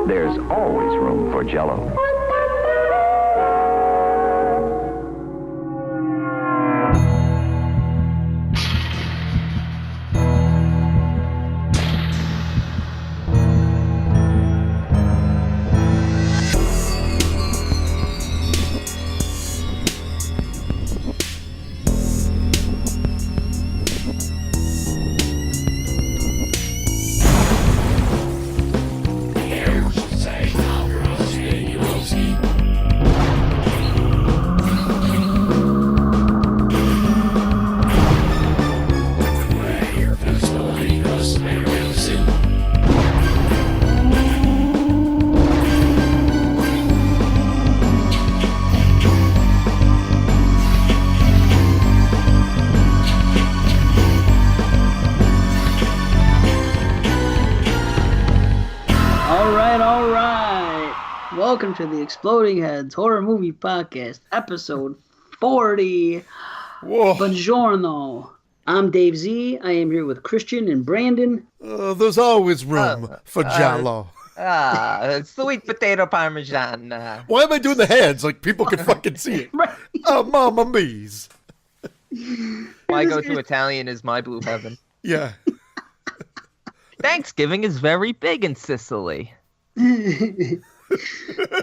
there's always room for Giallo. Welcome to the Exploding Heads Horror Movie Podcast, episode 40. Whoa. Buongiorno. I'm Dave Z. I am here with Christian and Brandon. There's always room for Giallo. Sweet potato parmesan. Why am I doing the hands like people can fucking see it? Right. Oh, Mamma Mies. My go-to Italian is my blue heaven. Yeah. Thanksgiving is very big in Sicily.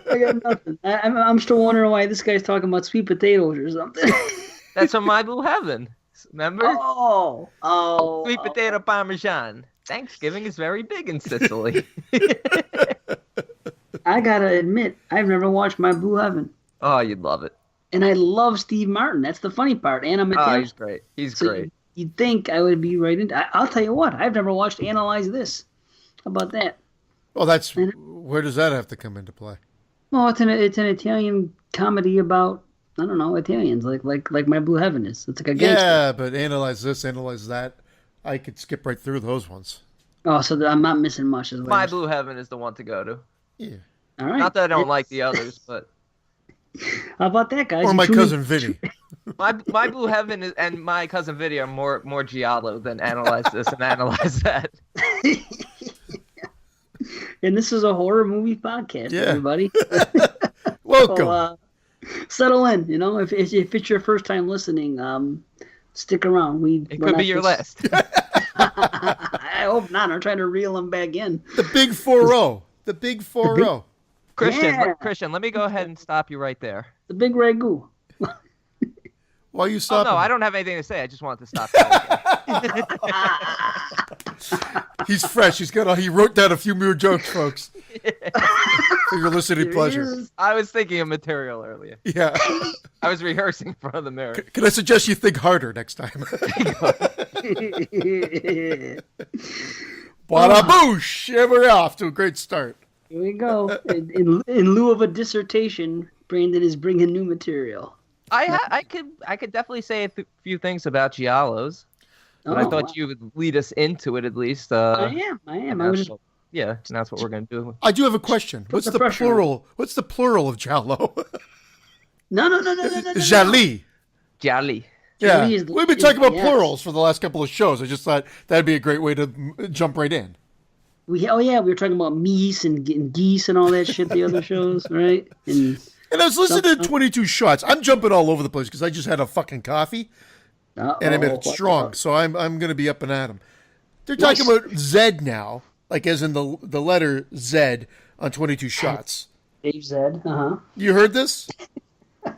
I got nothing. I'm still wondering why this guy's talking about sweet potatoes or something. That's from my blue heaven. Remember? Oh. Sweet potato parmesan. Thanksgiving is very big in Sicily. I gotta admit, I've never watched My Blue Heaven. Oh, you'd love it. And I love Steve Martin. That's the funny part. Anna Oh, he's great. He's great. You'd think I would be right into. I'll tell you what. I've never watched Analyze This. How about that? Well, where does that have to come into play? Well, it's an Italian comedy about, I don't know, Italians, like My Blue Heaven is. It's like a gangster. Yeah, but Analyze This, Analyze That. I could skip right through those ones. Oh, so I'm not missing much. My Blue Heaven is the one to go to. Yeah. All right. Not that I don't like the others, but... How about that, guys? Or My Cousin Vinny. My Blue Heaven and My Cousin Vinny are more Giallo than Analyze This and Analyze That. And this is a horror movie podcast, everybody. Welcome. So, settle in. You know, if it's your first time listening, stick around. It could be your last. I hope not. I'm trying to reel them back in. The big 4-0. The big 4-0. Christian, let me go ahead and stop you right there. The big ragu. Why are you stopping? Oh, no, I don't have anything to say. I just wanted to stop you. He's fresh. He wrote down a few more jokes, folks. For your listening pleasure. I was thinking of material earlier. Yeah. I was rehearsing in front of the mirror. Can I suggest you think harder next time? Bada boosh! And we're off to a great start. Here we go. In lieu of a dissertation, Brandon is bringing new material. I could definitely say a few things about Giallos. But I thought you would lead us into it at least. I am. Yeah, and that's what we're going to do. I do have a question. What's the plural? What's the plural of Giallo? No. Jali. Gialli. Yeah, we've been talking about plurals for the last couple of shows. I just thought that'd be a great way to jump right in. We were talking about meese and geese and all that shit the other shows, right? And I was listening to 22 Shots. I'm jumping all over the place because I just had a fucking coffee. And I made it strong, so I'm going to be up and at 'em. They're talking about Z now, like as in the letter Z on 22 Shots. Dave Zed, You heard this?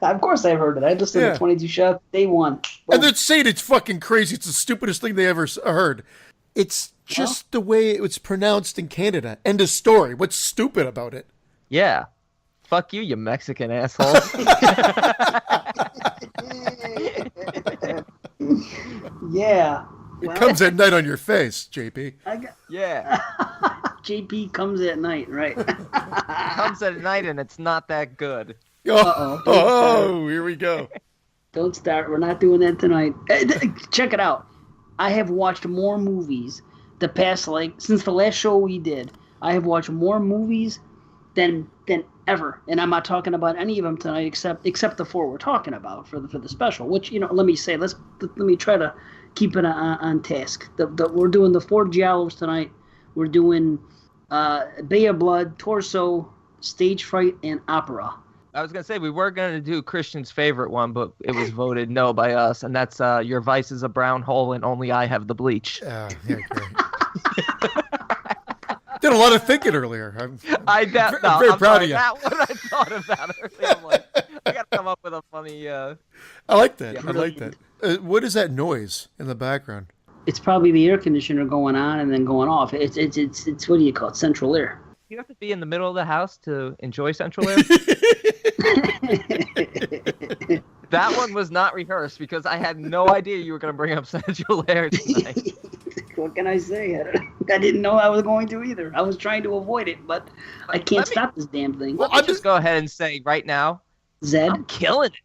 Of course I've heard it. I listened to 22 Shots day one. And they're saying it's fucking crazy. It's the stupidest thing they ever heard. It's just the way it's pronounced in Canada. End of story. What's stupid about it? Yeah. Fuck you, you Mexican asshole. Yeah. It comes at night on your face, JP. Yeah. JP comes at night, right? It comes at night and it's not that good. Oh, here we go. Don't start. We're not doing that tonight. Check it out. I have watched more movies the past, since the last show we did. I have watched more movies than ever, and I'm not talking about any of them tonight except the four we're talking about for the special. Which, let me say, let me try to keep it on task. We're doing the 4 Giallos tonight. We're doing Bay of Blood, Torso, Stage Fright, and Opera. I was going to say, we were going to do Christian's favorite one, but it was voted no by us, and that's Your Vice is a Brown Hole and Only I Have the Bleach. Yeah, great. Did a lot of thinking earlier. I'm very proud of you. That one I thought about earlier. I'm like, I got to come up with a funny... I like that. Yeah, I like that. What is that noise in the background? It's probably the air conditioner going on and then going off. It's what do you call it? Central air. You have to be in the middle of the house to enjoy central air? That one was not rehearsed because I had no idea you were going to bring up central air tonight. What can I say? I didn't know I was going to either. I was trying to avoid it, but I can't stop this damn thing. I'll just go ahead and say right now, Zed, I'm killing it.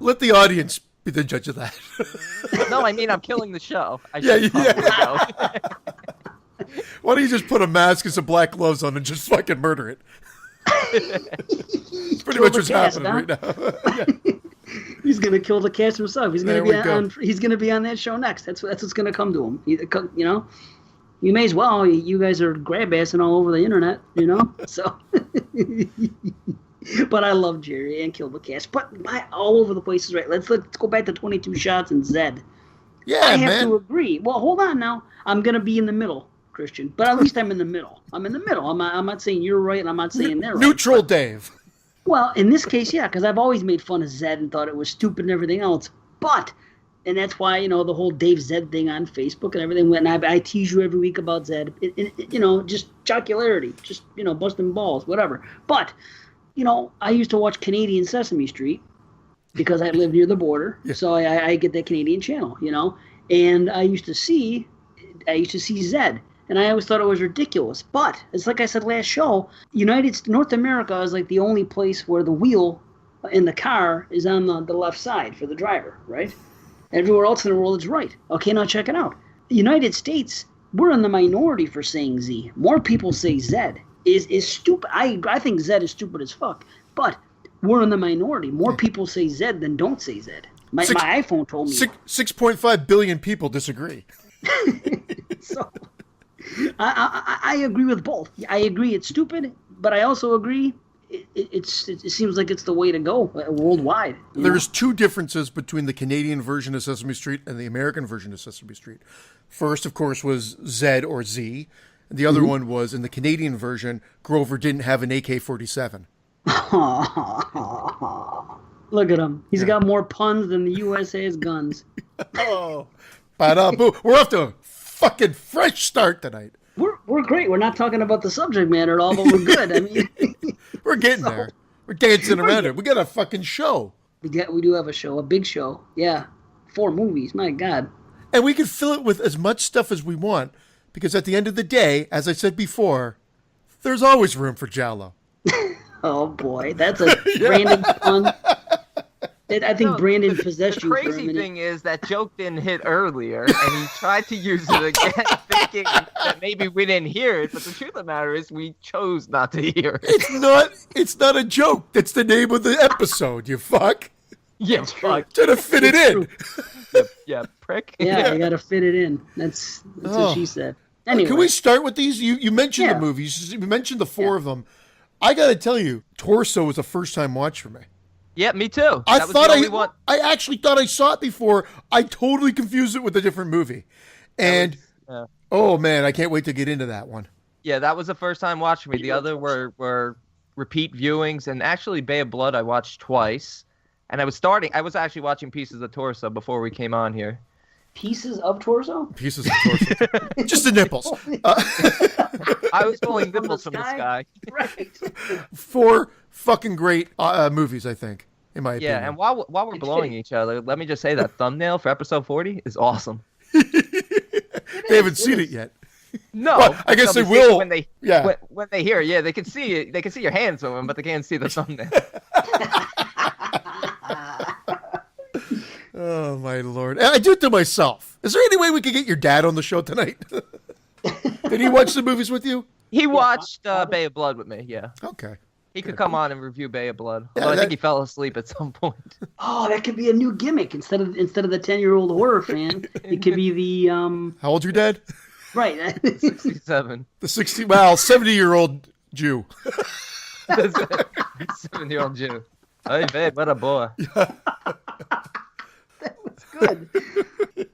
Let the audience be the judge of that. No, I mean I'm killing the show. Yeah. Why don't you just put a mask and some black gloves on and just fucking murder it? It's pretty much what's happening right now. Yeah. He's gonna kill the cast himself. He's gonna he's gonna be on that show next. That's what's gonna come to him. You know, you may as well. You guys are grab assing all over the internet. You know, so. But I love Jerry and Kill the Cast. But all over the place is right. Let's go back to 22 Shots and Zed. Yeah, I have to agree. Well, hold on now. I'm gonna be in the middle, Christian. But at least I'm in the middle. I'm in the middle. I'm not saying you're right, and I'm not saying they're right. Neutral Dave. Well, in this case, yeah, because I've always made fun of Zed and thought it was stupid and everything else. And that's why, the whole Dave Zed thing on Facebook and everything went, and I tease you every week about Zed. Just jocularity, just, busting balls, whatever. But, I used to watch Canadian Sesame Street because I live near the border. Yeah. So I get that Canadian channel, and I used to see Zed. And I always thought it was ridiculous. But, it's like I said last show, North America is like the only place where the wheel in the car is on the left side for the driver, right? Everywhere else in the world, it's right. Okay, now check it out. The United States, we're in the minority for saying Z. More people say Zed. Is stupid. I think Zed is stupid as fuck. But we're in the minority. More people say Zed than don't say Zed. My iPhone told me 6.5 billion people disagree. So... I agree with both. I agree it's stupid, but I also agree it seems like it's the way to go worldwide. There's two differences between the Canadian version of Sesame Street and the American version of Sesame Street. First, of course, was Z or Z. And the other one was, in the Canadian version, Grover didn't have an AK-47. Look at him. He's got more puns than the USA has guns. Oh, ba-da-boo. We're off to a fucking fresh start tonight. We're great. We're not talking about the subject matter at all, but we're good. I mean, we're getting there. We're dancing around it. We got a fucking show. We do have a show, a big show. Yeah, 4 movies. My God. And we can fill it with as much stuff as we want, because at the end of the day, as I said before, there's always room for Giallo. Oh boy, that's a Brandon pun. I think Brandon possessed you for a minute. The crazy thing is that joke didn't hit earlier, and he tried to use it again, thinking that maybe we didn't hear it. But the truth of the matter is, we chose not to hear it. It's not a joke. That's the name of the episode. You fuck. Yeah, fuck. Trying to fit it in. Yeah, prick. Yeah, you got to fit it in. That's what she said. Anyway. Can we start with these? You mentioned the movies. You mentioned the 4 of them. I got to tell you, Torso was a first-time watch for me. Yeah, me too. I actually thought I saw it before. I totally confused it with a different movie. And, oh man, I can't wait to get into that one. Yeah, that was the first time watching me. The other were repeat viewings, and actually Bay of Blood I watched twice. And I was actually watching pieces of Torso before we came on here. Pieces of Torso? Pieces of Torso. Just the nipples. I was pulling nipples from the sky. Right. 4 fucking great movies, I think, in my opinion. Yeah, and while we're blowing each other, let me just say that thumbnail for episode 40 is awesome. They haven't seen it yet. No, well, I guess they will when they hear it. Yeah, they can see it. They can see your hands moving, but they can't see the thumbnail. Oh my Lord! I do it to myself. Is there any way we could get your dad on the show tonight? Did he watch the movies with you? He watched Bay of Blood with me. Yeah. Okay. He could come on and review Bay of Blood. Although I think he fell asleep at some point. Oh, that could be a new gimmick. Instead of the 10-year-old horror fan, it could be the How old's your dad? Right. 67. The 70-year-old Jew. 7-year-old Jew. Hey, babe, what a boy. That was good.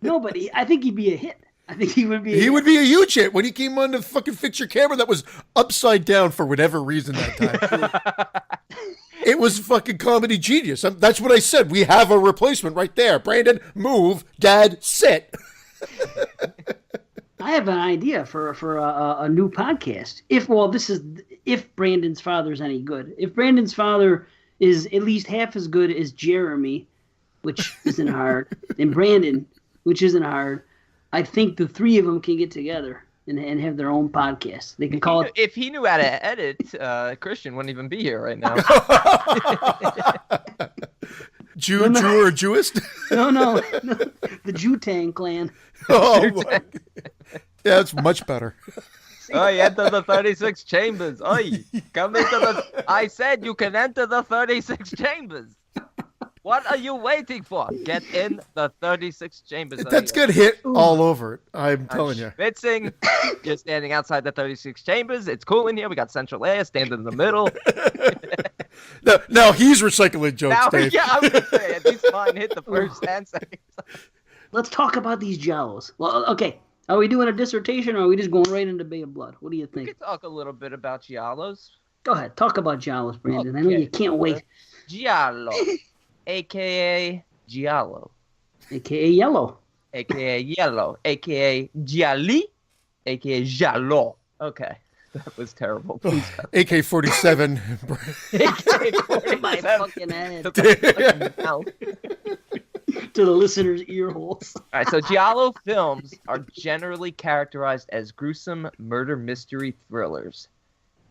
No, but I think he'd be a hit. I think he would be. He would be a huge hit when he came on to fucking Fix Your Camera. That was upside down for whatever reason that time. It was fucking comedy genius. That's what I said. We have a replacement right there. Brandon, move. Dad, sit. I have an idea for a new podcast. If Brandon's father's any good. If Brandon's father is at least half as good as Jeremy, which isn't hard, and Brandon, which isn't hard, I think the three of them can get together and have their own podcast. They can call it. If he knew how to edit, Christian wouldn't even be here right now. Jew or Jewist? No. The Jutang clan. Oh, my. Yeah, it's much better. Oi, enter the 36 chambers. Oi, come into the... I said you can enter the 36 chambers. What are you waiting for? Get in the 36 chambers. That's good hit all over it. I'm telling you. Schwitzing. You're standing outside the 36 chambers. It's cool in here. We got central air. Stand in the middle. Now he's recycling jokes, Dave. Yeah, I was going to say, at least mine hit the first 10 seconds. Let's talk about these Giallos. Well, okay. Are we doing a dissertation or are we just going right into Bay of Blood? What do you think? We could talk a little bit about Giallos. Go ahead. Talk about Giallos, Brandon. Okay. I know you can't wait. Giallo. A.K.A. Giallo. A.K.A. Yellow. A.K.A. Yellow. A.K.A. Gialli. A.K.A. Giallo. Okay. That was terrible. Please. AK-47. AK-47. My fucking head. To the fucking mouth. To the listeners' ear holes. All right, so Giallo films are generally characterized as gruesome murder mystery thrillers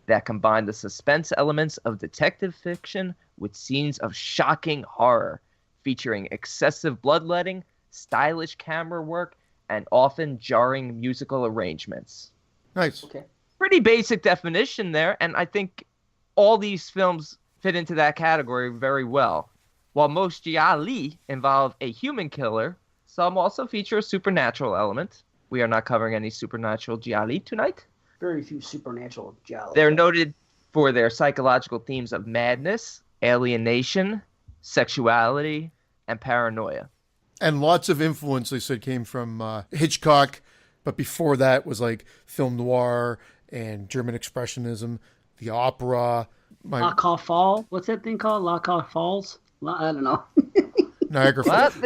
that combine the suspense elements of detective fiction with scenes of shocking horror, featuring excessive bloodletting, stylish camera work, and often jarring musical arrangements. Nice. Okay. Pretty basic definition there, and I think all these films fit into that category very well. While most gialli involve a human killer, some also feature a supernatural element. We are not covering any supernatural gialli tonight. Very few supernatural Giallos. They're noted for their psychological themes of madness, alienation, sexuality, and paranoia. And lots of influence, they said, came from Hitchcock, but before that was like film noir and German expressionism, the opera. La Fall? What's that thing called? La Falls? I don't know. Niagara Falls.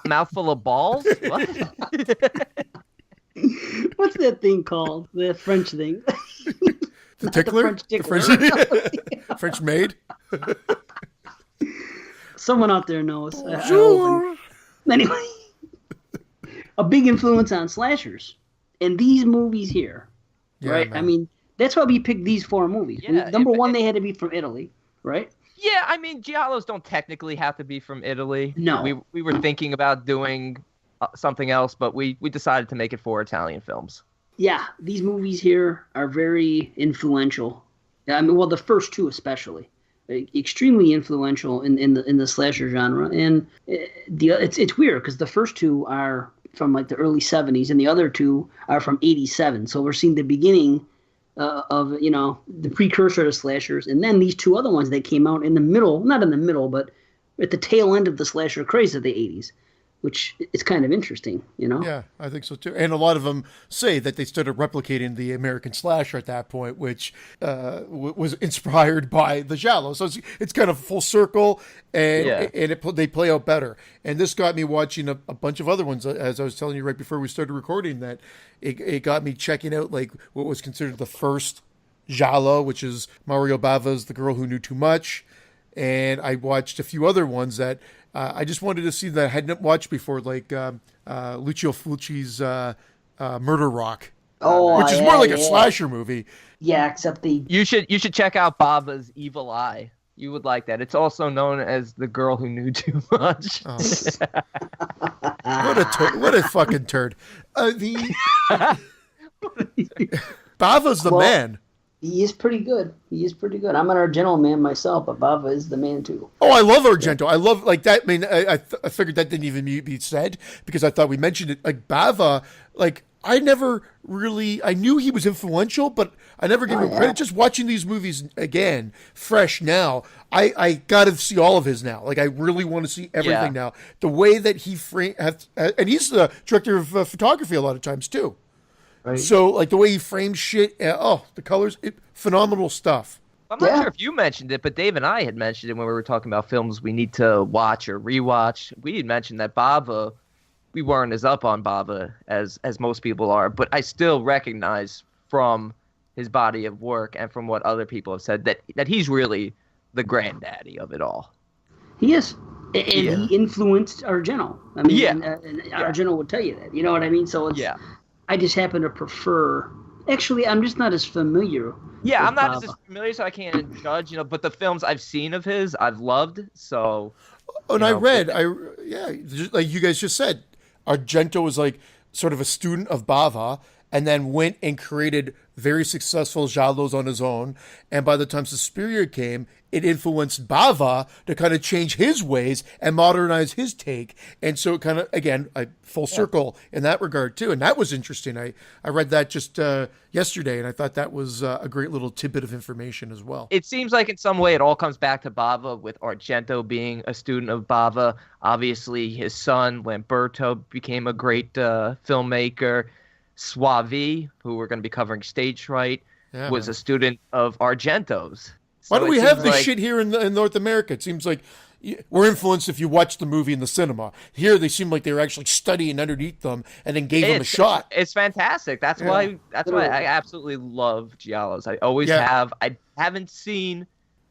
Mouthful of balls? What? What's that thing called? The French thing. The tickler? The French French maid? Someone out there knows. Sure. Anyway, a big influence on slashers. And these movies here, Yeah, right? man. I mean, that's why we picked these four movies. Yeah, Number one, they had to be from Italy, right? Yeah, I mean, giallos don't technically have to be from Italy. No. We were thinking about doing something else, but we decided to make it 4 Italian films. Yeah, these movies here are very influential. I mean, well, the first two especially, extremely influential in the slasher genre. And it's weird because the first two are from like the early 70s, and the other two are from 87. So we're seeing the beginning of the precursor to slashers, and then these two other ones that came out in the middle, not in the middle, but at the tail end of the slasher craze of the 80s. Which is kind of interesting, Yeah, I think so too. And a lot of them say that they started replicating the American slasher at that point, which was inspired by the Giallo. So it's kind of full circle, and they play out better. And this got me watching a bunch of other ones, as I was telling you right before we started recording, that it got me checking out like what was considered the first Giallo, which is Mario Bava's The Girl Who Knew Too Much. And I watched a few other ones that I just wanted to see that I hadn't watched before, like Lucio Fulci's Murder Rock, which is more like a slasher movie. Yeah, except You should check out Bava's Evil Eye. You would like that. It's also known as The Girl Who Knew Too Much. Oh. What a fucking turd. Bava's the man. He is pretty good. I'm an Argento man myself, but Bava is the man too. Oh, I love Argento. I love like that. I mean, I figured that didn't even be said because I thought we mentioned it. Like Bava, like I never really, I knew he was influential, but I never gave him credit. Just watching these movies again, fresh now, I got to see all of his now. Like, I really want to see everything now. The way that he and he's the director of photography a lot of times too. Right. So, like, the way he frames shit, the colors, phenomenal stuff. I'm not sure if you mentioned it, but Dave and I had mentioned it when we were talking about films we need to watch or rewatch. We had mentioned that Bava, we weren't as up on Bava as most people are, but I still recognize from his body of work and from what other people have said that he's really the granddaddy of it all. He is. And he influenced Argento. I mean, and Argento would tell you that. You know what I mean? So it's, I just happen to prefer. Actually, I'm just not as familiar. Yeah, I'm not as familiar, so I can't judge. But the films I've seen of his, I've loved. So, and I read, like you guys just said, Argento was like sort of a student of Bava, and then went and created very successful giallos on his own. And by the time Suspiria came, it influenced Bava to kind of change his ways and modernize his take. And so it kind of, again, full circle in that regard too. And that was interesting. I read that just yesterday, and I thought that was a great little tidbit of information as well. It seems like in some way it all comes back to Bava, with Argento being a student of Bava. Obviously, his son, Lamberto, became a great filmmaker. Soavi, who we're going to be covering Stage Fright, was a student of Argento's. So why do we have this shit here in North America? It seems like we're influenced if you watch the movie in the cinema. Here, they seem like they were actually studying underneath them and then gave them a shot. It's fantastic. That's why I absolutely love Giallos. I always have. I haven't seen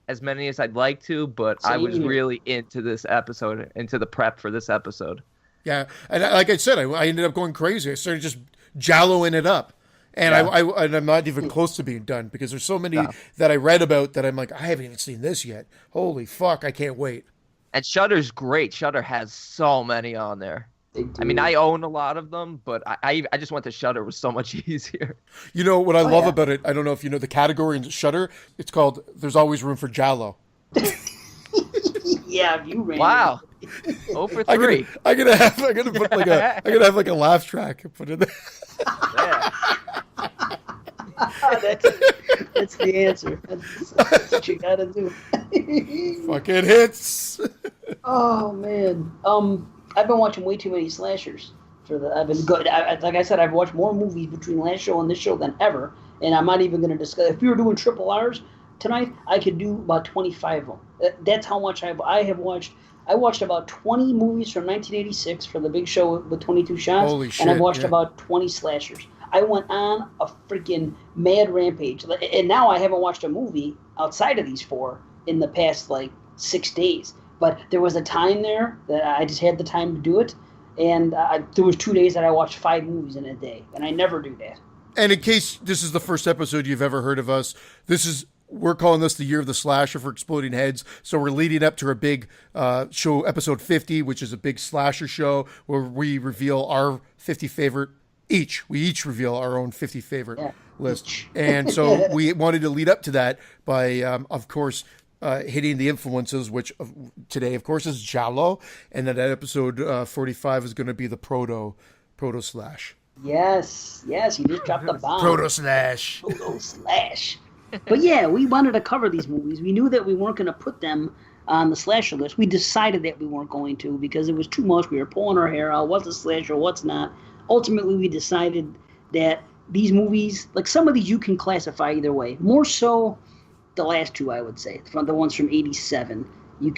as many as I'd like to, but I was really into this episode, into the prep for this episode. Yeah, and like I said, I ended up going crazy. I started just Gialloing it up. And I'm not even close to being done, because there's so many that I read about that I'm like, I haven't even seen this yet. Holy fuck, I can't wait. And Shudder's great. Shudder has so many on there. I mean, I own a lot of them, but I just went to Shudder. It was so much easier. You know what I love about it? I don't know if you know the category in Shudder. It's called "There's Always Room for Giallo." Yeah, you ran. Wow. 0 for 3. I'm gonna have like a laugh track and put it there. That's the answer. That's what you gotta do. Fucking hits. Oh man. I've been watching way too many slashers. I've been good. Like I said, I've watched more movies between last show and this show than ever. And I'm not even going to discuss. If we were doing triple R's tonight, I could do about 25 of them. That's how much I have watched. I watched about 20 movies from 1986 for the big show with 22 shots. Holy shit, and I've watched about 20 slashers. I went on a freaking mad rampage. And now I haven't watched a movie outside of these 4 in the past, 6 days. But there was a time there that I just had the time to do it. And there was 2 days that I watched 5 movies in a day. And I never do that. And in case this is the first episode you've ever heard of us, we're calling this the year of the slasher for Exploding Heads. So we're leading up to our big show, episode 50, which is a big slasher show where we reveal our 50 favorite each. We each reveal our own 50 favorite list. And so we wanted to lead up to that by, of course, hitting the influences, which today, of course, is Giallo. And then that episode 45 is going to be the proto slash. Yes, you just dropped the bomb. Proto slash. But yeah, we wanted to cover these movies. We knew that we weren't going to put them on the slasher list. We decided that we weren't going to because it was too much. We were pulling our hair out. What's a slasher? What's not? Ultimately, we decided that these movies, some of these you can classify either way. More so the last 2, I would say. The ones from 87. You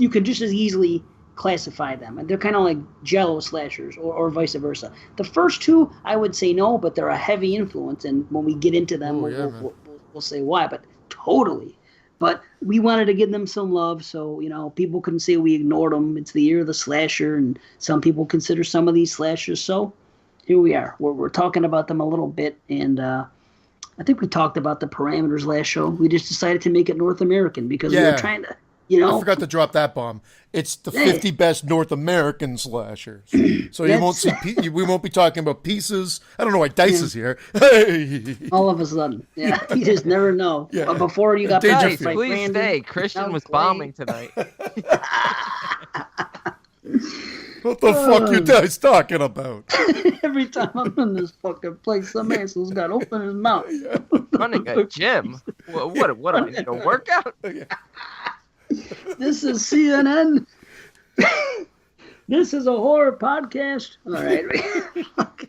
could just as easily classify them, and they're kind of like Giallo slashers or vice versa. The first 2, I would say no, but they're a heavy influence, and when we get into them, we'll say why, but totally. But we wanted to give them some love, so people couldn't say we ignored them. It's the year of the slasher, and some people consider some of these slashers, so here we are. We're talking about them a little bit, and I think we talked about the parameters last show. We just decided to make it North American because we were trying to, I forgot to drop that bomb. It's the 50 best North American slashers. So you won't see. We won't be talking about pieces. I don't know why Dice is here. Hey. All of a sudden, you just never know. Yeah. But before you got Dice, please stay. Christian was bombing tonight. What the fuck you guys talking about? Every time I'm in this fucking place, some asshole's got to open his mouth. Running a gym? What do I need, a workout? This is CNN. This is a horror podcast. All right. Okay.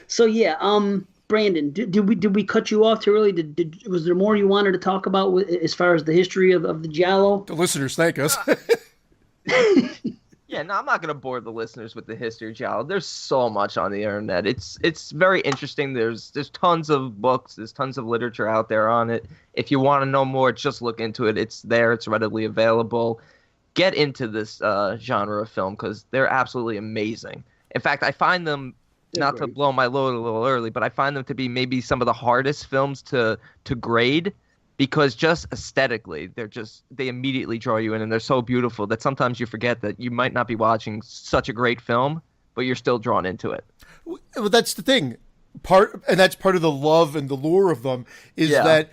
So yeah, Brandon, did we cut you off too early? Was there more you wanted to talk about as far as the history of the Giallo? The listeners thank us. Yeah, no, I'm not going to bore the listeners with the history of Giallo. There's so much on the internet. It's very interesting. There's tons of books. There's tons of literature out there on it. If you want to know more, just look into it. It's there. It's readily available. Get into this genre of film because they're absolutely amazing. In fact, I find them, not to blow my load a little early, but I find them to be maybe some of the hardest films to grade. Because just aesthetically, they immediately draw you in, and they're so beautiful that sometimes you forget that you might not be watching such a great film, but you're still drawn into it. Well, that's the thing. That's part of the love and the lure of them is that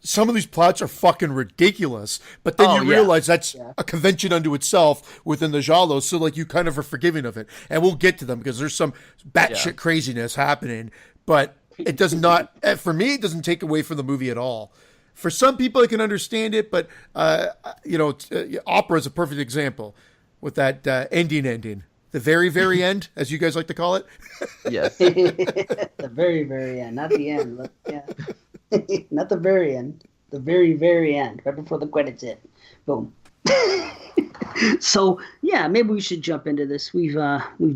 some of these plots are fucking ridiculous, but then you realize that's a convention unto itself within the Giallo, so like you kind of are forgiving of it. And we'll get to them because there's some batshit craziness happening, but it does not, for me, it doesn't take away from the movie at all. For some people, I can understand it, but, opera is a perfect example with that ending. The very, very end, as you guys like to call it. Yes. The very, very end. Not the end. But, yeah. Not the very end. The very, very end. Right before the credits hit. Boom. So, yeah, maybe we should jump into this. We've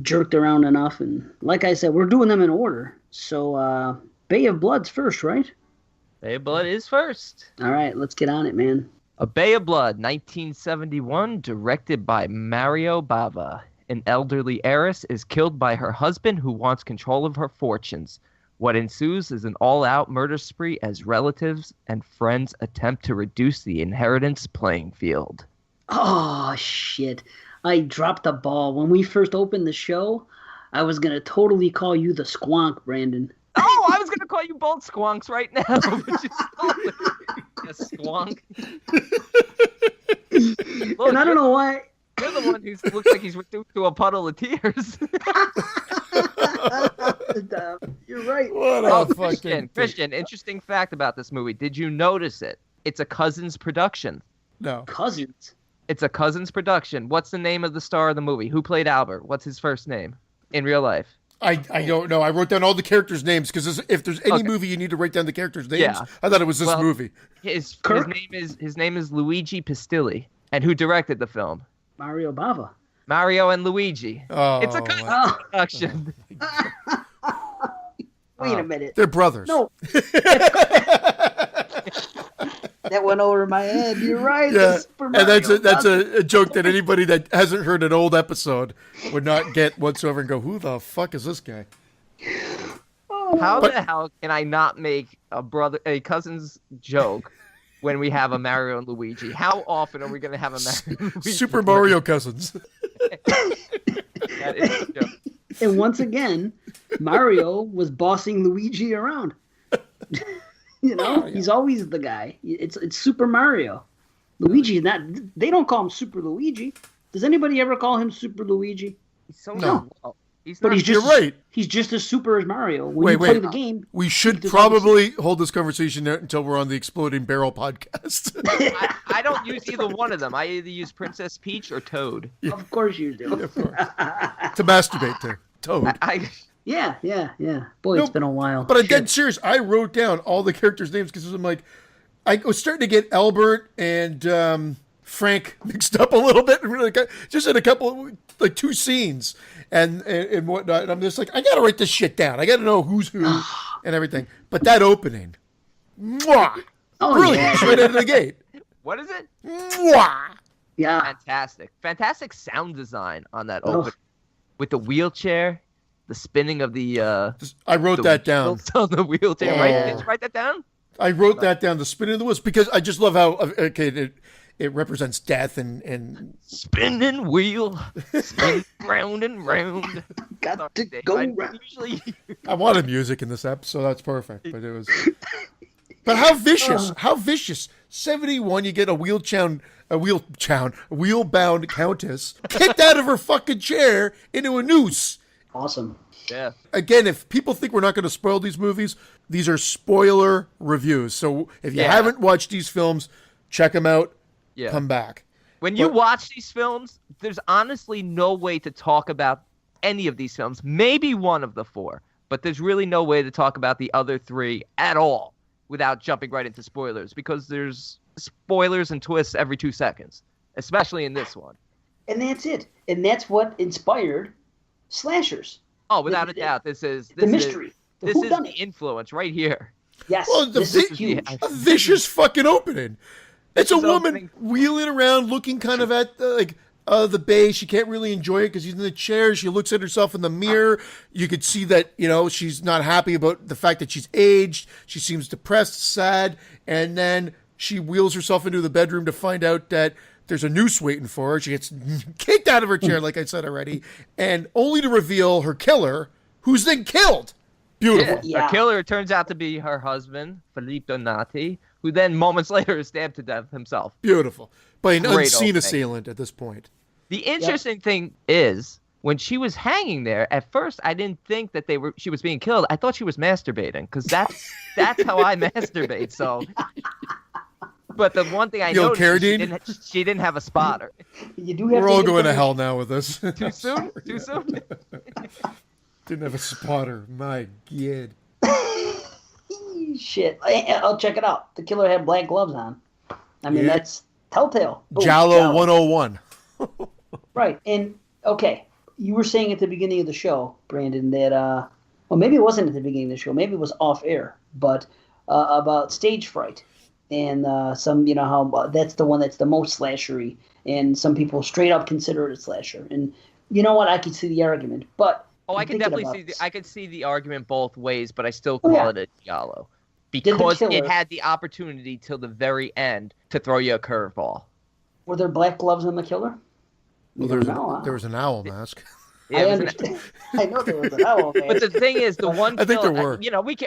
jerked around enough. And like I said, we're doing them in order. So, Bay of Blood's first, right? Bay of Blood is first. All right, let's get on it, man. A Bay of Blood, 1971, directed by Mario Bava. An elderly heiress is killed by her husband who wants control of her fortunes. What ensues is an all-out murder spree as relatives and friends attempt to reduce the inheritance playing field. Oh, shit. I dropped the ball. When we first opened the show, I was going to totally call you the Squonk, Brandon. Oh, I was going to call you both squonks right now. Which is a squonk. Look, and I don't know why. You're the one who looks like he's reduced to a puddle of tears. You're right. Christian, interesting fact about this movie. Did you notice it? It's a Cousins production. No. Cousins? It's a Cousins production. What's the name of the star of the movie? Who played Albert? What's his first name in real life? I don't know. I wrote down all the characters' names because if there's any movie you need to write down the characters' names, I thought it was this movie. His name is Luigi Pistilli. And who directed the film? Mario Bava. Mario and Luigi. Oh, it's a Cousins production. Wait a minute. They're brothers. No. That went over my head. You're right. Yeah. And that's a joke that anybody that hasn't heard an old episode would not get whatsoever and go, who the fuck is this guy? How the hell can I not make a cousin's joke when we have a Mario and Luigi? How often are we going to have a Mario and Luigi? Super Mario Cousins. That is a joke. And once again, Mario was bossing Luigi around. He's always the guy. It's Super Mario. Luigi, they don't call him Super Luigi. Does anybody ever call him Super Luigi? He's so no. You're right. He's just as super as Mario. When you play the game, we should probably hold this conversation until we're on the Exploding Barrel podcast. I don't use either one of them. I either use Princess Peach or Toad. Yeah. Of course you do. Of course. To masturbate to Toad. Yeah. Boy, it's been a while. But I'm dead serious. I wrote down all the characters' names because I'm like, I was starting to get Albert and Frank mixed up a little bit. Really, just in a couple, like 2 scenes and whatnot. And I'm just like, I got to write this shit down. I got to know who's who and everything. But that opening, brilliant, right out of the gate. What is it? Yeah. Fantastic sound design on that opening with the wheelchair. The spinning of the I wrote that down. On the wheelchair, right? Did you write that down? I wrote that down. The spinning of the wheels because I just love how it represents death and spinning wheel, spin round and round. Got to go round. I wanted music in this episode. That's perfect. But it was. But how vicious? How vicious? 71. You get a wheelchair wheel-bound countess kicked out of her fucking chair into a noose. Awesome. Yeah. Again, if people think we're not going to spoil these movies, these are spoiler reviews. So if you haven't watched these films, check them out. Yeah. Come back. When you watch these films, there's honestly no way to talk about any of these films. Maybe one of the four, but there's really no way to talk about the other three at all without jumping right into spoilers, because there's spoilers and twists every 2 seconds, especially in this one. And that's it. And that's what inspired slashers. Oh, without a doubt, this is the mystery. This is the influence right here. Yes, well, this is huge. A vicious fucking opening. It's a woman wheeling around, looking kind of at the bay. She can't really enjoy it because she's in the chair. She looks at herself in the mirror. You could see that, she's not happy about the fact that she's aged. She seems depressed, sad, and then she wheels herself into the bedroom to find out that there's a noose waiting for her. She gets kicked out of her chair, like I said already, and only to reveal her killer, who's then killed. Beautiful. Yeah. Her killer turns out to be her husband, Philippe Donati, who then moments later is stabbed to death himself. Beautiful. By an unseen assailant at this point. The interesting thing is, when she was hanging there, at first I didn't think that she was being killed. I thought she was masturbating, because that's how I masturbate. So, but the one thing I noticed, she didn't have a spotter. We're all going to hell now with this. Too soon? Too soon? Didn't have a spotter. My God. Shit. I'll check it out. The killer had black gloves on. I mean, that's telltale. Giallo 101. Right. And, okay, you were saying at the beginning of the show, Brandon, that, well, maybe it wasn't at the beginning of the show. Maybe it was off air. But about stage fright. And some, how that's the one that's the most slashery. And some people straight up consider it a slasher. And you know what? I could see the argument. But I can definitely see the argument both ways, but I still call it a Giallo. Because it had the opportunity till the very end to throw you a curveball. Were there black gloves on the killer? Well, there was an owl mask. Yeah, I understand. I know there was an owl mask. But the thing is, the one I think there were.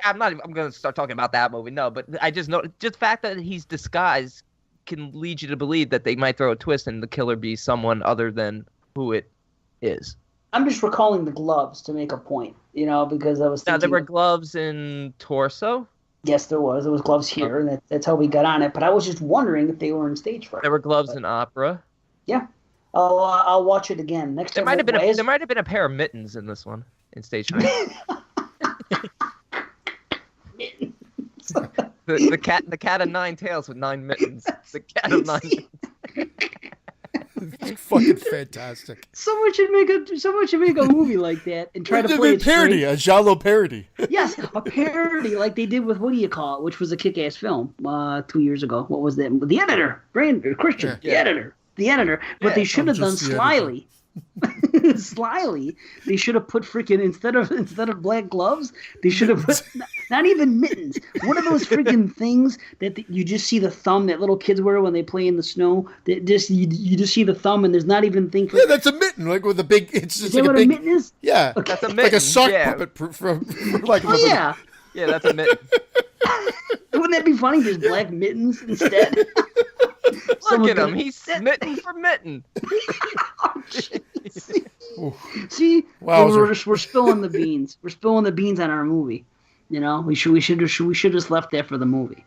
I'm going to start talking about that movie. No, but I just know just the fact that he's disguised can lead you to believe that they might throw a twist and the killer be someone other than who it is. I'm just recalling the gloves to make a point, because I was thinking... Now, there were gloves in torso? Yes, there was. There was gloves here, and that's how we got on it. But I was just wondering if they were in stage fright. There were gloves in opera? Yeah. I'll watch it again. Next time. There might have been a pair of mittens in this one, in stage fright. Mittens. The cat of nine tails with 9 mittens. The cat of 9 mittens. It's fucking fantastic. Someone should make a movie like that and try to play it parody, a Giallo parody. Yes, a parody like they did with What Do You Call It, which was a kick-ass film 2 years ago. What was that? The Editor, Christian, the editor. But they should have done slyly. Slyly, they should have put freaking instead of black gloves, they should have put not even mittens. One of those freaking things that you just see the thumb that little kids wear when they play in the snow. That you just see the thumb and there's not even thing. Yeah, that's a mitten, like with a big. It's just is like that what a mitten is? Yeah, okay. That's a mitten. Like a sock puppet from like. Oh yeah. Yeah, that's a mitten. Wouldn't that be funny? Just black mittens instead. Look at him. He's mitten for mitten. See, we're spilling the beans. We're spilling the beans on our movie. We should just left that for the movie.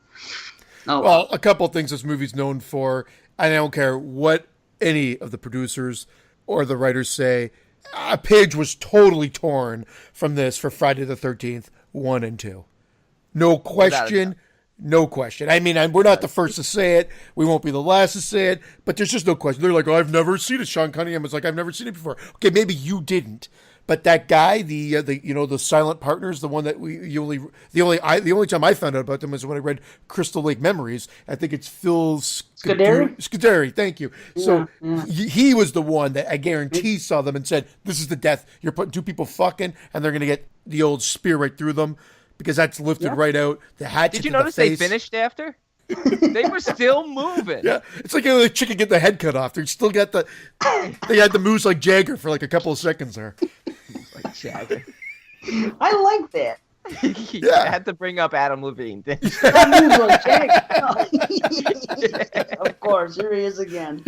Oh well, a couple of things this movie's known for. I don't care what any of the producers or the writers say. A page was totally torn from this for Friday the 13th, 1 and 2. No question. No question. I mean, we're not the first to say it. We won't be the last to say it. But there's just no question. They're like, I've never seen it. Sean Cunningham was like, I've never seen it before. Okay, maybe you didn't. But that guy, the silent partners, the one that the only time I found out about them was when I read Crystal Lake Memories. I think it's Phil Scuderi. Thank you. So he was the one that I guarantee saw them and said, "This is the death. You're putting two people fucking, and they're gonna get the old spear right through them." Because that's lifted right out. The hatchet. Did you notice they finished after? They were still moving. Yeah, it's like a chicken get the head cut off. They still got the. They had the moves like Jagger for like a couple of seconds there. Like Jagger. I like that. I had to bring up Adam Levine. Didn't you? Of course, here he is again.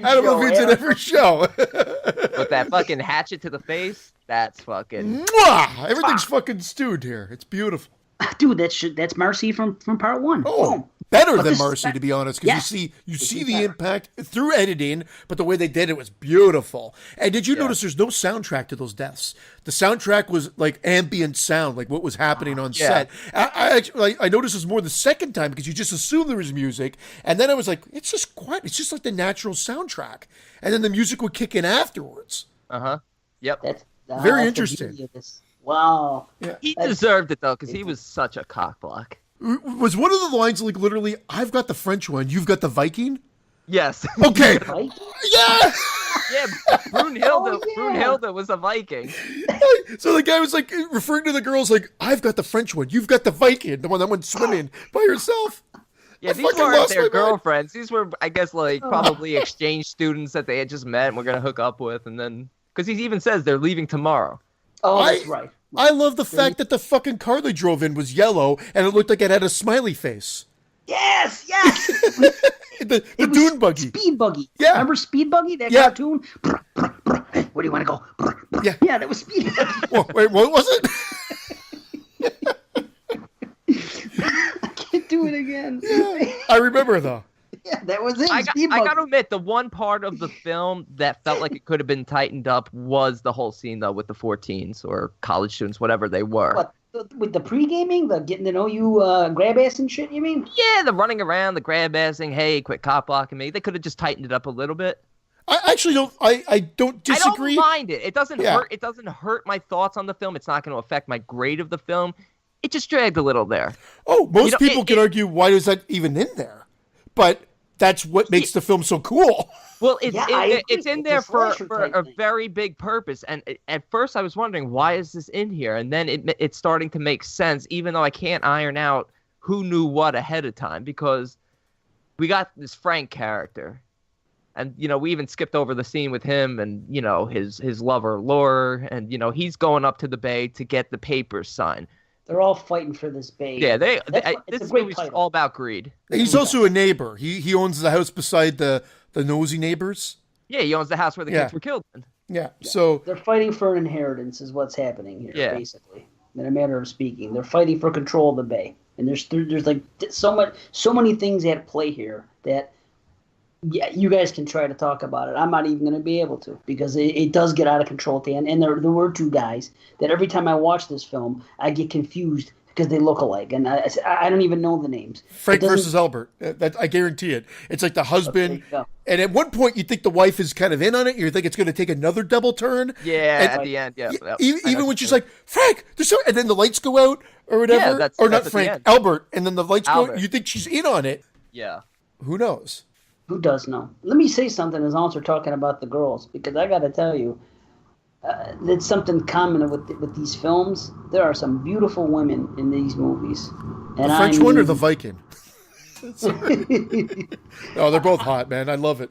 Adam Levine's in every show. With that fucking hatchet to the face, that's fucking... Mwah! Everything's fucking stewed here. It's beautiful. Dude, that's Marcy from part one. Oh, better than Marcy, to be honest, because you see the impact through editing, but the way they did it was beautiful. And did you notice there's no soundtrack to those deaths? The soundtrack was like ambient sound, like what was happening on set. I noticed this more the second time because you just assumed there was music, and then I was like, it's just quiet. It's just like the natural soundtrack, and then the music would kick in afterwards. Yep. That's very interesting. Wow. Yeah. He deserved it though, because he was such a cockblock. Was one of the lines like literally, "I've got the French one, you've got the Viking"? Yes. Okay. Yeah. Yeah. Brunhilde was a Viking. So the guy was like referring to the girls like, "I've got the French one, you've got the Viking, the one that went swimming by herself." Yeah, these weren't their girlfriends. These were, I guess, like probably exchange students that they had just met and were gonna hook up with, and then because he even says they're leaving tomorrow. Oh, that's right. I love the fact that the fucking car they drove in was yellow and it looked like it had a smiley face. Yes. the dune buggy. Speed buggy. Yeah. Remember Speed Buggy, that cartoon? Where do you want to go? Yeah, that was Speed Buggy. Wait, what was it? I can't do it again. I remember, though. Yeah, that was it. I got to admit, the one part of the film that felt like it could have been tightened up was the whole scene, though, with the 14s or college students, whatever they were. What, with the pre-gaming? The getting to know you grab ass and shit, you mean? Yeah, the running around, the grab assing, hey, quit cop blocking me. They could have just tightened it up a little bit. I actually don't. I don't disagree. I don't mind it. It doesn't hurt. It doesn't hurt my thoughts on the film. It's not going to affect my grade of the film. It just dragged a little there. Oh, most people can argue, why is that even in there? But that's what makes the film so cool. Well, it's in there for a very big purpose. And at first I was wondering, why is this in here? And then it's starting to make sense, even though I can't iron out who knew what ahead of time, because we got this Frank character. And, we even skipped over the scene with him and, his lover, Laura. And, he's going up to the bay to get the papers signed. They're all fighting for this bay. Yeah, this movie's all about greed. He's also a neighbor. He owns the house beside the nosy neighbors. Yeah, he owns the house where the kids were killed. Yeah, so... They're fighting for an inheritance is what's happening here, basically. In a matter of speaking. They're fighting for control of the bay. And there's like so many things at play here that... Yeah, you guys can try to talk about it. I'm not even going to be able to because it does get out of control at the end. And there were two guys that every time I watch this film, I get confused because they look alike. And I don't even know the names. Frank versus Albert. I guarantee it. It's like the husband. And at one point, you think the wife is kind of in on it. You think it's going to take another double turn. Yeah, at the end. Yeah. Even when she's like, Frank, and then the lights go out or whatever. Yeah, or not Frank, Albert. And then the lights go out. You think she's in on it. Yeah. Who knows? Who does know? Let me say something as long as we're talking about the girls, because I got to tell you, it's something common with these films. There are some beautiful women in these movies. And the French one or the Viking? Oh, they're both hot, man. I love it.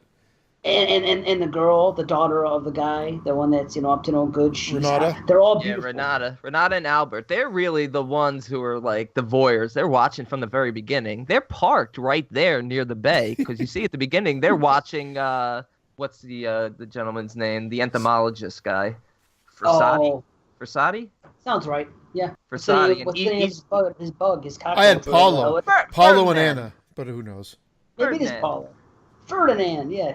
And the girl, the daughter of the guy, the one that's up to no good. Renata. They're all beautiful. Yeah, Renata and Albert. They're really the ones who are like the voyeurs. They're watching from the very beginning. They're parked right there near the bay because you see at the beginning they're watching. What's the gentleman's name? The entomologist guy. Versati? Sounds right. Yeah. Versati. What's his bug? His cockroach. I had Paulo. Paulo and Ferdinand. Anna, but who knows? Maybe it is Paulo. Ferdinand. Yeah.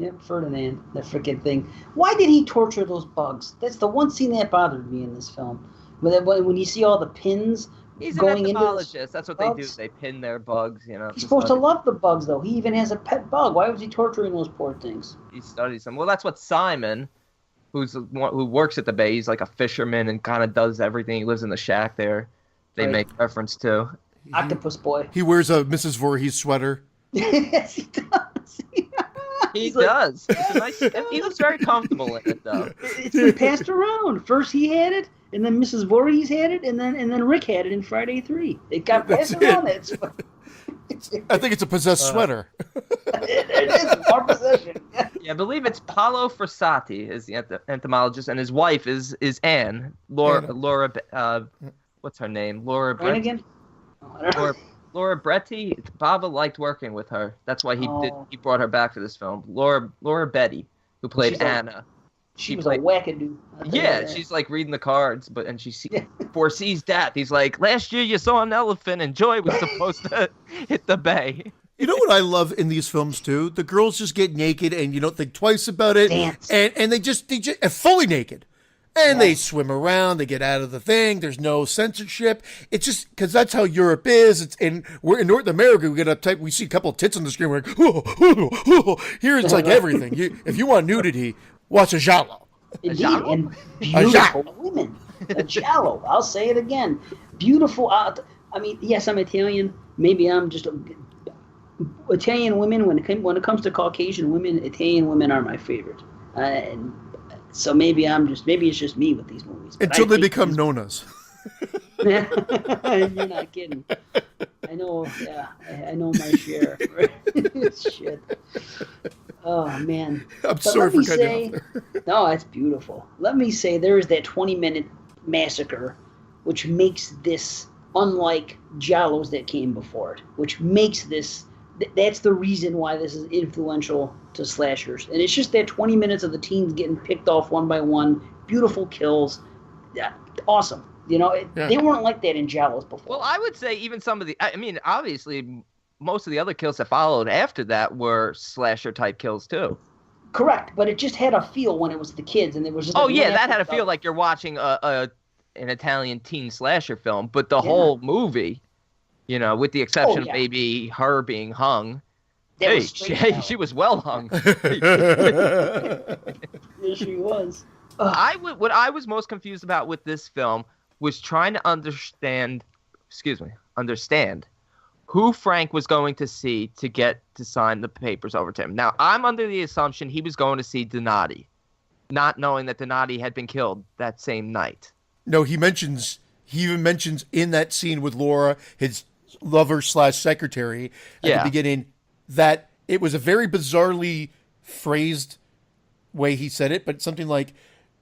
Yep, Ferdinand, that freaking thing. Why did he torture those bugs? That's the one scene that bothered me in this film. When you see all the pins going into entomologist. That's what bugs. They do. They pin their bugs, He's supposed to love the bugs, though. He even has a pet bug. Why was he torturing those poor things? He studies them. Well, that's what Simon, who works at the bay, he's like a fisherman and kind of does everything. He lives in the shack there. They make reference to. Octopus boy. He wears a Mrs. Voorhees sweater. Yes, he does. He does. It's a nice, he looks very comfortable in it, though. It's been passed around. First he had it, and then Mrs. Voorhees had it, and then Rick had it in Friday 3. It got passed around. I think it's a possessed sweater. It is more possession. Yeah, I believe it's Paolo Frassati is the entomologist, and his wife is Anne. Laura, what's her name? Laura Brannigan? Laura Bretti. Bava liked working with her. That's why he brought her back for this film. Laura Betty, who played Anna. She was a wackadoo. Yeah, she's like reading the cards, and she foresees death. He's like, last year you saw an elephant and Joy was supposed to hit the bay. You know what I love in these films too? The girls just get naked and you don't think twice about it. Dance. And they just fully naked. And they swim around, they get out of the thing, there's no censorship. It's just because that's how Europe is. We're in North America, we get uptight, we see a couple of tits on the screen, we're like, here it's like everything. If you want nudity, watch a Giallo. Indeed, and beautiful women. A Giallo. I'll say it again. Beautiful. I mean, yes, I'm Italian. Maybe I'm just Italian women. When it comes to Caucasian women, Italian women are my favorite. And so maybe it's just me with these movies. Until they become nonas. You're not kidding. I know. Yeah, I know my share. Shit. Oh man. I'm sorry for cutting off there. No, that's beautiful. Let me say there is that 20-minute massacre, which makes this unlike Giallos that came before it. Which makes this. That's the reason why this is influential to slashers. And it's just that 20 minutes of the teens getting picked off one by one. Beautiful kills. Yeah, awesome. You know, they weren't like that in Giallos before. Well, I would say even some of the... I mean, obviously, most of the other kills that followed after that were slasher-type kills, too. Correct, but it just had a feel when it was the kids. And it was just that had a feel like you're watching an Italian teen slasher film. But the whole movie... You know, with the exception of maybe her being hung. She was well hung. Yes, she was. What I was most confused about with this film was trying to understand who Frank was going to see to get to sign the papers over to him. Now, I'm under the assumption he was going to see Donati, not knowing that Donati had been killed that same night. No, he even mentions in that scene with Laura, his lover/secretary at the beginning, that it was a very bizarrely phrased way he said it, but something like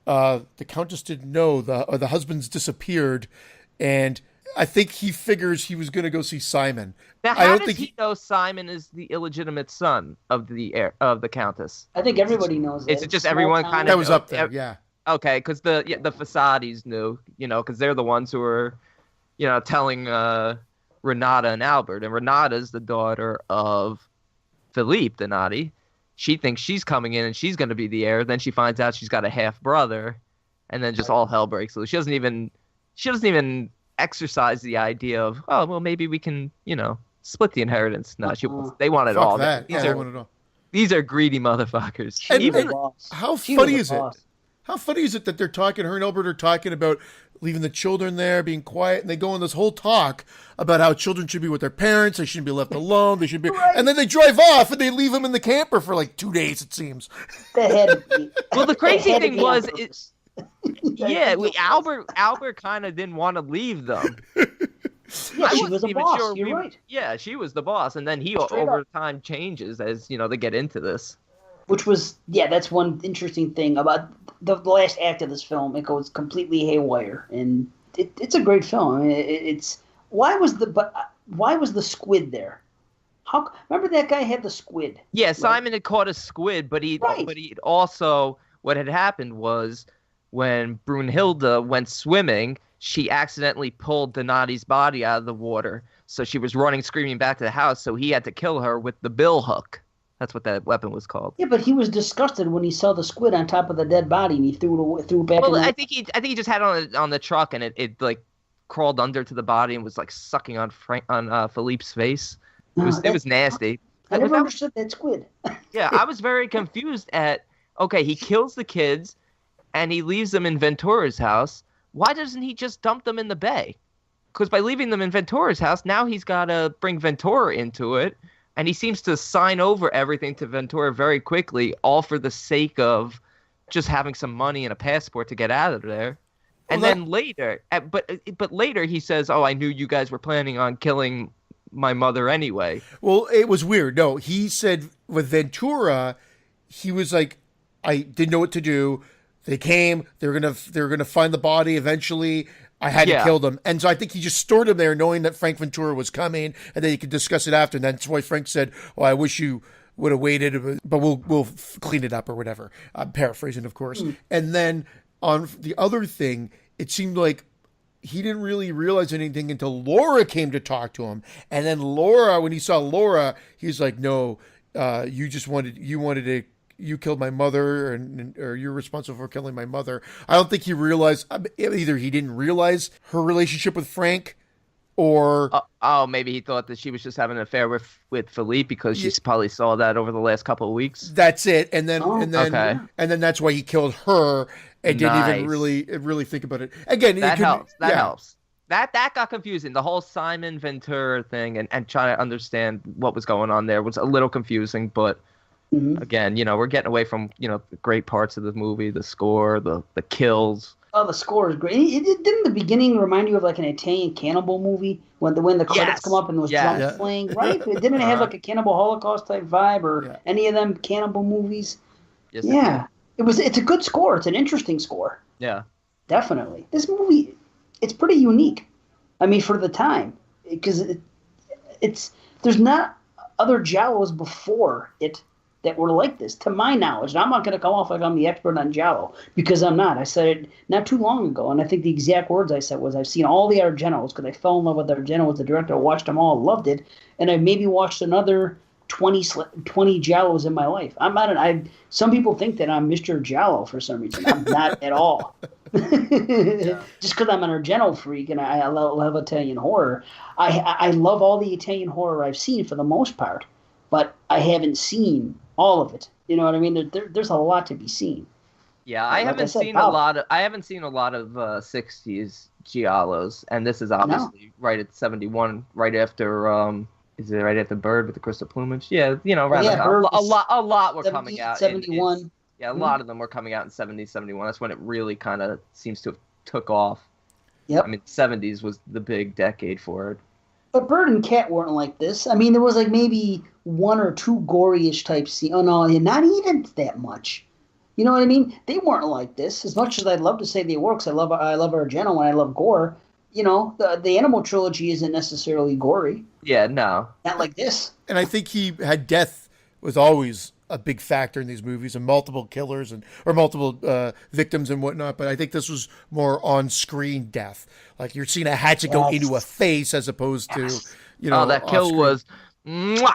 the Countess didn't know the husband's disappeared, and I think he figures he was going to go see Simon. Now, how does he know Simon is the illegitimate son of the Countess? I think everybody knows that. Is it just everyone kind of... That was up there, yeah. Okay, because the Fassadis knew, because they're the ones who were, telling Renata and Albert. And Renata's the daughter of Philippe Donati. She thinks she's coming in and she's going to be the heir. Then she finds out she's got a half brother, and then just all hell breaks loose. She doesn't even exercise the idea of, oh, well, maybe we can, split the inheritance. No, they want it all. That. These are greedy motherfuckers. And how funny is it? How funny is it that her and Albert are talking about leaving the children there, being quiet, and they go on this whole talk about how children should be with their parents, they shouldn't be left alone, they should be, and then they drive off and they leave them in the camper for like 2 days, it seems. Well, the crazy thing was, Albert kind of didn't want to leave them. Yeah, she was a boss. You're right. Yeah, she was the boss, and then he over time changes as they get into this. Which was, that's one interesting thing about the last act of this film. It goes completely haywire, and it's a great film. I mean, why was the squid there? Remember that guy had the squid? Yeah, Simon had caught a squid, but he also, what had happened was when Brunhilde went swimming, she accidentally pulled Donati's body out of the water, so she was running screaming back to the house. So he had to kill her with the bill hook. That's what that weapon was called. Yeah, but he was disgusted when he saw the squid on top of the dead body, and he threw it back. Well, I think he just had it on the truck, and it like crawled under to the body and was like sucking on Philippe's face. It was nasty. I never understood that squid. Yeah, I was very confused at. Okay, he kills the kids, and he leaves them in Ventura's house. Why doesn't he just dump them in the bay? Because by leaving them in Ventura's house, now he's got to bring Ventura into it. And he seems to sign over everything to Ventura very quickly, all for the sake of just having some money and a passport to get out of there. And then later, but later he says, "Oh, I knew you guys were planning on killing my mother anyway. Well, it was weird. No, he said with Ventura, he was like, I didn't know what to do. They came. They were gonna find the body eventually. I had to kill them, and so I think he just stored him there, knowing that Frank Ventura was coming, and then he could discuss it after. And that's why Frank said, "Well, I wish you would have waited, but we'll clean it up or whatever." I'm paraphrasing, of course. And then on the other thing, it seemed like he didn't really realize anything until Laura came to talk to him, and then Laura, when he saw Laura, he's like, "No, you killed my mother, or you're responsible for killing my mother." I don't think he realized, either he didn't realize her relationship with Frank, or maybe he thought that she was just having an affair with Philippe because she probably saw that over the last couple of weeks. That's it. And then that's why he killed her and didn't even really think about it. Again, that helps. That helps. That got confusing. The whole Simon Ventura thing and trying to understand what was going on there was a little confusing, but again, we're getting away from, the great parts of the movie, the score, the kills. Oh, the score is great. Didn't the beginning remind you of like an Italian cannibal movie when the credits come up and those drums playing, right? Didn't it have like a Cannibal Holocaust type vibe or any of them cannibal movies? Yes, yeah. It's a good score. It's an interesting score. Yeah. Definitely. This movie, it's pretty unique. I mean, for the time, because there's not other Giallos before it that were like this, to my knowledge. And I'm not going to come off like I'm the expert on Giallo, because I'm not. I said it not too long ago, and I think the exact words I said was, I've seen all the Argentos, because I fell in love with Argento as the director. I watched them all, loved it, and I maybe watched another 20 Giallos in my life. I'm not. Some people think that I'm Mr. Giallo for some reason. I'm not at all. Just because I'm an Argento freak and I love Italian horror. I love all the Italian horror I've seen for the most part, but I haven't seen all of it. You know what I mean? There's a lot to be seen. Yeah, I haven't seen a lot of 60s Giallos, and this is obviously right at 71, right after is it right after Bird with the crystal plumage? Yeah, around a lot were 70, coming out 71. A lot of them were coming out in 70, 71. That's when it really kind of seems to have took off. Yep. I mean, 70s was the big decade for it. But Bird and Cat weren't like this. I mean, there was like maybe one or two gory-ish type scenes. Oh, no, not even that much. You know what I mean? They weren't like this. As much as I'd love to say they were, because I love Argento and I love gore, the Animal trilogy isn't necessarily gory. Yeah, no. Not like this. And I think he had death was always a big factor in these movies, and multiple killers or multiple victims and whatnot. But I think this was more on-screen death. Like you're seeing a hatchet go into a face as opposed to, that kill was, mwah!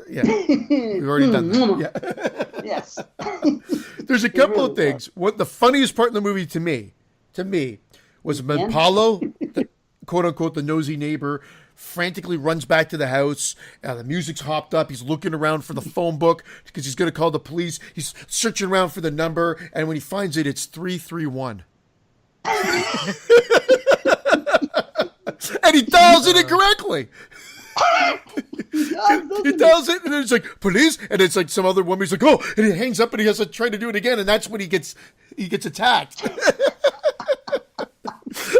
Yeah, we've already done that. Yeah. Yes. There's a couple of things. What the funniest part in the movie to me, was when Paulo, quote unquote, the nosy neighbor, frantically runs back to the house. The music's hopped up. He's looking around for the phone book because he's going to call the police. He's searching around for the number, and when he finds it, it's 331. And he dials it incorrectly. He dials it, and it's like police, and it's like some other woman. He's like, oh, and he hangs up, and he has to try to do it again, and that's when he gets attacked.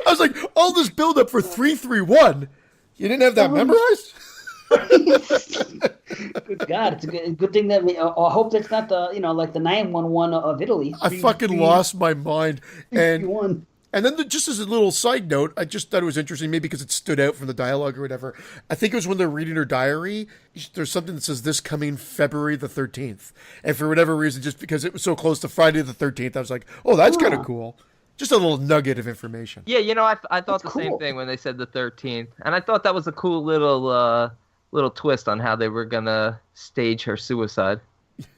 I was like, all this buildup for 331. You didn't have that memorized? Good God, it's a good thing that I hope that's not the like the 911 of Italy. I fucking lost my mind. And then just as a little side note, I just thought it was interesting, maybe because it stood out from the dialogue or whatever. I think it was when they're reading her diary. There's something that says this coming February the 13th, and for whatever reason, just because it was so close to Friday the 13th, I was like, oh, that's kind of cool. Just a little nugget of information. Yeah, I thought the same thing when they said the 13th. And I thought that was a cool little twist on how they were going to stage her suicide.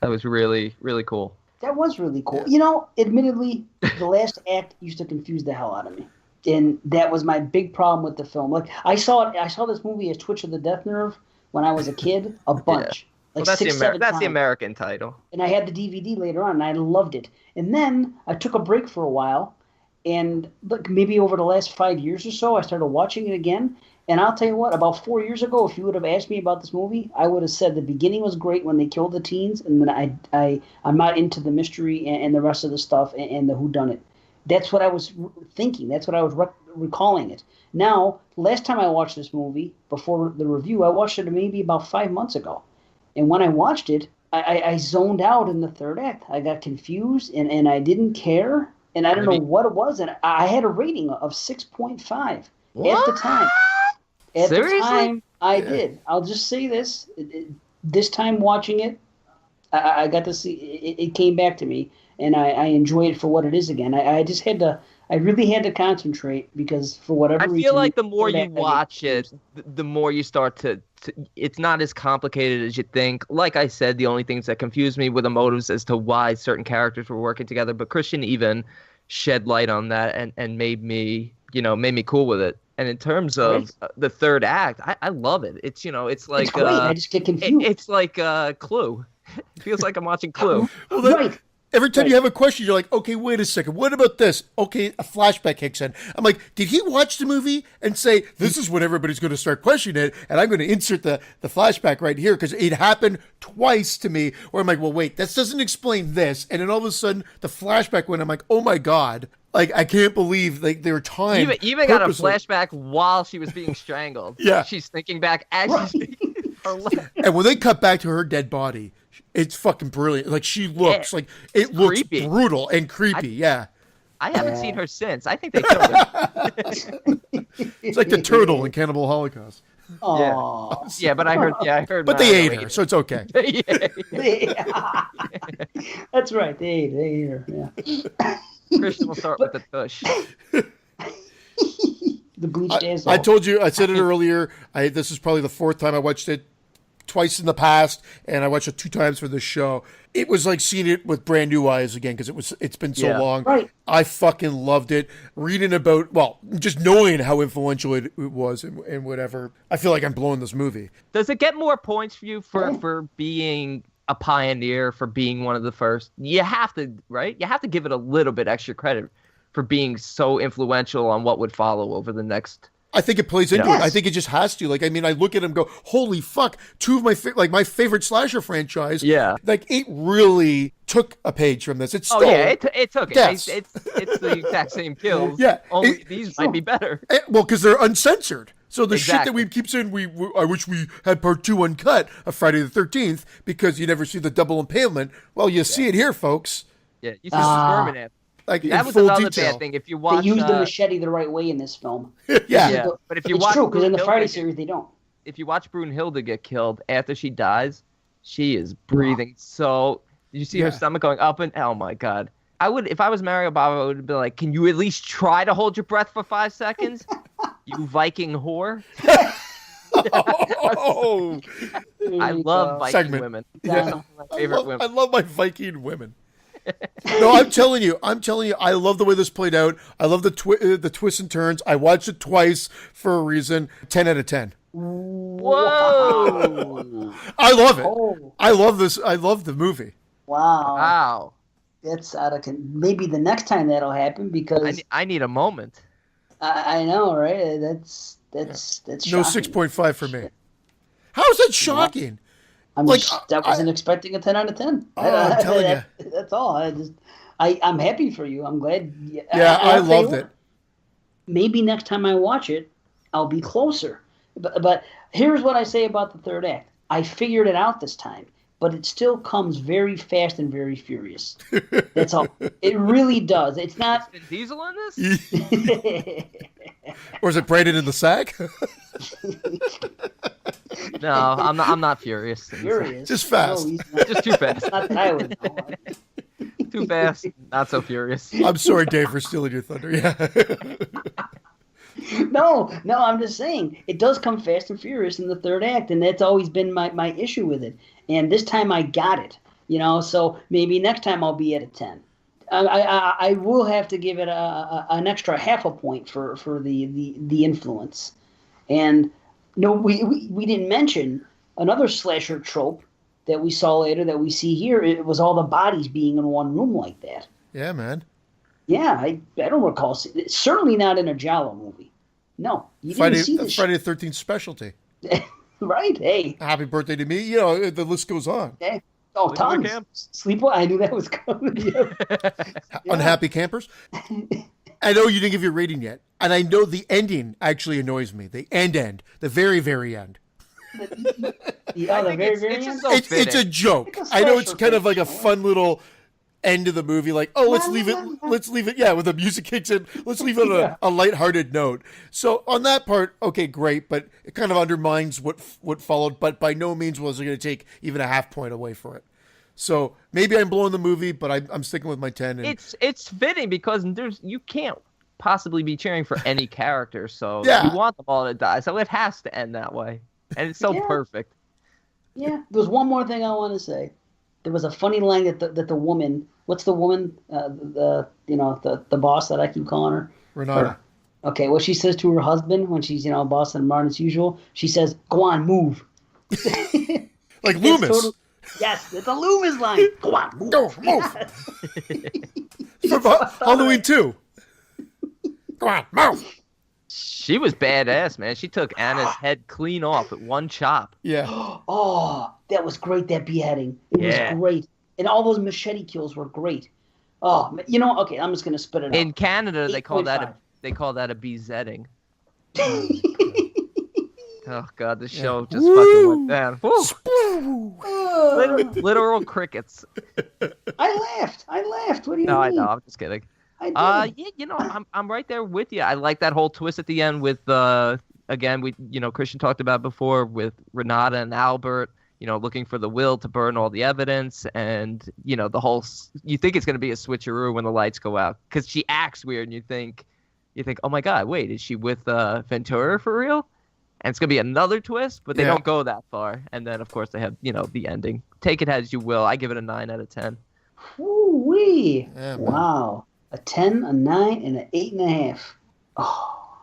That was really, really cool. That was really cool. Admittedly, the last act used to confuse the hell out of me. And that was my big problem with the film. Like, I saw this movie as Twitch of the Death Nerve when I was a kid, a bunch. Yeah. Well, that's the American title. And I had the DVD later on, and I loved it. And then I took a break for a while. And maybe over the last 5 years or so, I started watching it again. And I'll tell you what, about 4 years ago, if you would have asked me about this movie, I would have said the beginning was great when they killed the teens, and then I'm not into the mystery and the rest of the stuff and the whodunit. That's what I was thinking. That's what I was recalling it. Now, last time I watched this movie, before the review, I watched it maybe about 5 months ago. And when I watched it, I zoned out in the third act. I got confused, and I didn't care, and I don't know what it was. And I had a rating of 6.5 at the time. At Seriously? the time, I did. I'll just say this. This time watching it, I got to see, it came back to me, and I enjoyed it for what it is again. I just had to, I really had to concentrate because for whatever reason. I feel like the more you watch it, the more you start to, it's not as complicated as you think. Like I said, the only things that confused me were the motives as to why certain characters were working together. But Christian even shed light on that and made me cool with it. And in terms of the third act, I love it. It's, it's like, it's great. I just get confused. It's like Clue. It feels like I'm watching Clue. Right. Every time you have a question, you're like, okay, wait a second. What about this? Okay, a flashback kicks in. I'm like, did he watch the movie and say, this is when everybody's going to start questioning it, and I'm going to insert the flashback right here because it happened twice to me where I'm like, well, wait, that doesn't explain this. And then all of a sudden, the flashback went, I'm like, oh, my God. Like, I can't believe they were timed. Even got a flashback while she was being strangled. Yeah. She's thinking back as she's thinking. And when they cut back to her dead body, it's fucking brilliant. Like, she looks like it looks creepy. Brutal and creepy. I haven't seen her since. I think they killed her. It's like the turtle in Cannibal Holocaust. Yeah, but I heard. But they ate her, so it's okay. That's right. They ate her. Yeah. Christian will start with the tush. The bleached asshole. I told you. I said it earlier. This is probably the fourth time I watched it. Twice in the past, and I watched it 2 times for this show. It was like seeing it with brand new eyes again because it's been so long. Right. I fucking loved it. Reading about, just knowing how influential it was and whatever. I feel like I'm blowing this movie. Does it get more points for you for being a pioneer, for being one of the first? You have to, right? You have to give it a little bit extra credit for being so influential on what would follow over the next. I think it plays into it. I think it just has to. Like, I mean, I look at him and go, holy fuck, 2 of my favorite slasher franchise. Yeah. Like, it really took a page from this. It's still, it took it. Yes. It's the exact same kills. Yeah. Only these might be better. Well, because they're uncensored. So the shit that we keep saying, I wish we had part 2 uncut of Friday the 13th because you never see the double impalement. Well, you see it here, folks. Yeah, you see the Terminator. Like, that was full another detail. bad thing. If you watch, they use the machete the right way in this film. Yeah. But if you it's watch, true because in the Friday Brunhilde, series they don't. If you watch Brunhilde get killed after she dies, she is breathing so. You see her stomach going up and oh my God! I would, if I was Mario Bava, I would be like, can you at least try to hold your breath for 5 seconds, you Viking whore? I love Viking women. Yeah. Some of my favorite women. I love my Viking women. No, I'm telling you, I love the way this played out. I love the twists and turns. I watched it twice for a reason. 10 out of 10. Whoa! I love it. Oh. I love this. I love the movie. Wow. That's out of maybe the next time that'll happen because I need a moment. I know, right? That's No shocking. 6.5 for me. How is that shocking? I wasn't expecting a 10 out of 10. I'm telling you. That's all. I'm happy for you. I'm glad. I loved it. Maybe next time I watch it, I'll be closer. But here's what I say about the third act. I figured it out this time, but it still comes very fast and very furious. That's all. It really does. It's not. Is Vin Diesel in this? Or is it Brandon in the sack? No, I'm not furious. Furious. Just fast. No, he's not. Just too fast. Not that I would know. Too fast. Not so furious. I'm sorry, Dave, for stealing your thunder. Yeah. No, I'm just saying it does come fast and furious in the third act, and that's always been my issue with it. And this time I got it, So maybe next time I'll be at a 10. I will have to give it an extra half a point for the influence. And no, we didn't mention another slasher trope that we saw later that we see here. It was all the bodies being in one room like that. Yeah, man. Yeah, I don't recall. Certainly not in a Giallo movie. No, you didn't see this. Friday the 13th specialty. Right? Hey. Happy birthday to me. The list goes on. Hey. Oh, tons. Sleepaway. I knew that was coming. Yeah. Unhappy campers. I know you didn't give your rating yet, and I know the ending actually annoys me. The end, the very, very end. It's a joke. I know it's kind of like a fun little end of the movie. Like, oh, let's leave it. Yeah, with the music kicks in. Let's leave it on a lighthearted note. So on that part, okay, great, but it kind of undermines what followed. But by no means was it going to take even a half point away for it. So maybe I'm blowing the movie, but I'm sticking with my 10. And... It's fitting because you can't possibly be cheering for any character, so yeah. You want them all to die, so it has to end that way, and it's so perfect. Yeah, there's one more thing I want to say. There was a funny line that the woman, what's the woman, the boss that I keep calling her, Renata. Okay, what she says to her husband when she's bossing him around as usual, she says, "Go on, move." Like Loomis. Yes, it's a Loomis line. Go on, move. Go, move. From Halloween 2. Go on, move. She was badass, man. She took Anna's head clean off with one chop. Yeah. Oh, that was great, that beheading. It was great. And all those machete kills were great. Oh, okay, I'm just going to spit it out. In Canada, they call that a bezetting. Oh God, the show just fucking went down. Literal crickets. I laughed. What do you mean? No, I know. I'm just kidding. I'm right there with you. I like that whole twist at the end with again, Christian talked about before with Renata and Albert, looking for the will to burn all the evidence, and the whole. You think it's going to be a switcheroo when the lights go out because she acts weird, and you think, oh my God, wait, is she with Ventura for real? And it's going to be another twist, but they don't go that far. And then, of course, they have, the ending. Take it as you will. I give it a 9 out of 10. Woo-wee. Yeah, wow. A 10, a 9, and an 8.5. Oh.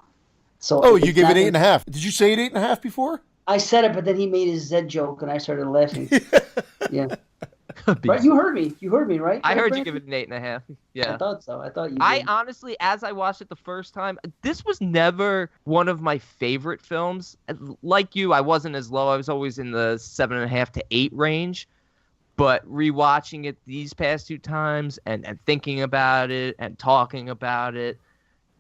So you gave it 8.5. Did you say it 8.5 before? I said it, but then he made his Zed joke, and I started laughing. Yeah. Right, you heard me, right? I heard you give it an 8.5. Yeah. I thought so. I thought you did. I honestly, as I watched it the first time, this was never one of my favorite films. Like you, I wasn't as low. I was always in the 7.5 to 8 range. But rewatching it these past 2 times and thinking about it and talking about it,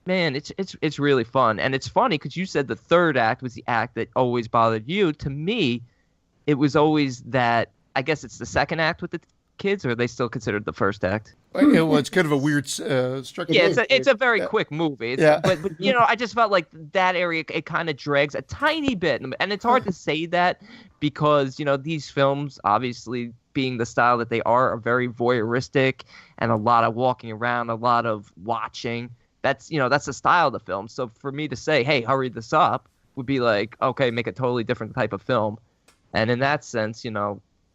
man, it's really fun. And it's funny because you said the third act was the act that always bothered you. To me, it was always that. I guess it's the second act with the kids, or are they still considered the first act? Well, it's kind of a weird structure. Yeah, it's a very quick movie. But I just felt like that area, it kind of drags a tiny bit. And it's hard to say that because, these films, obviously being the style that they are very voyeuristic and a lot of walking around, a lot of watching. That's the style of the film. So for me to say, hey, hurry this up would be like, okay, make a totally different type of film. And in that sense,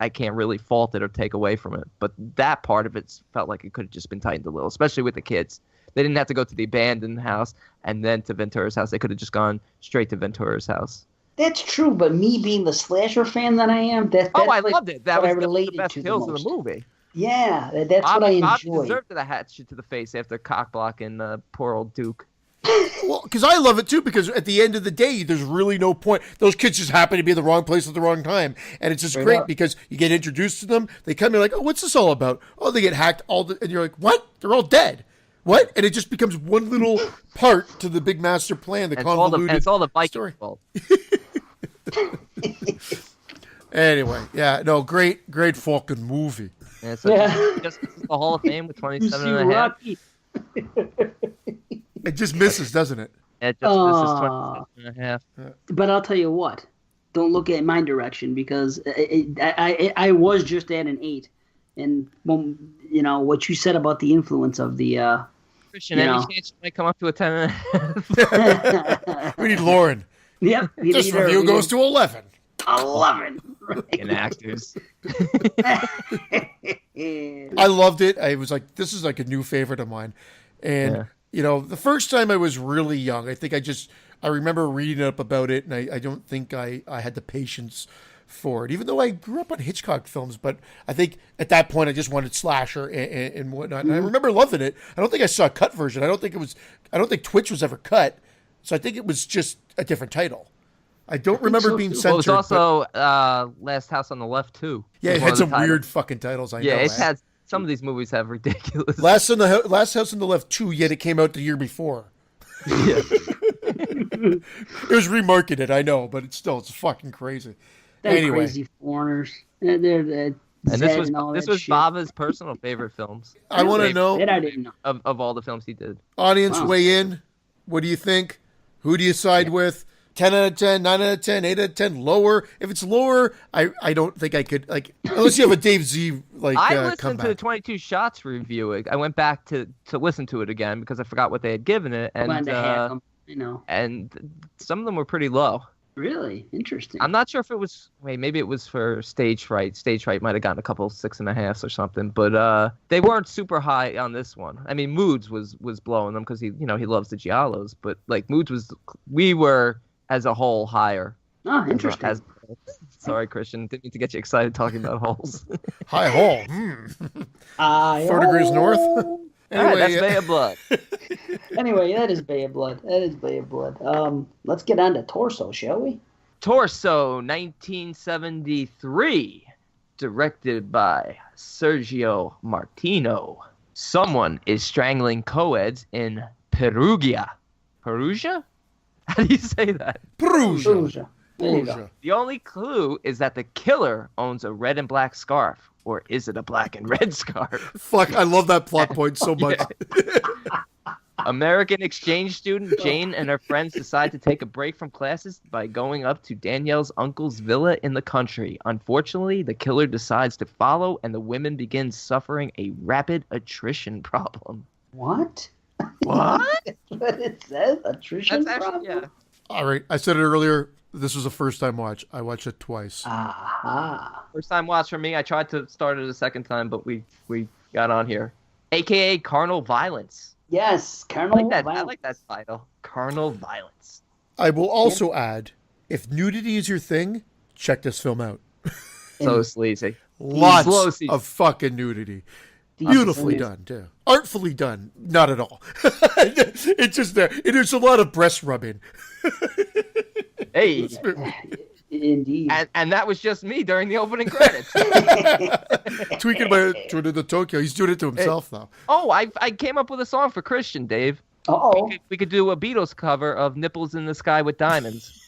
I can't really fault it or take away from it. But that part of it felt like it could have just been tightened a little, especially with the kids. They didn't have to go to the abandoned house and then to Ventura's house. They could have just gone straight to Ventura's house. That's true, but me being the slasher fan that I am, I loved it. That was the best kills of the movie. Yeah, that's what I enjoyed. Bob deserved that hatchet to the face after cock blocking poor old Duke. Well, because I love it too, because at the end of the day, there's really no point. Those kids just happen to be in the wrong place at the wrong time. And it's just great because you get introduced to them. They come in like, oh, what's this all about? Oh, they get hacked and you're like, what? They're all dead. What? And it just becomes one little part to the big master plan, the convoluted it's all the Viking story. Fault. Anyway, great fucking movie. Yeah, just the Hall of Fame with 27.5. It just misses, doesn't it? It just misses 27.5. But I'll tell you what. Don't look at my direction because I was just at an 8. And, what you said about the influence of the... Christian, any chance you might come up to a 10.5? We need Lauren. Yep. This review goes to 11. 11. Fucking actors. I loved it. I was like, this is like a new favorite of mine. And, the first time I was really young, I think I remember reading up about it, and I don't think I had the patience for it, even though I grew up on Hitchcock films. But I think at that point, I just wanted slasher and whatnot. And I remember loving it. I don't think I saw a cut version. I don't think Twitch was ever cut. So I think it was just a different title. I don't remember being censored. Well, it was also Last House on the Left, too. Yeah, it had some weird fucking titles. I know. It had some of these movies have ridiculous. Last House on the Left 2, yet it came out the year before. Yeah. It was remarketed, I know, but it's fucking crazy. They're Anyway. crazy foreigners. They're And this was Bava's personal favorite films. I want to know, that I didn't know. Of all the films he did. audience, Wow. weigh in. What do you think? Who do you side with? 10 out of 10, 9 out of 10, 8 out of 10, lower. If it's lower, I don't think I could, unless you have a Dave Z, I listened comeback. to the 22 Shots review. I went back to listen to it again because I forgot what they had given it. Glad to have them, and some of them were pretty low. Really interesting. I'm not sure if it was. Maybe it was for Stage Fright. Stage Fright might have gotten a couple 6.5s or something, but they weren't super high on this one. I mean, Moods was blowing them because he loves the Giallos, but Moods we were as a whole higher. Oh, interesting. Sorry, Christian, didn't mean to get you excited talking about holes. High Hall. 4 degrees north. Anyway, that's Bay of Blood. Anyway, that is Bay of Blood. Let's get on to Torso, shall we? Torso, 1973, directed by Sergio Martino. Someone is strangling co-eds in Perugia. Perugia? How do you say that? Perugia. There you go. The only clue is that the killer owns a red and black scarf. Or is it a black and red scarf? Fuck, I love that plot point so much. American exchange student Jane and her friends decide to take a break from classes by going up to Danielle's uncle's villa in the country. Unfortunately, the killer decides to follow, and the women begin suffering a rapid attrition problem. What? What? What it says? Attrition That's problem? actually, yeah. All right, I said it earlier. This was a first-time watch. I watched it twice. Aha. First time watch for me. I tried to start it a second time, but we got on here. AKA Carnal Violence. Yes, Carnal I Violence. like that title. Carnal Violence. I will also add, if nudity is your thing, check this film out. So sleazy. Lots of fucking nudity. Beautifully Sleazy. done, too. Artfully done. Not at all. It's just there. There's a lot of breast rubbing. Hey. Indeed. And that was just me during the opening credits. Tweaking my Twitter to Tokyo. He's doing it to himself, though. Oh, I came up with a song for Christian, Dave. Uh-oh. We could do a Beatles cover of Nipples in the Sky with Diamonds.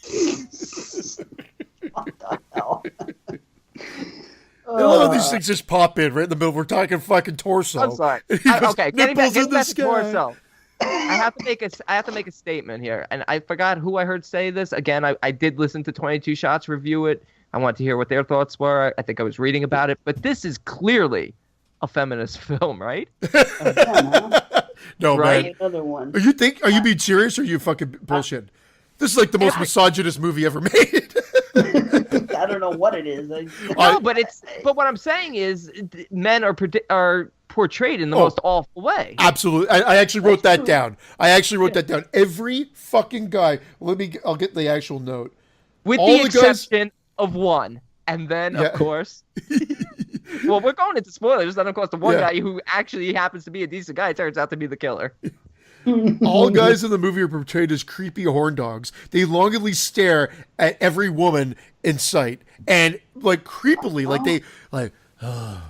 What the hell? I love how these things just pop in right in the middle. We're talking fucking Torso. I'm sorry. He goes, Okay, getting back "Nipples in the to Torso. sky." I have to make a statement here, and I forgot who I heard say this. Again, I did listen to 22 Shots review it. I wanted to hear what their thoughts were. I think I was reading about it, but this is clearly a feminist film, right? No, Right? man. Another one. Are you being serious or are you fucking bullshit? This is like the most misogynist movie ever made. I don't know what it is. No, but what I'm saying is men are portrayed in the most awful way. Absolutely. I actually wrote that down. Every fucking guy. I'll get the actual note. With all the the guys- exception of one. And then, of course, well, we're going into spoilers. Then, of course, the one guy who actually happens to be a decent guy turns out to be the killer. All guys in the movie are portrayed as creepy horn dogs. They longingly stare at every woman in sight. And, creepily, oh,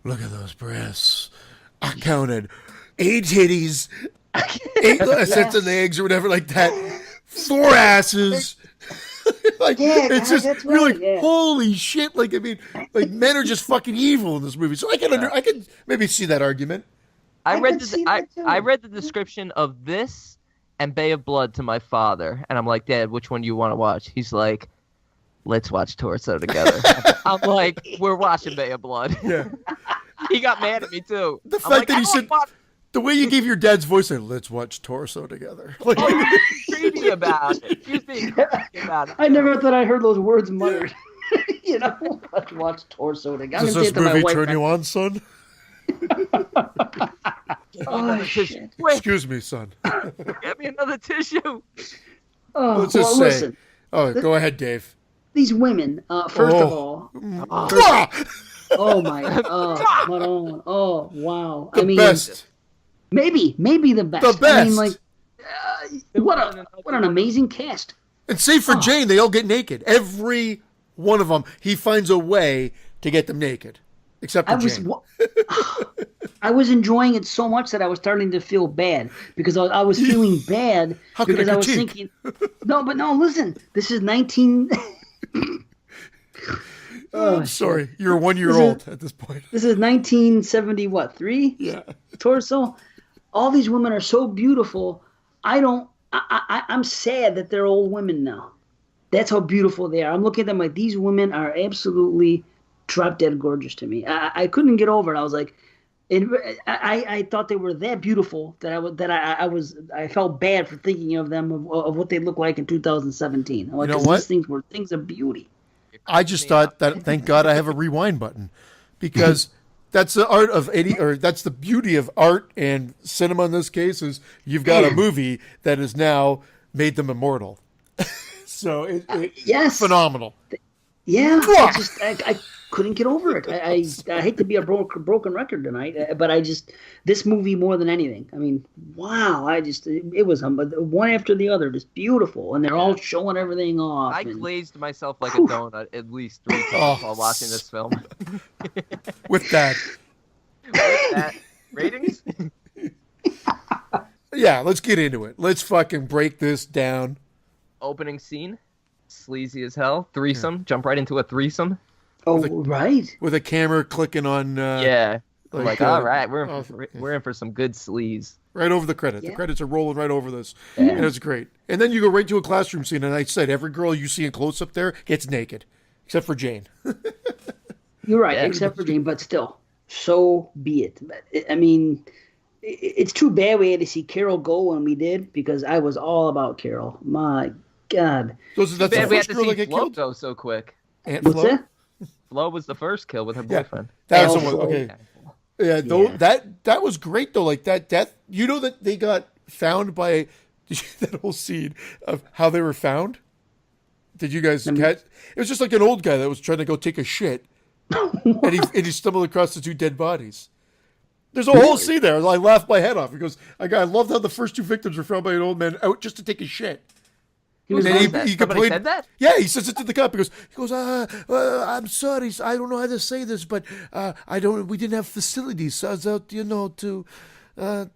look at those breasts. I counted 8 titties, 8 sets of eggs or whatever like that, 4 asses. It's just that's you're right, holy shit! Men are just fucking evil in this movie. So I can maybe see that argument. I read could see that too. I read the description of this and Bay of Blood to my father, and I'm like, Dad, which one do you want to watch? He's like, let's watch Torso together. I'm like, we're watching Bay of Blood. Yeah. He got mad at me too. The fact that he said the way you gave your dad's voice, let's watch Torso together. Creepy about it. He was being creepy about it. I never thought I heard those words muttered. Let's watch Torso together. Does this movie turn you on, son? Oh, shit. Excuse me, son. Get me another tissue. Oh, Let's just say. Listen, Go ahead, Dave. these women, first of all, oh my, wow. The best. Maybe the best. The best. What an amazing cast. And save for Jane, they all get naked. Every one of them, he finds a way to get them naked. Except for Jane. I was enjoying it so much that I was starting to feel bad because I was feeling bad because I was thinking, no, listen, this is 19. I'm sorry, you're 1 year old at this point. This is 1970, what, 3? Yeah. Torso. All these women are so beautiful. I'm sad that they're old women now. That's how beautiful they are. I'm looking at them like these women are absolutely drop dead gorgeous to me. I couldn't get over it. I was like, I thought they were that beautiful that I felt bad for thinking of them of what they look like in 2017. Like, you know what? These things were things of beauty. I just thought that thank God I have a rewind button, because that's the art of that's the beauty of art and cinema in this case is you've got a movie that has now made them immortal. So yes, phenomenal. Yeah, I couldn't get over it. I hate to be a broken record tonight, but this movie more than anything. I mean, wow! It was one after the other, just beautiful, and they're all showing everything off. I glazed myself like a donut at least 3 times while watching this film. With that ratings? Yeah, let's get into it. Let's fucking break this down. Opening scene, sleazy as hell. Threesome, jump right into a threesome. Oh, right. With a camera clicking on. Yeah. Like all right, we're in for some good sleaze. Right over the credits. Yeah. The credits are rolling right over this. Yeah. And it's great. And then you go right to a classroom scene, and I said every girl you see in close up there gets naked. Except for Jane. You're right, except for Jane, but still. So be it. I mean, it's too bad we had to see Carol go when we did, because I was all about Carol. My God. That's the first girl that get killed? Go so quick. Aunt What's Flo? that? Flo was the first kill with her boyfriend. That was the one. Okay. Yeah, that was great though. Like that death. You know that they got found by that whole scene of how they were found. Did you guys catch? It was just like an old guy that was trying to go take a shit, and he stumbled across the 2 dead bodies. There's a whole scene there. I laughed my head off because I loved how the first 2 victims were found by an old man out just to take a shit. Somebody said that? Yeah, he says it to the cop. He goes, I'm sorry, I don't know how to say this, but we didn't have facilities, so I was out, to, and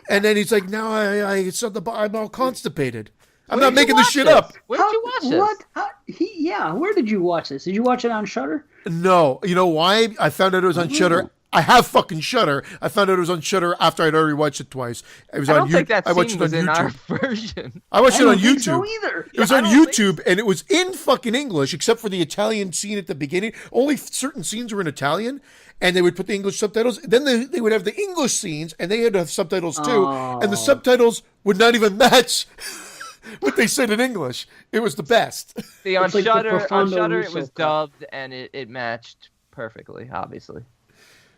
then he's like, now I'm all constipated. I'm not making this shit up. Where did you watch this? What? Where did you watch this? Did you watch it on Shudder? No. You know why? I found out it was on Shudder. I have fucking Shudder. I found out it was on Shudder after I'd already watched it twice. It was I don't think that I watched scene it on was in YouTube. our version. I watched it on think YouTube. So either. It was on YouTube, and it was in fucking English, except for the Italian scene at the beginning. Only certain scenes were in Italian, and they would put the English subtitles. Then they would have the English scenes, and they had to have subtitles too. And the subtitles would not even match what they said in English. It was the best. See, on Shudder, it was dubbed, and it matched perfectly, obviously.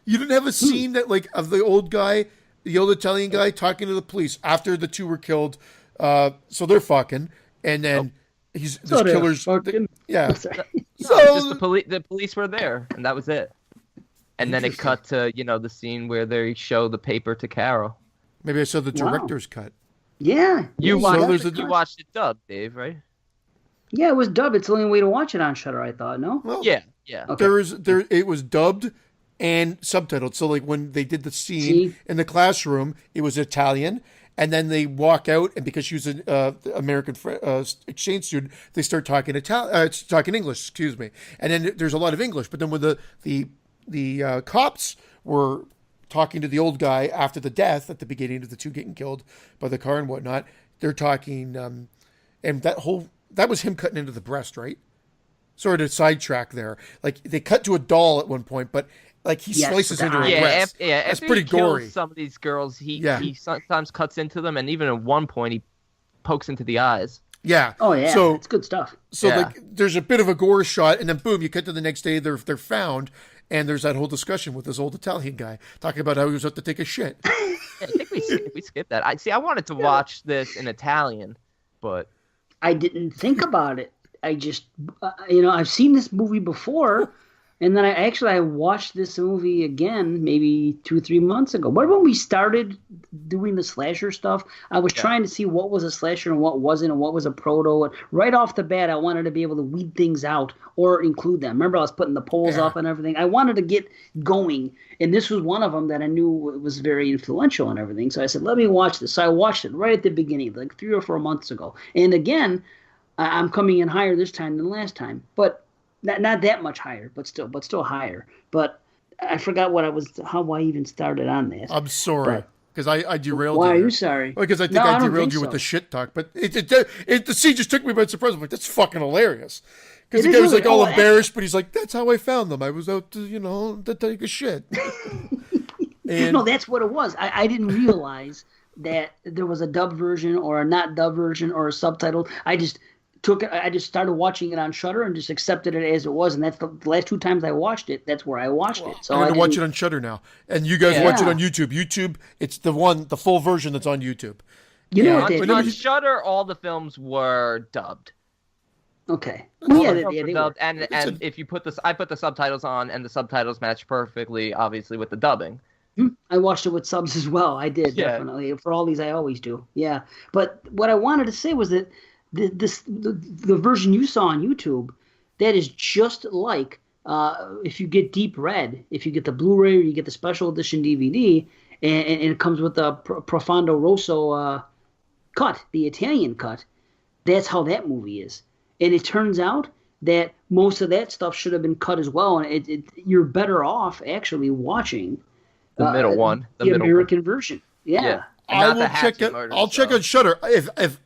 You didn't have a scene that of the old Italian guy talking to the police after the 2 were killed. So they're fucking, and then this killer's yeah. So just the police were there, and that was it. And then it cut to the scene where they show the paper to Carol. Maybe I saw the director's cut. Yeah, you watched it dubbed, Dave, right? Yeah, it was dubbed. It's the only way to watch it on Shudder, I thought. No. Well, yeah. Okay. It was dubbed and subtitled. So when they did the scene in the classroom, it was Italian, and then they walk out, and because she was an American exchange student, they start talking talking English. Excuse me. And then there's a lot of English, but then when the cops were talking to the old guy after the death at the beginning of the 2 getting killed by the car and whatnot, they're talking, and that was him cutting into the breast, right? Sort of sidetrack there. They cut to a doll at one point, but he slices into her breast. That's pretty gory. Some of these girls, he sometimes cuts into them, and even at one point he pokes into the eyes. Yeah. Oh yeah. So it's good stuff. So there's a bit of a gore shot, and then boom, you cut to the next day. They're found, and there's that whole discussion with this old Italian guy talking about how he was out to take a shit. I think we skipped that. I wanted to watch this in Italian, but I didn't think about it. I just, I've seen this movie before, And then I watched this movie again maybe 2-3 months ago. But when we started doing the slasher stuff, I was trying to see what was a slasher and what wasn't, and what was a proto. And right off the bat, I wanted to be able to weed things out or include them. Remember, I was putting the polls up and everything. I wanted to get going, and this was one of them that I knew was very influential and everything. So I said, let me watch this. So I watched it right at the beginning, like 3 or 4 months ago. And again, I'm coming in higher this time than last time, but not that much higher, but still higher. But I forgot how I even started on this. I'm sorry because I derailed you. Why are you sorry? Because I think I derailed you with the shit talk. But the scene just took me by surprise. I'm like, that's fucking hilarious. Because the guy was like all embarrassed, but he's like, that's how I found them. I was out to take a shit. No, that's what it was. I didn't realize that there was a dub version or a not dub version or a subtitle. I just started watching it on Shudder and just accepted it as it was, and that's the last 2 times I watched it. That's where I watched it. So I'm going to watch it on Shudder now, and you guys watch it on YouTube. YouTube, it's the full version that's on YouTube. You know what on Shudder, all the films were dubbed. Okay. They dubbed, and if you I put the subtitles on, and the subtitles match perfectly, obviously, with the dubbing. I watched it with subs as well. I did definitely for all these. I always do. Yeah, but what I wanted to say was that. The version you saw on YouTube, that is just like if you get Deep Red, if you get the Blu-ray or you get the special edition DVD, and it comes with the Profondo Rosso cut, the Italian cut. That's how that movie is, and it turns out that most of that stuff should have been cut as well, and you're better off actually watching the middle one, the American version. Yeah. I will check it. I'll check on Shudder if.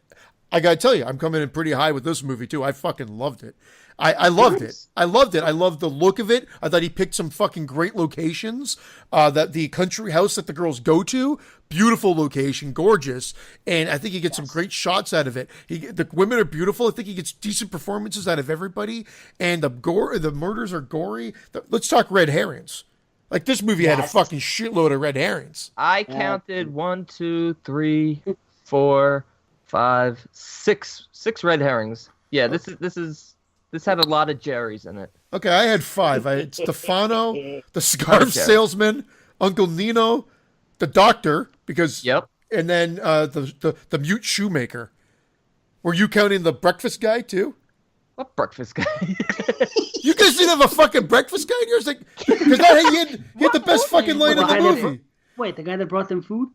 I gotta tell you, I'm coming in pretty high with this movie too. I fucking loved it. I loved it. I loved it. I loved the look of it. I thought he picked some fucking great locations. That the country house that the girls go to, beautiful location, gorgeous, and I think he gets some great shots out of it. The women are beautiful. I think he gets decent performances out of everybody, and the murders are gory. Let's talk red herrings. Like this movie had a fucking shitload of red herrings. I counted 1, 2, 3, 4. 5, 6 red herrings. Yeah, this had a lot of Jerry's in it. Okay, I had 5. I had Stefano, the scarf salesman, Uncle Nino, the doctor, and then the mute shoemaker. Were you counting the breakfast guy too? What breakfast guy? You guys didn't have a fucking breakfast guy in yours? Because he had the best fucking line in the movie. Wait, the guy that brought them food?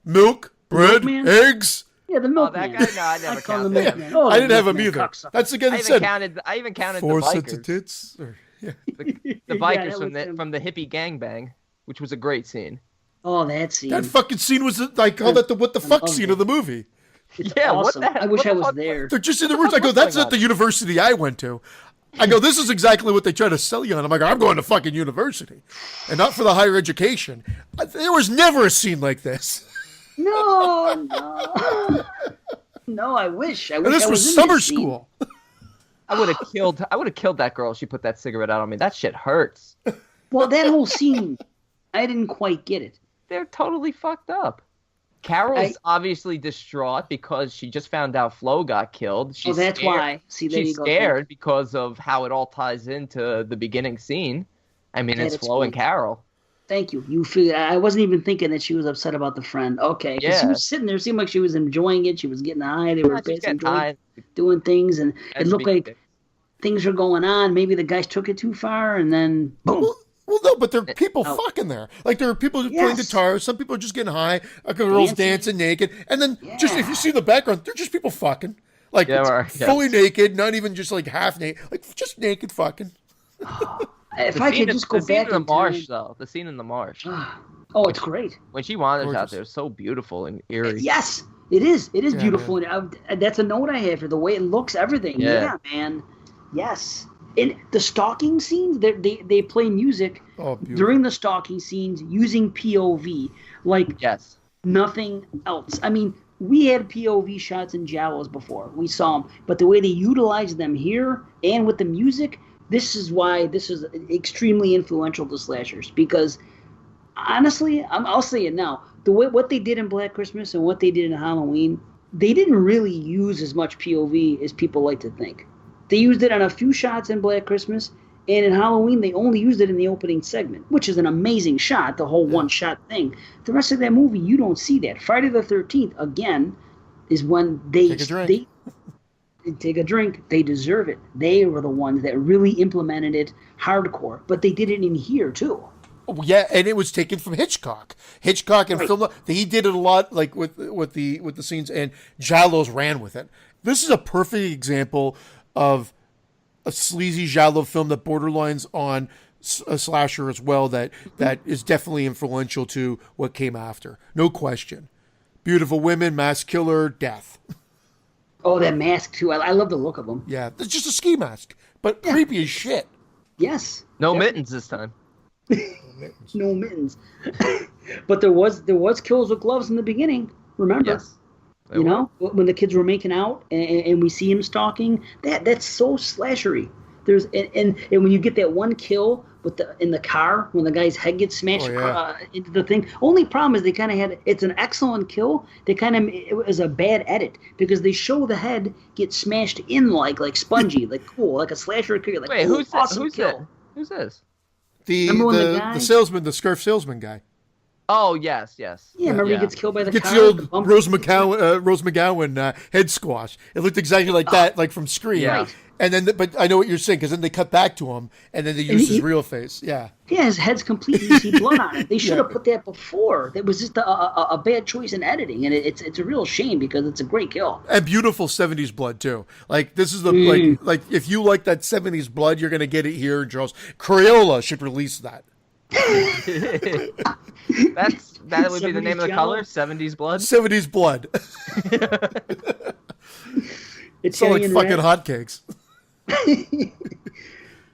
Milk, bread, eggs. Yeah, the milkman. That guy? No, I never counted him. I didn't have him either. That's the guy that said. I even counted 4 the bikers. sets of tits. The bikers from the hippie gangbang, which was a great scene. Oh, that scene. That fucking scene was, I call that the what the fuck scene of the movie. It's awesome. I wish I was there. They're just in the rooms. I go, that's not the university I went to. I go, this is exactly what they try to sell you on. I'm like, I'm going to fucking university. And not for the higher education. There was never a scene like this. No, I wish. And this was summer school. I would have killed that girl if she put that cigarette out on me. That shit hurts. Well, that whole scene, I didn't quite get it. They're totally fucked up. Carol's obviously distraught because she just found out Flo got killed. That's why. See, there she's scared because of how it all ties into the beginning scene. I mean, it's Flo and Carol. Thank you. I wasn't even thinking that she was upset about the friend. Okay. Yeah. She was sitting there. It seemed like she was enjoying it. She was getting high. They were basically doing things. And it looked like things were going on. Maybe the guys took it too far. And then, boom. Well, no, but there are people fucking there. Like, there are people playing guitar. Some people are just getting high. A girl's dancing naked. And then, just if you see the background, they're just people fucking. Like, fully naked. Not even just, like, half naked. Like, just naked fucking. If I could just go back in the marsh, though. The scene in the marsh. Oh, it's great. When she wanders out there, it's so beautiful and eerie. Yes, it is. It is beautiful. That's a note I have for the way it looks, everything. Yeah, man. Yes. And the stalking scenes, they play music during the stalking scenes using POV. Like, nothing else. I mean, we had POV shots in Giallos before. We saw them. But the way they utilize them here and with the music... This is why this is extremely influential to slashers, because honestly, I'll say it now, what they did in Black Christmas and what they did in Halloween, they didn't really use as much POV as people like to think. They used it on a few shots in Black Christmas, And in Halloween, they only used it in the opening segment, which is an amazing shot, the whole one-shot thing. The rest of that movie, you don't see that. Friday the 13th, again, is when they Take a drink. They take a drink. They deserve it. They were the ones that really implemented it hardcore. But they did it in here, too. Oh, yeah, and it was taken from Hitchcock. Hitchcock and film. He did it a lot, like with the scenes, and Giallo's ran with it. This is a perfect example of a sleazy Giallo film that borderlines on a slasher as well. That is definitely influential to what came after. No question. Beautiful women, mass killer, death. Oh, that mask, too. I love the look of them. Yeah, it's just a ski mask, but creepy as shit. Yes. No mittens this time. No mittens. But there was kills with gloves in the beginning. Remember? Yes. You know, when the kids were making out and we see him stalking, that's so slashery. There's and when you get that one kill with in the car when the guy's head gets smashed into the thing. Only problem is they kind of it's an excellent kill. It was a bad edit because they show the head get smashed in like spongy, like cool, like a slasher kill. Like, wait, who's awesome who's kill. that? Who's this? The salesman, the scarf salesman guy. Oh, yes. Yeah, remember he gets killed by the gets car? the old Rose McGowan head squash. It looked exactly like that, like from Scream. Yeah. Right. And then, but I know what you're saying, because then they cut back to him, and then they use his real face. Yeah. Yeah, his head's completely, you see blood on it. They should have put that before. That was just a bad choice in editing, and it's a real shame because it's a great kill. And beautiful 70s blood, too. Like, this is the, like if you like that 70s blood, you're going to get it here in Charles. Crayola should release that. That would be the name of the color, 70s blood? 70s blood. It's so like fucking hotcakes.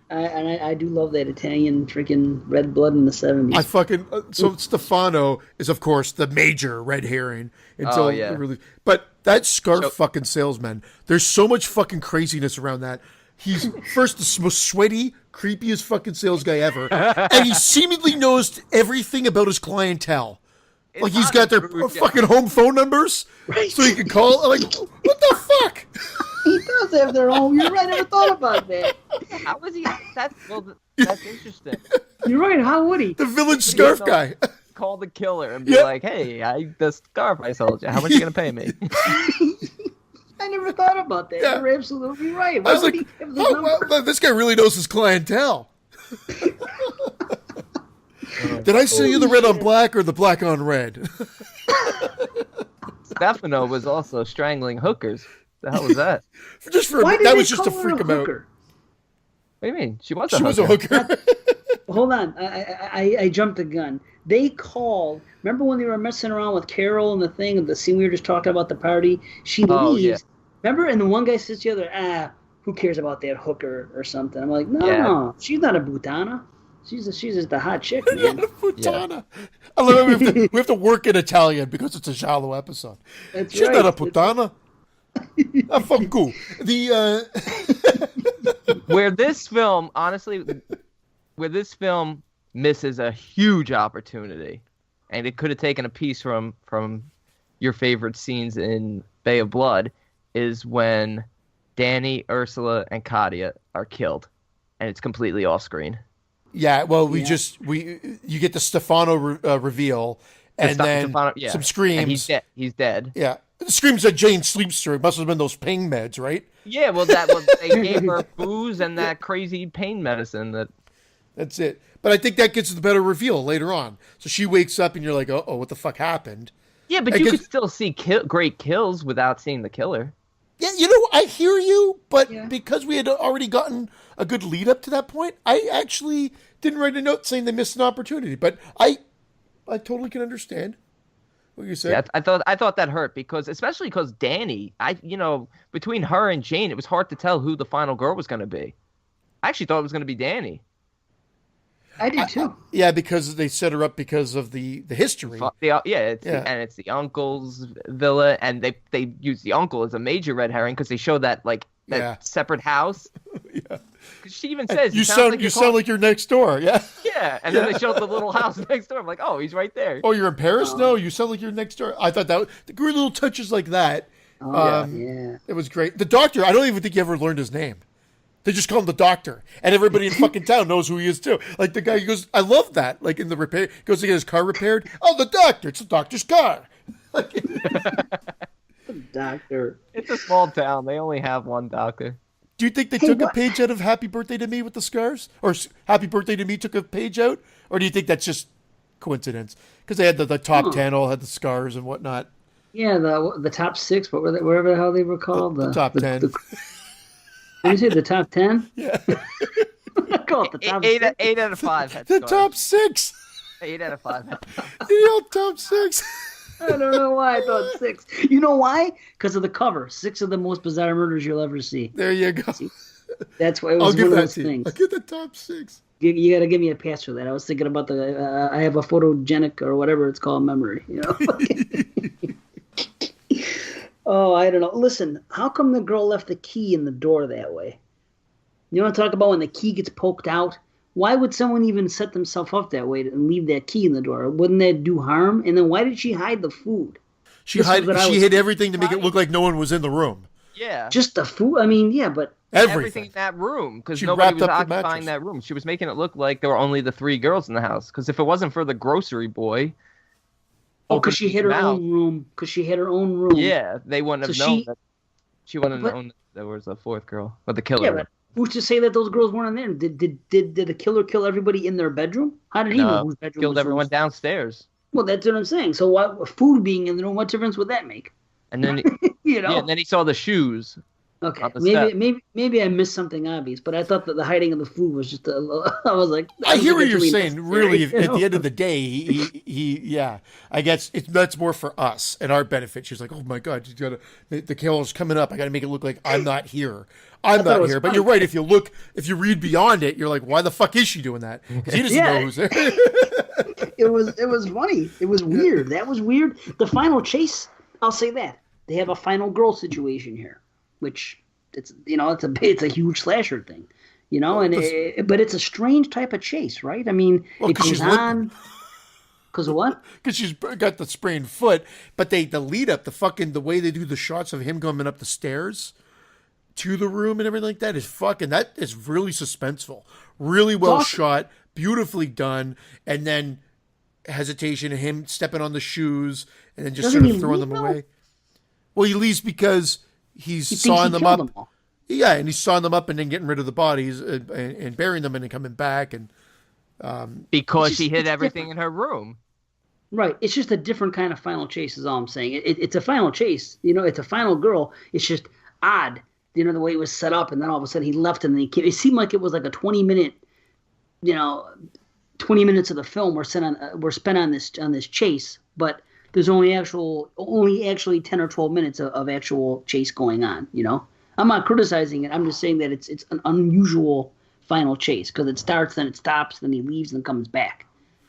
I do love that Italian freaking red blood in the 70s. So Stefano is, of course, the major red herring until really. But that scarf fucking salesman, there's so much fucking craziness around that. He's first the most sweaty, creepiest fucking sales guy ever, and he seemingly knows everything about his clientele. Like he's got their fucking home phone numbers, so he can call. Like, what the fuck? He does have their own. You're right. I never thought about that. How was he? That's interesting. You're right. How would he? The village scarf guy. Call the killer and be like, "Hey, the scarf I sold you. How much are you gonna pay me?" I never thought about that. Yeah. You're absolutely right. I was like, this guy really knows his clientele. Did I sell you the red on black or the black on red? Stefano was also strangling hookers. The hell was that? That was just to freak him out. What do you mean? She was a hooker. Hold on. I jumped the gun. They called. Remember when they were messing around with Carol and the thing, the scene we were just talking about, the party? She leaves. Yeah. Remember? And the one guy says to the other, who cares about that hooker or something? I'm like, no, she's not a putana. She's just a hot chick, man. Not a putana. Yeah. I love it. We have to work in Italian because it's a Giallo episode. She's not a putana. Affanculo. Where this film misses a huge opportunity, and it could have taken a piece from your favorite scenes in Bay of Blood, is when Danny, Ursula, and Katia are killed, and it's completely off screen. Yeah, well, you get the Stefano reveal, and then some screams. And he's dead. Yeah, the screams that Jane sleeps through. It must have been those pain meds, right? Yeah, well, they gave her booze and that crazy pain medicine. That's it. But I think that gets the better reveal later on. So she wakes up, and you're like, "Oh, what the fuck happened?" Yeah, but you could still see great kills without seeing the killer. Yeah, I hear you, but because we had already gotten a good lead up to that point, I actually didn't write a note saying they missed an opportunity. But I totally can understand what you said. Yeah, I thought that hurt especially because Danny, between her and Jane, it was hard to tell who the final girl was going to be. I actually thought it was going to be Danny. I did too. Because they set her up because of the history. And it's the uncle's villa, and they use the uncle as a major red herring because they show that separate house. Yeah. She even says, "You sound like you're next door." Yeah. Yeah, and then they show the little house next door. I'm like, "Oh, he's right there." Oh, you're in Paris? No, you sound like you're next door. I thought that the great little touches like that. It was great. The doctor, I don't even think you ever learned his name. They just call him the doctor, and everybody in fucking town knows who he is too. Like the guy goes, I love that. Like in the repair, goes to get his car repaired. Oh, the doctor! It's the doctor's car. Like, The doctor. It's a small town. They only have one doctor. do you think they took a page out of Happy Birthday to Me with the scars, or Happy Birthday to Me took a page out, or do you think that's just coincidence? Because they had the top 10 all had the scars and whatnot. Yeah, the top 6, but wherever the hell they were called. The top 10. Did you say the top 10? Yeah. I call it the top 8 6. out of 5 had The scars. top 6. 8 out of 5 had scars. The old top 6. I don't know why I thought 6. You know why? Because of the cover. 6 of the most bizarre murders you'll ever see. There you go. That's why it I'll was give one of that those to you. things. I'll get the top 6. You got to give me a pass for that. I was thinking about the I have a photogenic or whatever it's called memory. You know. Oh, I don't know. Listen, how come the girl left the key in the door that way? You want to talk about when the key gets poked out? Why would someone even set themselves up that way and leave that key in the door? Wouldn't that do harm? And then why did she hide the food? She hid everything to make it look like no one was in the room. Yeah. Just the food? I mean, yeah, but... Everything in that room, because She nobody wrapped was up the occupying mattress. that room. She was making it look like there were only the 3 girls in the house. Because if it wasn't for the grocery boy... Oh, because she had her mouth, own room. Because she had her own room. Yeah, they wouldn't have So known she- that. She wouldn't have But- known that there was a 4th girl. Or the killer. Yeah, but who's to say that those girls weren't in there? Did the killer kill everybody in their bedroom? How did he know whose bedroom killed was everyone whose? downstairs. Well, that's what I'm saying. So what food being in the room, what difference would that make? And then, You know? yeah, and then he saw the shoes. Okay, on the step. maybe I missed something obvious, but I thought that the hiding of the food was just I was like, I hear what you're really saying. necessary, Really, you at know? the end of the day, yeah, I guess that's more for us and our benefit. She's like, oh my god, the killer's coming up. I got to make it look like I'm not here. I'm thought it not was here. But funny. you're right. If you read beyond it, you're like, why the fuck is she doing that? Because he doesn't Yeah. know who's there. It was funny. It was weird. That was weird. The final chase, I'll say that they have a final girl situation here, which it's it's a huge slasher thing, but it's a strange type of chase, right? I mean, Well, it 'cause goes she's limping. on because of what? Because she's got the sprained foot, but the lead up, the way they do the shots of him coming up the stairs to the room and everything like that that is really suspenseful, really well awesome. shot, beautifully done, and then hesitation of him stepping on the shoes and then just Doesn't sort of he throwing leave, them though? away. Well, he leaves because he's He thinks sawing he them killed up. them all. Yeah, and he's sawing them up and then getting rid of the bodies and burying them and then coming back and Because she it's hid everything different. in her room. Right. It's just a different kind of final chase is all I'm saying. It's a final chase. It's a final girl. It's just odd, the way it was set up. And then all of a sudden he left and then he came. It seemed like it was like a 20-minute, 20 minutes of the film were spent on this chase. But there's only actually 10 or 12 minutes of actual chase going on, I'm not criticizing it. I'm just saying that it's an unusual final chase because it starts, then it stops, then he leaves, and comes back.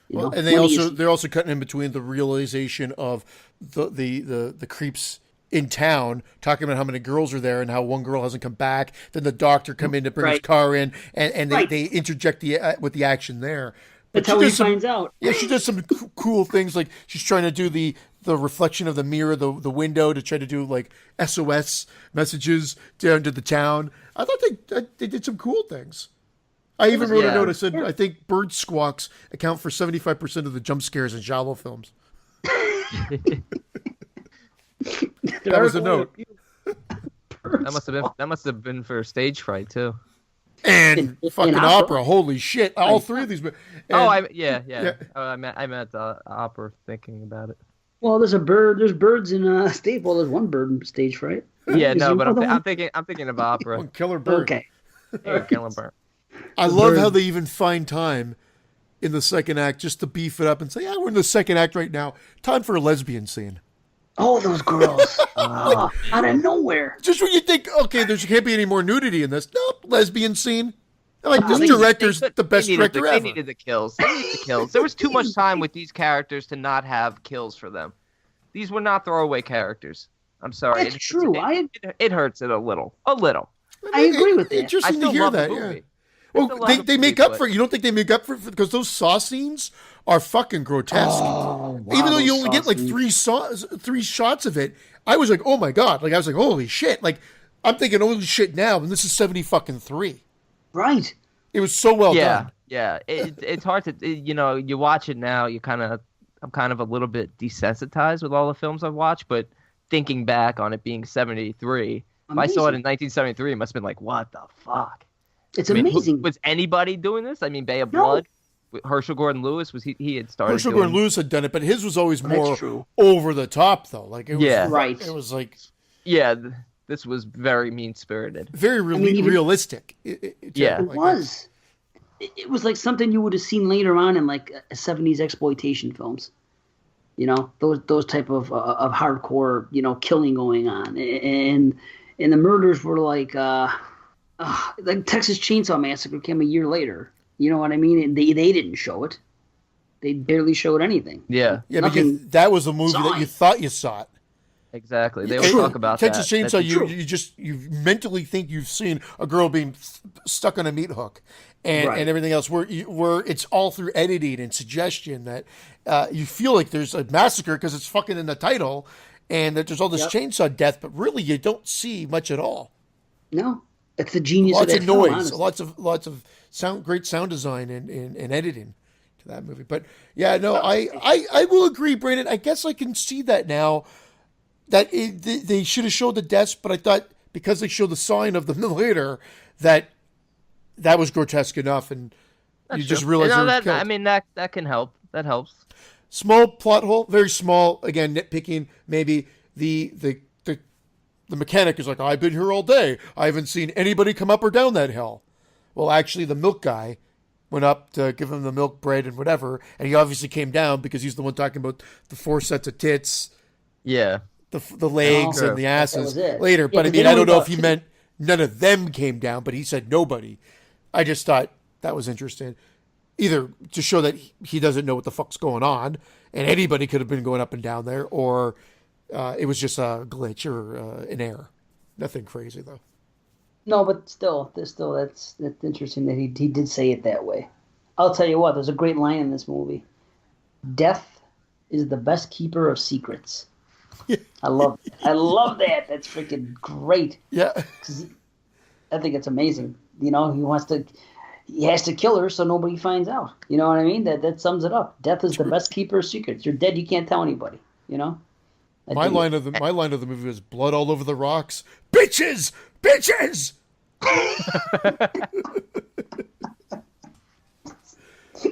Well, and When they're also cutting in between the realization of the creeps in town talking about how many girls are there and how one girl hasn't come back. Then the doctor come in to bring his Right. car in, and Right. they interject with the action there. That's she how he does some- finds out. Yeah, she does some cool things like she's trying to do the reflection of the mirror, the window to try to do like SOS messages down to the town. I thought they did some cool things. I even wrote a note. I said, I think bird squawks account for 75% of the jump scares in Giallo films. That was a note. That must have been for stage fright too. And fucking opera. opera. Holy shit. All three of these. Yeah. Yeah. Oh, I meant opera. Thinking about it. Well, there's birds in stage. Well, there's one bird in stage fright. Yeah, Is no, there but another I'm one? thinking of opera. One killer bird. Okay. Hey, Killer Bird. I love bird. how they even find time in the second act just to beef it up and say, yeah, we're in the second act right now. Time for a lesbian scene. Oh, those girls. Out of nowhere. Just when you think, okay, there can't be any more nudity in this. Nope, lesbian scene. I'm like, this They- director's the best director They ever. needed the kills. They needed the kills. There was too much time with these characters to not have kills for them. These were not throwaway characters. I'm sorry. That's true. It hurts it a little. A little. I agree with that. I Interesting to still hear love that, the yeah. movie. Well, still love they the make movie, up but- for it. You don't think they make up for it because those saw scenes are fucking grotesque. Oh, wow, Even though you those only get like sausage. three shots of it, I was like, oh my god! Like I was like, holy shit! Like I'm thinking, holy shit, now, and this is 73. Right. It was so well done. Yeah. It's hard to, you watch it now, I'm kind of a little bit desensitized with all the films I've watched, but thinking back on it being 73, if I saw it in 1973, it must have been like, what the fuck? It's amazing. Was anybody doing this? I mean, Bay of Blood? Herschel Gordon Lewis, he had started Herschel Gordon Lewis had done it, but his was always more true. over the top, though. Like, it was, right. It was like... Yeah, this was very mean-spirited. Very realistic. It was. It was like something you would have seen later on in like 70s exploitation films. Those type of hardcore, killing going on. And the murders were like Texas Chainsaw Massacre came a year later. You know what I mean? And they didn't show it. They barely showed anything. Yeah. Yeah, because that was a movie that you thought you saw it. Exactly. They always talk about Texas that. Chainsaw, you mentally think you've seen a girl being stuck on a meat hook and everything else, where it's all through editing and suggestion that you feel like there's a massacre because it's fucking in the title and that there's all this chainsaw death, but really you don't see much at all. No. It's the genius of that film. Lots of noise, lots of great sound design and editing to that movie. But yeah, no, I will agree, Brandon. I guess I can see that now. That they should have showed the deaths, but I thought because they showed the sign of the later that was grotesque enough, and you just realize they were killed. I mean, that can help. That helps. Small plot hole, very small. Again, nitpicking. Maybe the mechanic is like, I've been here all day. I haven't seen anybody come up or down that hill. Well, actually, the milk guy went up to give him the milk bread and whatever, and he obviously came down because he's the one talking about the 4 sets of tits. Yeah. The legs and the asses later. But I mean, I don't know if he meant none of them came down, but he said nobody. I just thought that was interesting. Either to show that he doesn't know what the fuck's going on, and anybody could have been going up and down there, or it was just a glitch or an error. Nothing crazy, though. No, but still, that's interesting that he did say it that way. I'll tell you what, there's a great line in this movie. Death is the best keeper of secrets. I love that. That's freaking great. Yeah. I think it's amazing. He has to kill her so nobody finds out. You know what I mean? That sums it up. Death is the best keeper of secrets. You're dead, you can't tell anybody. My line of the movie was blood all over the rocks. Bitches!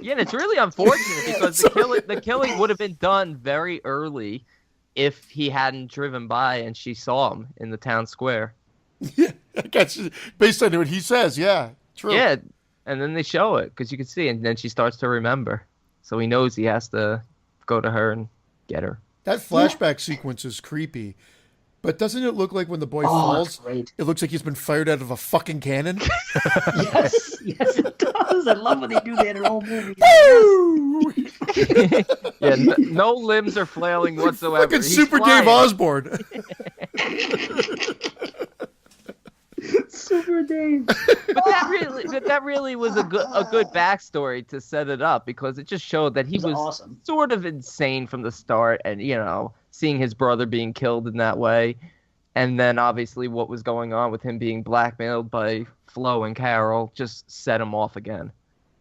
Yeah, and it's really unfortunate because the killing would have been done very early if he hadn't driven by and she saw him in the town square. Yeah, I guess based on what he says, yeah, true. Yeah, and then they show it because you can see, and then she starts to remember. So he knows he has to go to her and get her. That flashback sequence is creepy, but doesn't it look like when the boy falls, it looks like he's been fired out of a fucking cannon? Yes, it does. I love when they do that in old movies. Yeah, no limbs are flailing whatsoever. Fucking Super flying. Dave Osborne. Super Dave. But that really was a good backstory to set it up because it just showed that he was awesome. Sort of insane from the start, and seeing his brother being killed in that way, and then obviously what was going on with him being blackmailed by Flo and Carol just set him off again.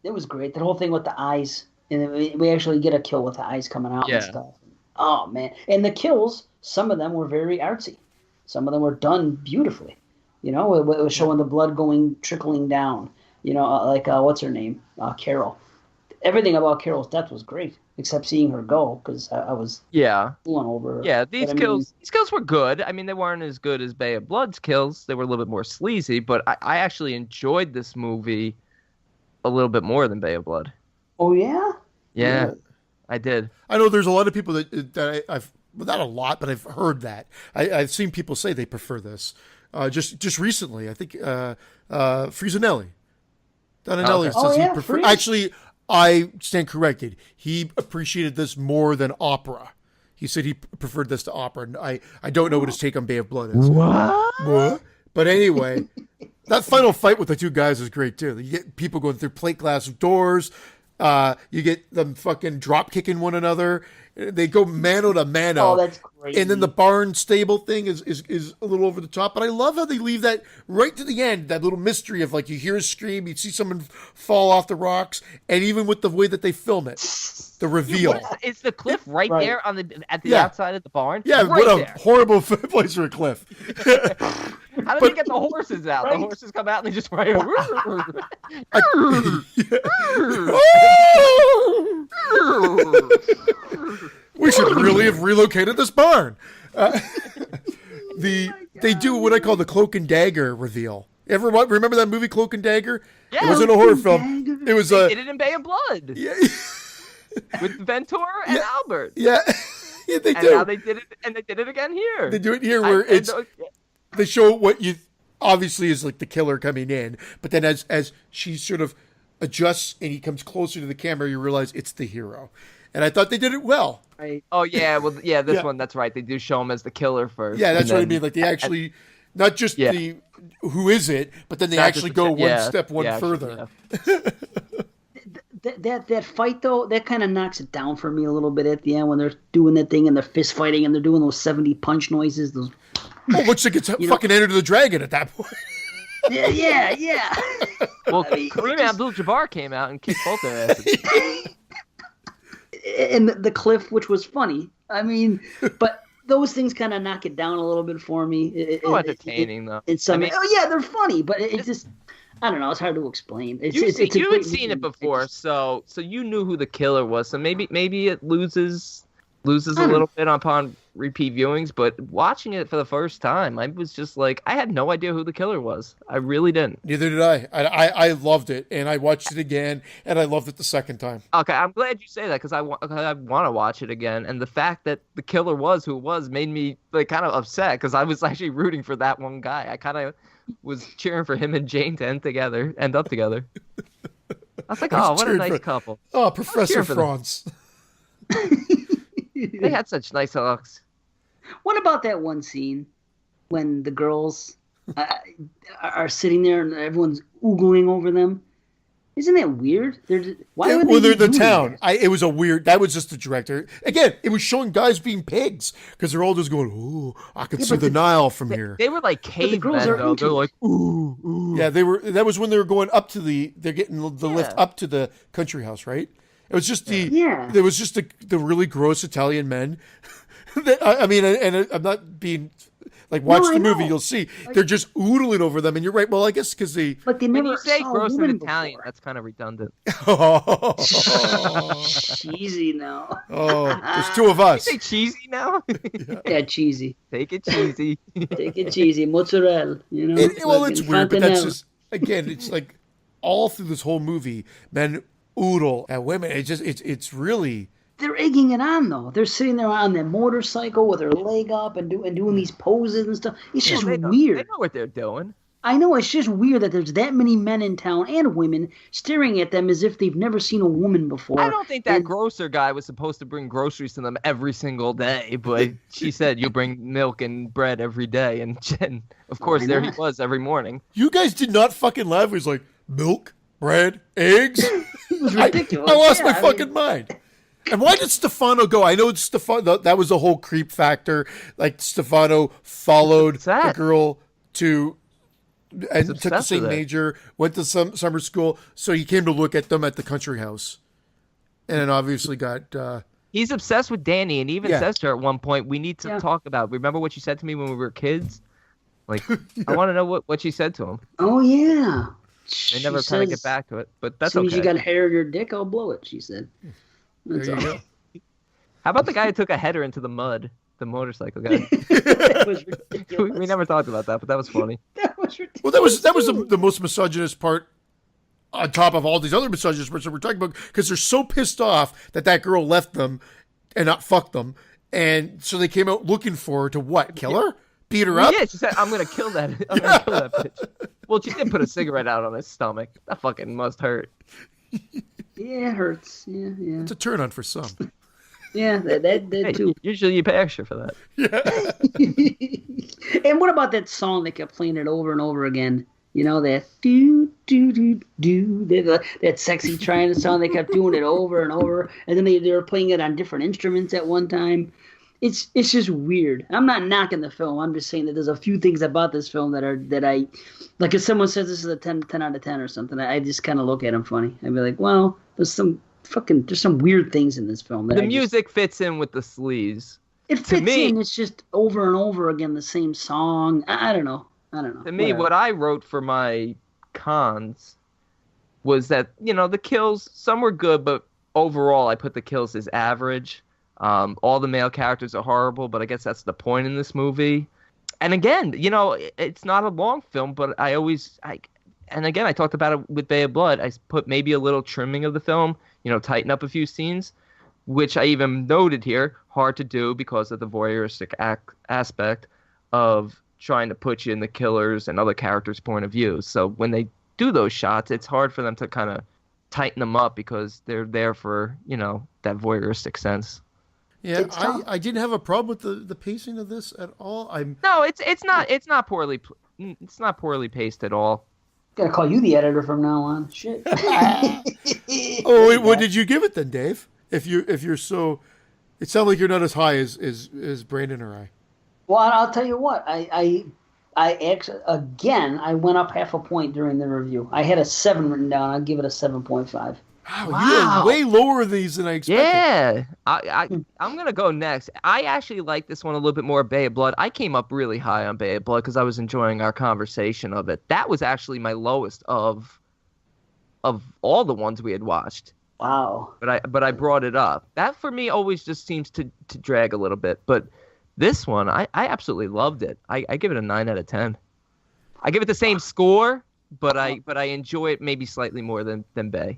It was great. The whole thing with the eyes, and we actually get a kill with the eyes coming out and stuff. Oh man! And the kills, some of them were very artsy. Some of them were done beautifully. It was showing the blood trickling down. Like what's her name? Carol. Everything about Carol's death was great, except seeing her go because I was pulling over her. Yeah, these kills were good. I mean, they weren't as good as Bay of Blood's kills. They were a little bit more sleazy, but I actually enjoyed this movie a little bit more than Bay of Blood. Oh yeah. Yeah, I did. I know there's a lot of people that I've not a lot, but I've heard that. I've seen people say they prefer this. Just recently, I think Frizzanelli. Donanelli says he preferred. Actually, I stand corrected. He appreciated this more than opera. He said he preferred this to opera. And I don't know what his take on Bay of Blood is. What? But anyway, that final fight with the two guys is great too. You get people going through plate glass doors. You get them fucking drop kicking one another. They go mano to mano. Oh, that's great. And then the barn stable thing is a little over the top. But I love how they leave that right to the end, that little mystery of like you hear a scream, you see someone fall off the rocks, and even with the way that they film it, the reveal. Is the cliff right there on at the outside of the barn? Yeah, right what a horrible place for a cliff. How did they get the horses out? Right. The horses come out and they just right. We should really have relocated this barn. They do what I call the cloak and dagger reveal. Remember that movie Cloak and Dagger? Yeah, it wasn't a horror film. It was they did it in Bay of Blood. Yeah. With Ventura and Albert. Yeah. Yeah, they do. And now they did it, and they did it again here. They do it here where they show what you obviously is like the killer coming in, but then as she sort of adjusts and he comes closer to the camera, you realize it's the hero. And I thought they did it well. Right. Oh yeah, well this one, that's right. They do show him as the killer first. Yeah, that's what I mean. Like they actually, not just the who is it, but then they actually go one step further. That fight though, that kind of knocks it down for me a little bit at the end when they're doing that thing and they're fist fighting and they're doing those 70 punch noises. Those. Well, looks like it's fucking Enter the Dragon at that point. Yeah. Well, Kareem Abdul-Jabbar came out and kicked both their asses. And the cliff, which was funny. I mean, but those things kind of knock it down a little bit for me. It's so entertaining, though. They're funny, but it just, I don't know. It's hard to explain. You had seen it before, so you knew who the killer was. So maybe it loses a little bit upon repeat viewings. But watching it for the first time, I was just like, I had no idea who the killer was. I really didn't. Neither did I. I loved it, and I watched it again, and I loved it the second time. Okay, I'm glad you say that because I want to watch it again. And the fact that the killer was who it was made me like kind of upset because I was actually rooting for that one guy. I kind of was cheering for him and Jane to end up together. I was like, oh, what a nice couple. Oh, Professor Franz. They had such nice looks. What about that one scene when the girls are sitting there and everyone's oogling over them? Isn't that weird? They're the town. It was a weird. That was just the director. Again, it was showing guys being pigs because they're all just going, "Ooh, I could see the Nile from here." They were like cavemen, though. They're like, "Ooh, ooh." Yeah, they were. That was when they were going up to they're getting the lift up to the country house, right? It was just There was just the really gross Italian men. I mean, and I'm not being like watch the movie. You'll see they're just oodling over them, and you're right. Well, I guess because they. But they when never you say saw gross a woman in Italian, before. that's kind of redundant. Cheesy now. Oh, there's two of us. You say cheesy now? Yeah, cheesy. Take it cheesy. Take it cheesy. Mozzarella. You know. It's weird, but that's just again. It's like all through this whole movie, men oodle at women. It's really. They're egging it on though. They're sitting there on their motorcycle with their leg up and doing these poses and stuff. It's just weird. They know what they're doing. I know it's just weird that there's that many men in town and women staring at them as if they've never seen a woman before. I don't think that grocer guy was supposed to bring groceries to them every single day, but she said you bring milk and bread every day, and of course there he was every morning. You guys did not fucking laugh. He was like milk, bread, eggs. It was ridiculous. I lost my fucking mind. And why did Stefano go? I know Stefano. That was the whole creep factor. Like Stefano followed the girl took the same major, went to some summer school, so he came to look at them at the country house, and then obviously got. He's obsessed with Danny, and even says to her at one point, "We need to talk about." Remember what you said to me when we were kids? Like, I want to know what she said to him. Oh yeah. They never kind of get back to it, but that's okay. As soon as you got hair in your dick, I'll blow it. She said. There you go. How about the guy who took a header into the mud? The motorcycle guy. That was ridiculous. We never talked about that, but that was funny. That was ridiculous. Well, that was the most misogynist part on top of all these other misogynist parts that we're talking about because they're so pissed off that girl left them and not fucked them. And so they came out looking for her to what? Kill her? Beat her up? Yeah, she said, I'm going to kill that. I'm going to kill that bitch. Well, she did put a cigarette out on his stomach. That fucking must hurt. Yeah, it hurts. Yeah. It's a turn on for some. Yeah, that too. Usually you pay extra for that. Yeah. And what about that song they kept playing it over and over again You know, that do do do do, that sexy triangle song. They kept doing it over and over, and then they were playing it on different instruments at one time. It's just weird. I'm not knocking the film. I'm just saying that there's a few things about this film that I like. If someone says this is a 10 out of 10 or something, I just kind of look at them funny. I'd be like, well, there's some weird things in this film. The music fits in with the sleaze. It fits in. It's just over and over again the same song. I don't know. To me, what I wrote for my cons was that, the kills, some were good, but overall I put the kills as average. All the male characters are horrible, but I guess that's the point in this movie. And again, it's not a long film, but I talked about it with Bay of Blood. I put maybe a little trimming of the film, tighten up a few scenes, which I even noted here, hard to do because of the voyeuristic aspect of trying to put you in the killer's and other characters' point of view. So when they do those shots, it's hard for them to kind of tighten them up because they're there for, that voyeuristic sense. Yeah, I didn't have a problem with the pacing of this at all. No, it's not poorly paced at all. Gotta call you the editor from now on. Shit. Oh, wait, what did you give it then, Dave? If you're so, it sounds like you're not as high as Brandon or I. Well, I'll tell you what. I actually, again, I went up half a point during the review. I had a 7 written down. I'll give it a 7.5. Wow, you're way lower these than I expected. Yeah, I'm going to go next. I actually like this one a little bit more, Bay of Blood. I came up really high on Bay of Blood because I was enjoying our conversation of it. That was actually my lowest of all the ones we had watched. Wow. But I brought it up. That, for me, always just seems to drag a little bit. But this one, I absolutely loved it. I give it a 9 out of 10. I give it the same score, but I enjoy it maybe slightly more than Bay.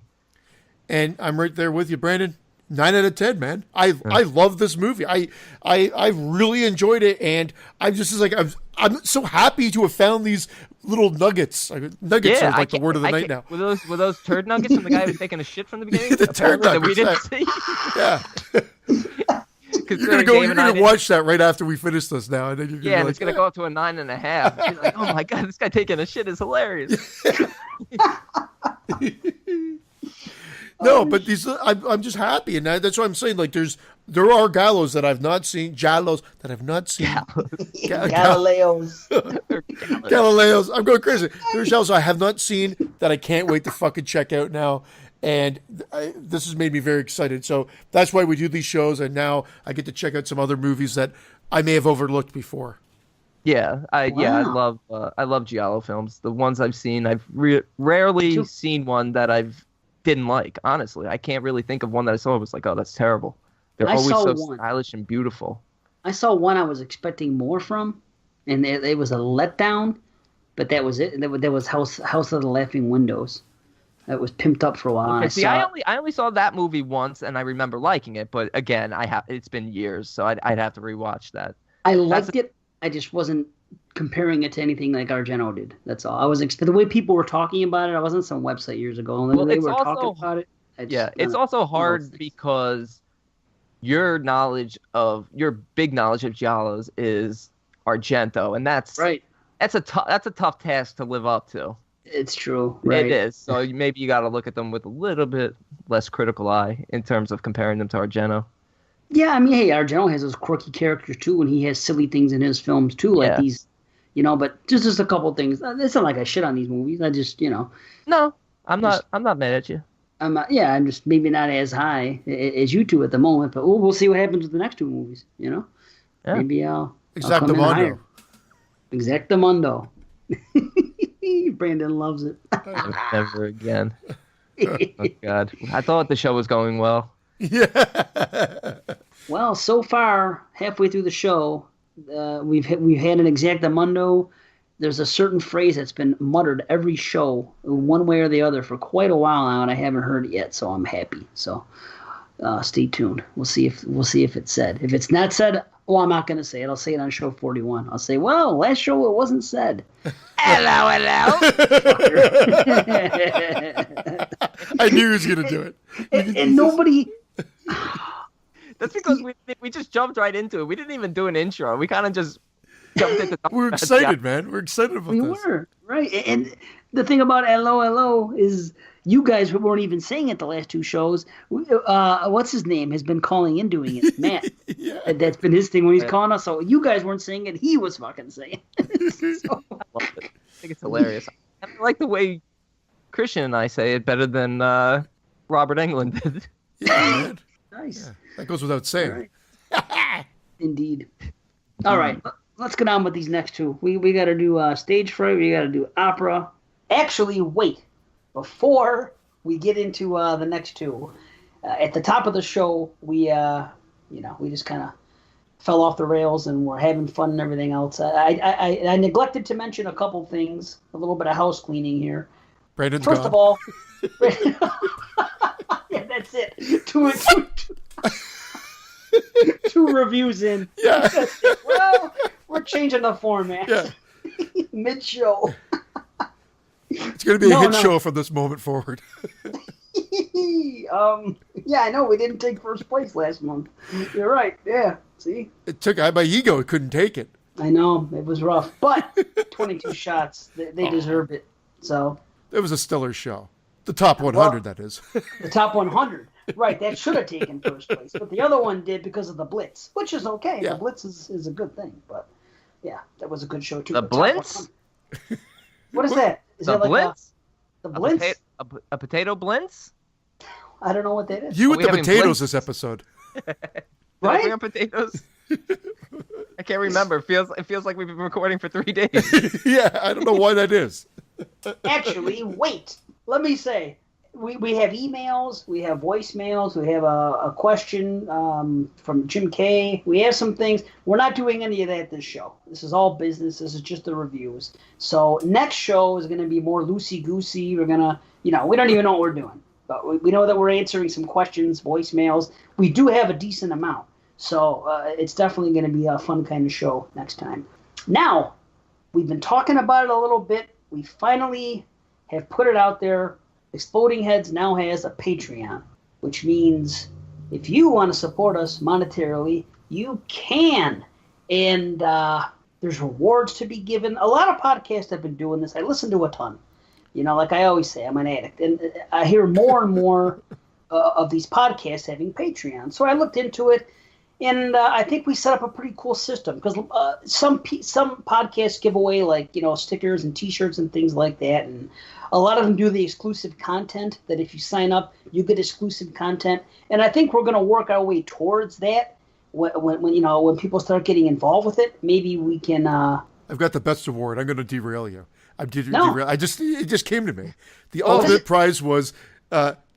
And I'm right there with you, Brandon. 9 out of 10, man. I love this movie. I really enjoyed it, and I'm just like I'm so happy to have found these little nuggets. Nuggets are like the word of the night now. Were those turd nuggets from the guy who was taking a shit from the beginning? The turd nuggets that we didn't see. Yeah. You're gonna watch that right after we finish this now, and then you're gonna and it's gonna go up to a 9.5. You're like, oh my god, this guy taking a shit is hilarious. No, but these I'm just happy, and that's what I'm saying. Like there are Gallos that I've not seen, Giallos that I've not seen, Galileos. Galileos. I'm going crazy. There's Giallos I have not seen that I can't wait to fucking check out now, and this has made me very excited. So that's why we do these shows, and now I get to check out some other movies that I may have overlooked before. Yeah, I love Giallo films. The ones I've seen, I've rarely seen one that I've didn't like. Honestly, I can't really think of one that I saw. It was like, oh, that's terrible. They're always so stylish and beautiful. I saw one I was expecting more from, and it was a letdown. But that was it. There was House of the Laughing Windows. That was pimped up for a while. Okay, I only saw that movie once, and I remember liking it. But again, it's been years, so I'd have to rewatch that. I liked it. I just wasn't comparing it to anything like Argento did. That's all. I was the way people were talking about it. I was on some website years ago, and they were talking about it. It's also hard because your big knowledge of Giallos is Argento, and that's right. That's a tough task to live up to. It's true. Right. It is. So maybe you got to look at them with a little bit less critical eye in terms of comparing them to Argento. Yeah, I mean, hey, Argento has those quirky characters too, and he has silly things in his films too, like these, but just a couple things. It's not like I shit on these movies. I just, No, I'm not mad at you. I'm I'm just maybe not as high as you two at the moment, but we'll see what happens with the next two movies. Yeah. Maybe I'll Exactamundo. Exactamundo. Brandon loves it. Never again. Oh God, I thought the show was going well. Yeah. Well, so far, halfway through the show, we've had an exactamundo. There's a certain phrase that's been muttered every show, one way or the other, for quite a while now, and I haven't heard it yet, so I'm happy. So, stay tuned. We'll see if it's said. If it's not said, I'm not going to say it. I'll say it on show 41. I'll say, well, last show it wasn't said. Hello. I knew he was going to do it. And nobody. That's because we just jumped right into it. We didn't even do an intro. We kind of just jumped into We're excited, man. We're excited about We this. were, right. And the thing about LOLO is you guys weren't even saying it the last two shows. What's his name has been calling in doing it. Matt. Yeah. That's been his thing when he's calling us. So you guys weren't saying it. He was fucking saying it. So, I love it. I think it's hilarious. I like the way Christian and I say it better than Robert Englund did. Yeah, man. nice. Yeah, that goes without saying. Right. Indeed. All right. Let's get on with these next two. We got to do stage fright. We got to do opera. Actually, wait. Before we get into the next two, at the top of the show, we just kind of fell off the rails and we're having fun and everything else. I neglected to mention a couple things, a little bit of house cleaning here. Brandon's First gone. of all, yeah, that's it. Two reviews in. Yeah. Well, we're changing the format. Yeah. Mid-show. It's going to be a hit show from this moment forward. Yeah, I know. We didn't take first place last month. You're right. Yeah. See? It took my ego. It couldn't take it. I know. It was rough. But 22 shots. They deserved it. So. It was a stellar show. The top 100, that is. The top 100. Right. That should have taken first place. But the other one did because of the Blitz, which is okay. Yeah. The Blitz is a good thing. But, yeah, that was a good show, too. The Blitz? What is that? Is The that like Blitz? the Blitz? A potato blintz? I don't know what that is. You Are with we the having potatoes Blintz? this episode. Did I Right? bring up potatoes? I can't remember. It feels like we've been recording for 3 days. Yeah, I don't know why that is. Actually, wait. Let me say, we have emails, we have voicemails, we have a question from Jim K. We have some things. We're not doing any of that this show. This is all business. This is just the reviews. So next show is going to be more loosey-goosey. We're going to, we don't even know what we're doing. But we know that we're answering some questions, voicemails. We do have a decent amount. So it's definitely going to be a fun kind of show next time. Now, we've been talking about it a little bit. We finally have put it out there. Exploding Heads now has a Patreon, which means if you want to support us monetarily, you can. And there's rewards to be given. A lot of podcasts have been doing this. I listen to a ton. Like I always say, I'm an addict. And I hear more and more of these podcasts having Patreon. So I looked into it, and I think we set up a pretty cool system. Because some podcasts give away, stickers and T-shirts and things like that. And a lot of them do the exclusive content that if you sign up, you get exclusive content. And I think we're going to work our way towards that when people start getting involved with it. Maybe we can... I've got the best award. I'm going to derail you. No. It just came to me. The ultimate prize was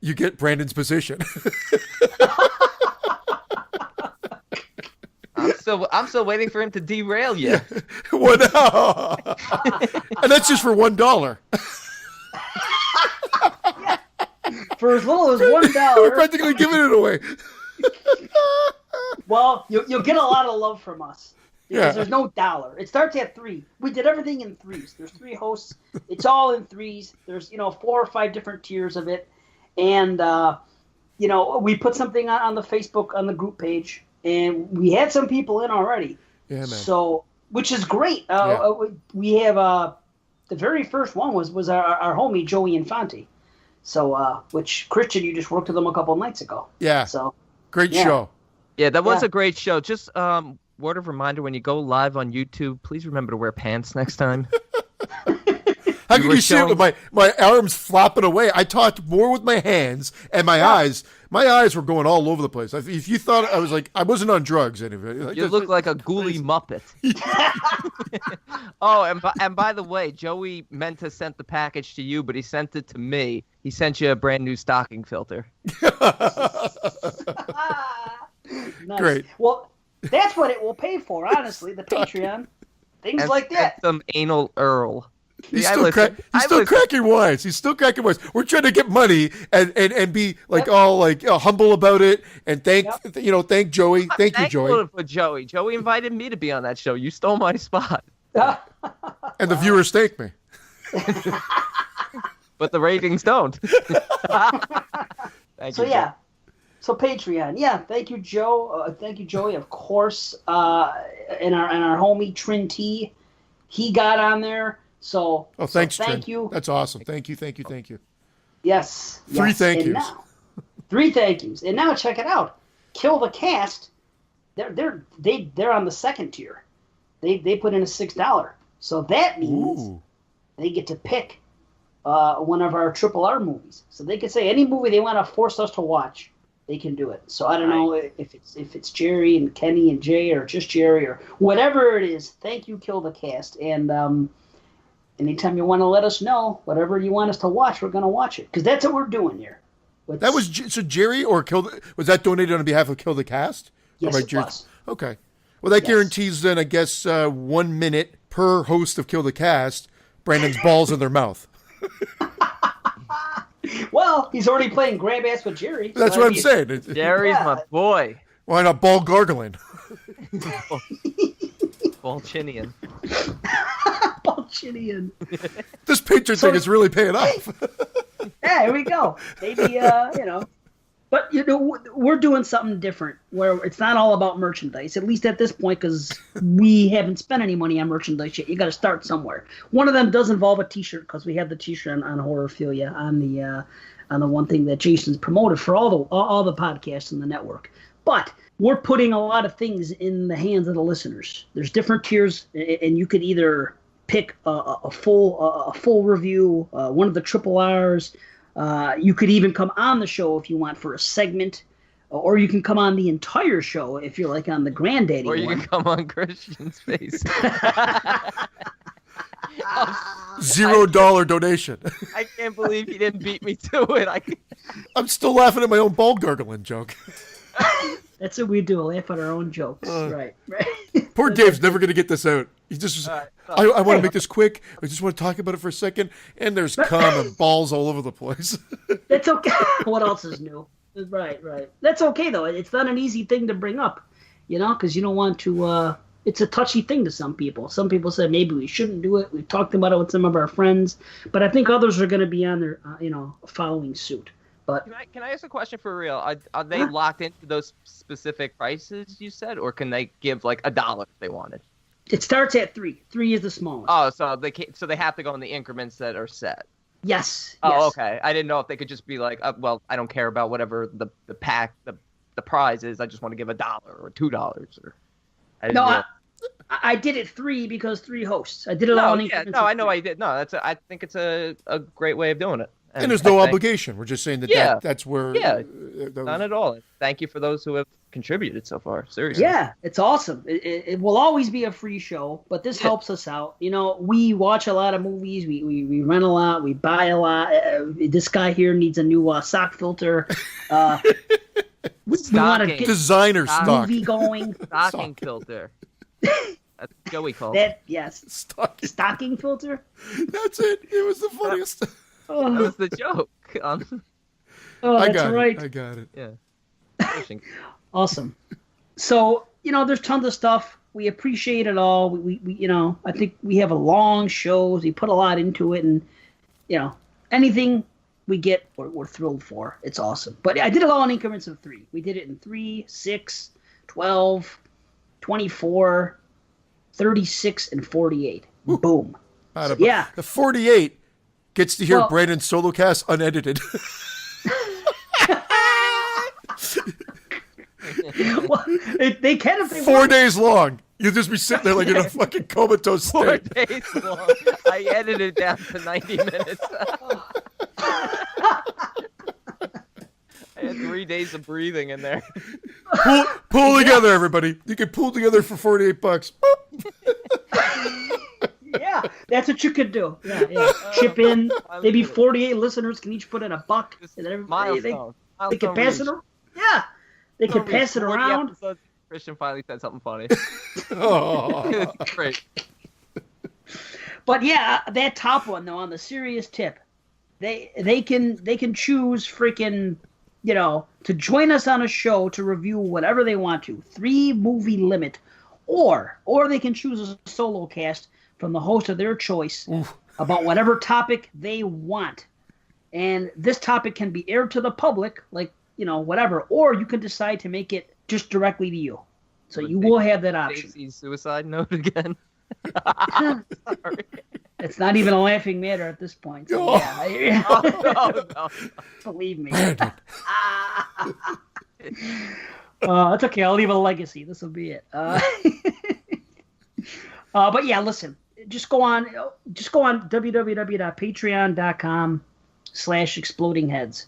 you get Brandon's position. I'm still waiting for him to derail you. What? And that's just for $1. For as little as We're $1. practically giving it away. Well, you'll get a lot of love from us. Because Yeah. there's no dollar. It starts at 3. We did everything in 3s. There's 3 hosts. It's all in 3s. There's 4 or 5 different tiers of it. And we put something on the Facebook on the group page, and we had some people in already. Yeah, man. So, which is great. Yeah. We have the very first one was our homie Joey Infante. So, which Christian, you just worked with him a couple nights ago. Yeah. So Great yeah. show. Yeah, that was Yeah. a great show. Just word of reminder, when you go live on YouTube, please remember to wear pants next time. How can were you see it showing- with my arms flopping away? I talked more with my hands and my eyes. My eyes were going all over the place. If you thought I was I wasn't on drugs, anyway. You look like a ghouly Muppet. Oh, and by the way, Joey meant to send the package to you, but he sent it to me. He sent you a brand new stocking filter. Nice. Great. Well, that's what it will pay for, honestly, the Patreon. Things And like that. some anal Earl. He's See, still, cracking wise. He's still cracking wise. We're trying to get money and be humble about it and thank Joey. Thank you, Joey. For Joey. Joey invited me to be on that show. You stole my spot. And the viewers thank me. But the ratings don't. Thank So you, yeah. So Patreon, yeah. Thank you, Joe. Thank you, Joey. Of course, and our homie Trin T, he got on there. So thanks, thank Trin. you. That's awesome. Thank you. Yes. 3 thank and yous. Now, 3 thank yous. And now check it out. Kill the Cast. They're on the second tier. They put in a $6. So that means they get to pick one of our Triple R movies. So they can say any movie they want to force us to watch, they can do it. So I don't know if it's Jerry and Kenny and Jay or just Jerry or whatever it is. Thank you, Kill the Cast. And anytime you want to let us know whatever you want us to watch, we're going to watch it because that's what we're doing here. That was so Jerry or was that donated on behalf of Kill the Cast? Yes, it was. Okay. Well, that guarantees then, I guess, 1 minute per host of Kill the Cast, Brandon's balls in their mouth. Well, he's already playing grab ass with Jerry. That's what I'm saying. Jerry's my boy. Why not ball gargling? Ball-chinian. Ball-chinian. This Patreon thing is really paying off. Yeah, here we go. Maybe, But, we're doing something different where it's not all about merchandise, at least at this point, because we haven't spent any money on merchandise yet. You got to start somewhere. One of them does involve a T-shirt because we have the T-shirt on Horrorphilia on the one thing that Jason's promoted for all the podcasts in the network. But we're putting a lot of things in the hands of the listeners. There's different tiers, and you could either pick a full review, one of the Triple R's. You could even come on the show if you want for a segment, or you can come on the entire show if you're like on the Granddaddy Or you one. can come on Christian's face. $0 donation. I can't believe he didn't beat me to it. I'm still laughing at my own ball gargling joke. That's what we do, laugh at our own jokes. Right. Poor Dave's never going to get this out. He just, I want to make this quick. I just want to talk about it for a second. And there's cum and balls all over the place. That's okay. What else is new? Right. That's okay, though. It's not an easy thing to bring up, because you don't want to, it's a touchy thing to some people. Some people say maybe we shouldn't do it. We've talked about it with some of our friends. But I think others are going to be on their, following suit. But Can I ask a question for real? Are they locked into those specific prices you said, or can they give like $1 if they wanted? It starts at 3. 3 is the smallest. Oh, so they have to go in the increments that are set. Yes. Oh, okay. I didn't know if they could just be like, well, I don't care about whatever the prize is. I just want to give $1 or $2 or. I did it 3 because 3 hosts. I did it all in increments. No, I know I did. No, I think it's a great way of doing it. And there's no obligation. We're just saying that's where. Yeah, none at all. Thank you for those who have contributed so far. Seriously. Yeah, it's awesome. It will always be a free show, but this helps us out. We watch a lot of movies. We rent a lot. We buy a lot. This guy here needs a new sock filter. We want to get designer stock. movie going. Stocking filter. That's what Joey called it. Yes. Stocking filter? That's it. It was the funniest. That was the joke. That's right. I got it. Yeah. Awesome. So, there's tons of stuff. We appreciate it all. We I think we have a long shows. We put a lot into it, and anything we get, we're thrilled for. It's awesome. But I did it all in increments of 3. We did it in 3, 6, 12, 24, 36, and 48. Ooh. Boom. So, the 48 gets to hear Brandon's solo cast unedited. They can if they 4 want. days long. You'll just be sitting there like in a fucking comatose state. 4 days long. I edited it down to 90 minutes. I had 3 days of breathing in there. Pool together, everybody. You can pool together for $48. Yeah, that's what you could do. Yeah. Chip in. Maybe 48 listeners can each put in $1. And everybody, they can pass it around. Yeah. They can pass it around. Christian finally said something funny. It's great. But yeah, that top one though, on the serious tip, they can choose freaking, to join us on a show to review whatever they want to. 3 movie limit, or they can choose a solo cast from the host of their choice about whatever topic they want. And this topic can be aired to the public, like whatever, or you can decide to make it just directly to you. So you will have that option. Stacy's suicide note again. Sorry. It's not even a laughing matter at this point. So yeah. No. Believe me. It's okay. I'll leave a legacy. This will be it. But yeah, listen. Just go on www.patreon.com/explodingheads,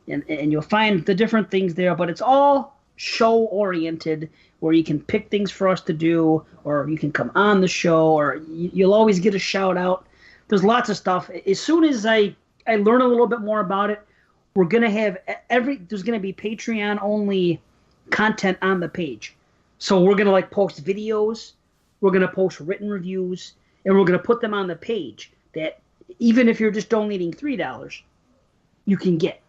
and you'll find the different things there. But it's all show oriented, where you can pick things for us to do, or you can come on the show, or you'll always get a shout out. There's lots of stuff. As soon as I learn a little bit more about it, we're gonna have there's gonna be Patreon only content on the page. So we're gonna post videos, we're gonna post written reviews, and we're gonna put them on the page that even if you're just donating $3, you can get.